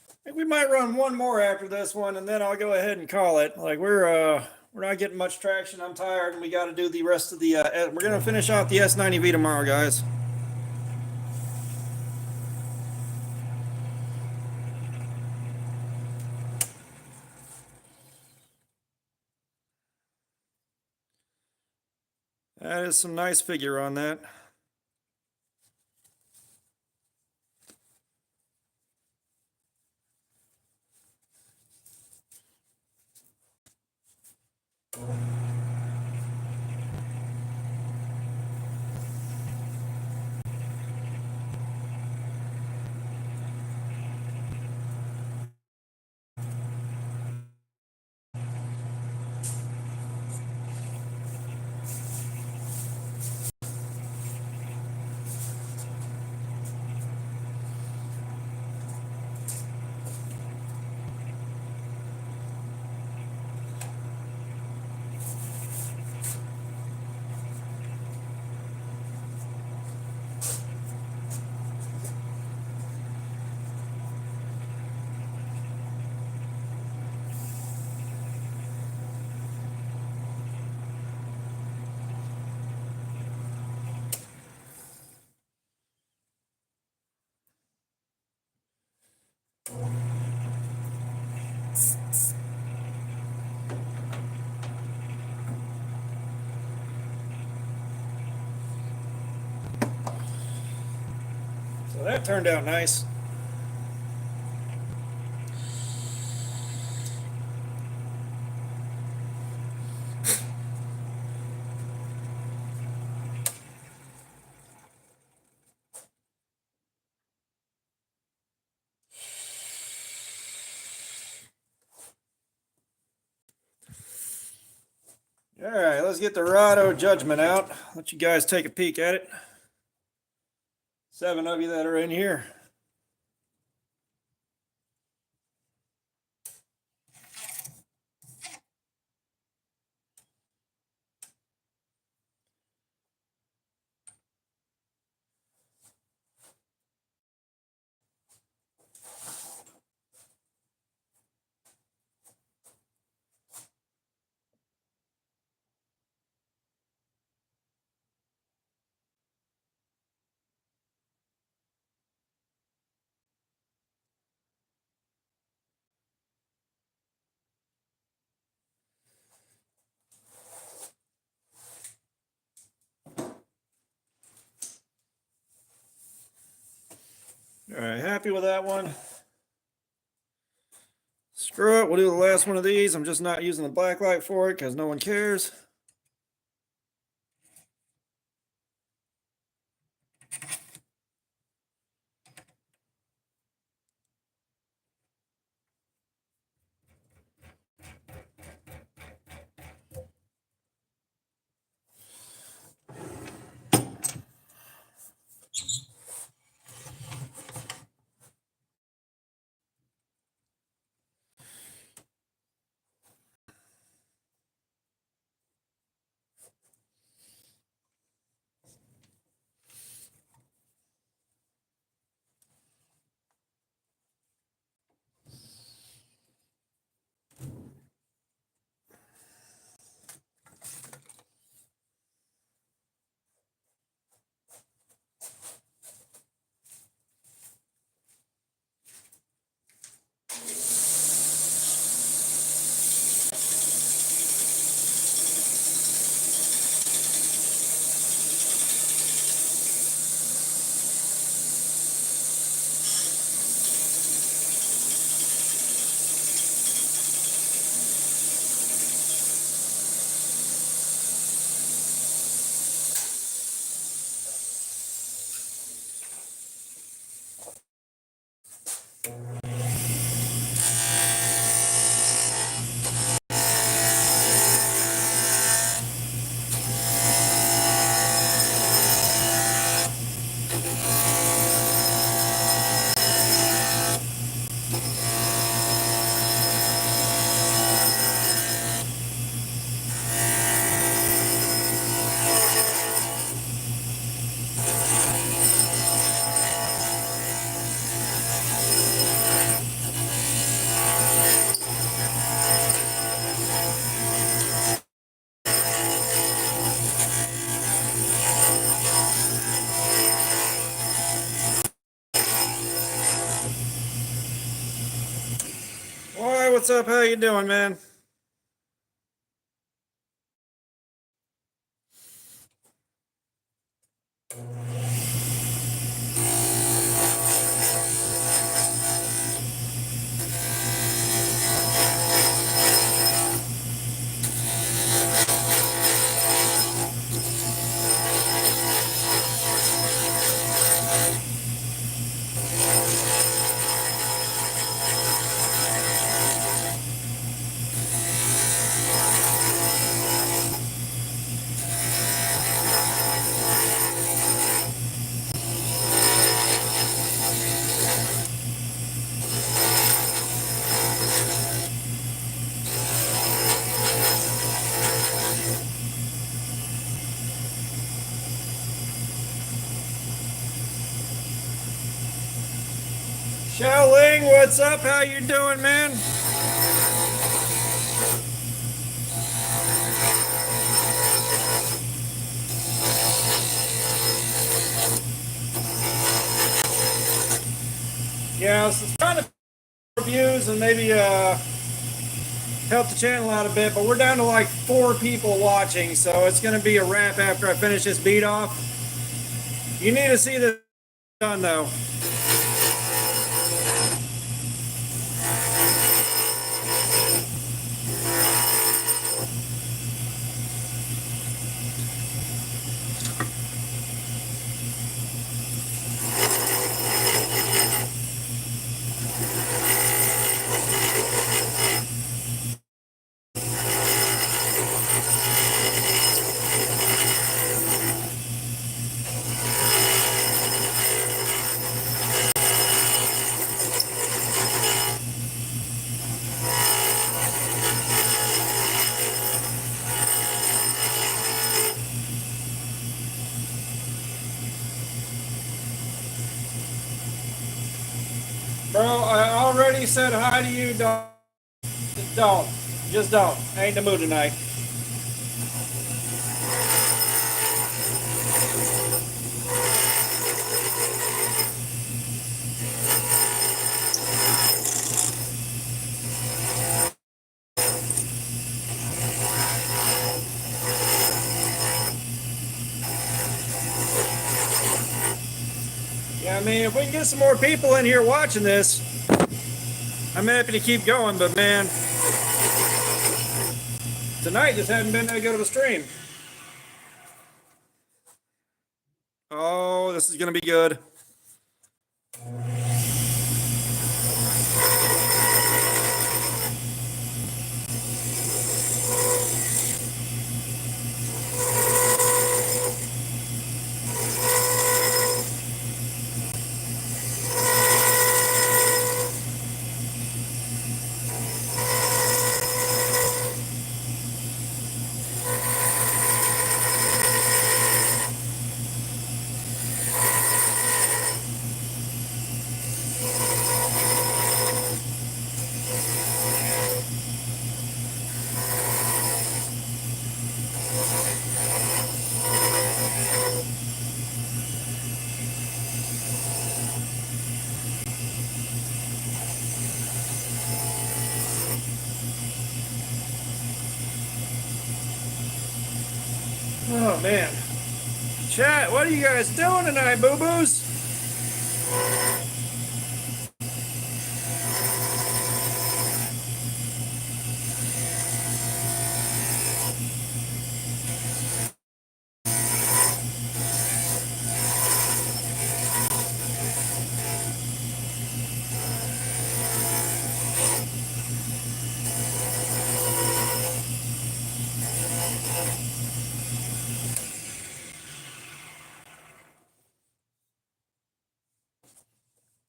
I think we might run one more after this one, and then I'll go ahead and call it. Like we're not getting much traction. I'm tired, and we got to do the rest of the. We're gonna finish off the S90V tomorrow, guys. That is some nice figure on that. So that turned out nice. All right, let's get the Rado judgment out. Let you guys take a peek at it. 7 of you that are in here. All right, happy with that one. Screw it, we'll do the last one of these. I'm just not using the black light for it because no one cares. Why, what's up? How you doing, man? Xiaoling, what's up? How you doing, man? Yeah, I was trying to reviews and maybe help the channel out a bit, but we're down to like 4 people watching, so it's going to be a wrap after I finish this bead off. You need to see this done though. Bro, I already said hi to you. Don't. Just don't. I ain't in the mood tonight. Yeah, I mean, if we can get some more people in here watching this, I'm happy to keep going, but man, tonight just hadn't been that good of a stream. Oh, this is gonna be good. Oh man. Chat, what are you guys doing tonight, boo-boos?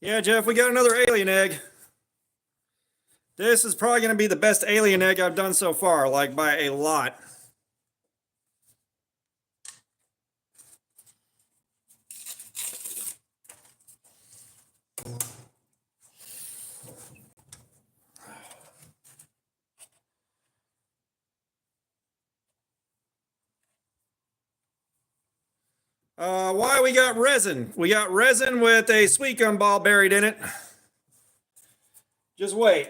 Yeah, Jeff, we got another alien egg. This is probably going to be the best alien egg I've done so far, like by a lot. Why we got resin? We got resin with a sweet gum ball buried in it. Just wait.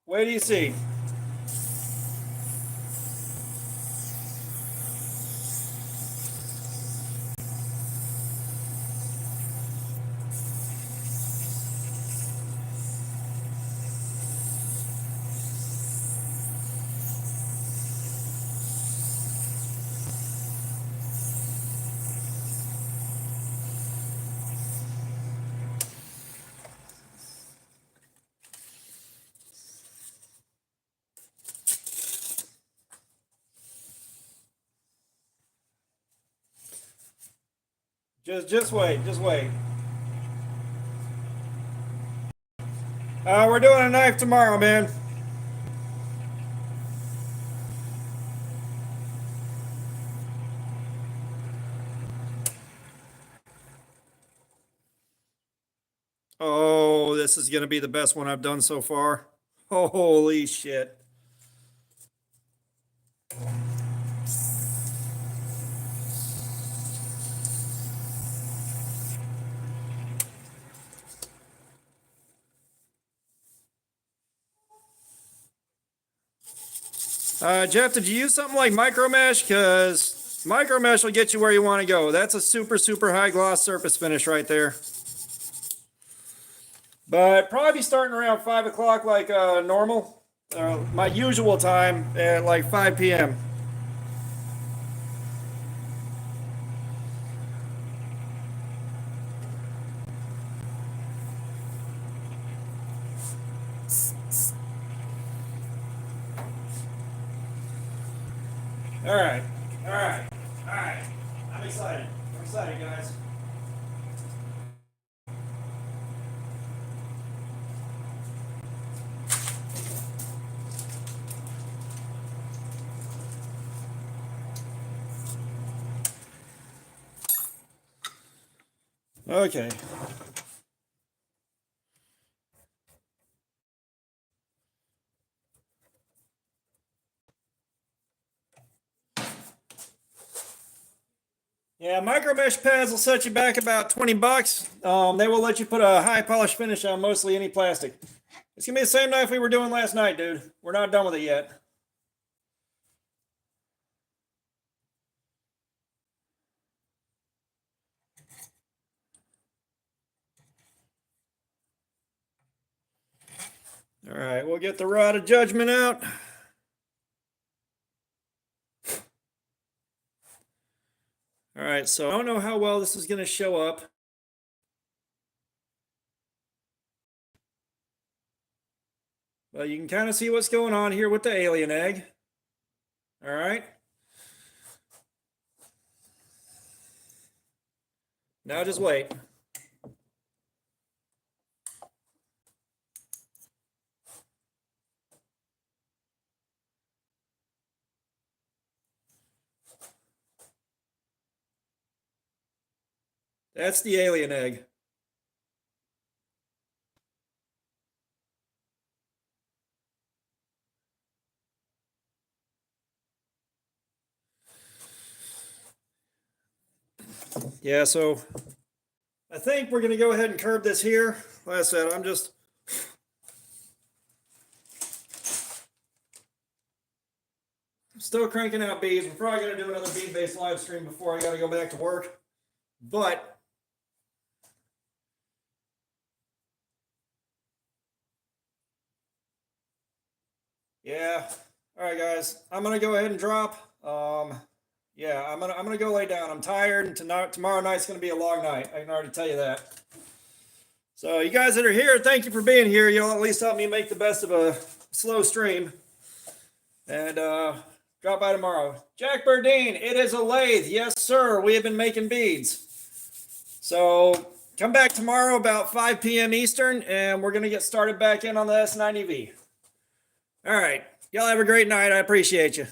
Wait till you see. Just wait. Just wait. We're doing a knife tomorrow, man. Oh, this is going to be the best one I've done so far. Holy shit. Jeff, did you use something like micro mesh? Because micro mesh will get you where you want to go. That's a super, super high gloss surface finish right there. But probably be starting around 5 o'clock like normal. My usual time at like 5 p.m. All right. All right. All right. I'm excited. I'm excited, guys. Okay. Yeah, micro mesh pads will set you back about 20 bucks. They will let you put a high polish finish on mostly any plastic. It's gonna be the same knife we were doing last night, dude. We're not done with it yet. All right, we'll get the rod of judgment out. All right, so I don't know how well this is going to show up. Well, you can kind of see what's going on here with the alien egg. All right. Now just wait. That's the alien egg. Yeah, so I think we're going to go ahead and curve this here. Like I said, I'm just still cranking out beads. We're probably going to do another bead-based live stream before I got to go back to work. But yeah, all right, guys. I'm going to go ahead and drop. Yeah, I'm gonna go lay down. I'm tired, and tomorrow night's going to be a long night. I can already tell you that. So you guys that are here, thank you for being here. You'll at least help me make the best of a slow stream. And drop by tomorrow. Jack Burdine, it is a lathe. Yes, sir. We have been making beads. So come back tomorrow about 5 p.m. Eastern, and we're going to get started back in on the S90V. All right. Y'all have a great night. I appreciate you.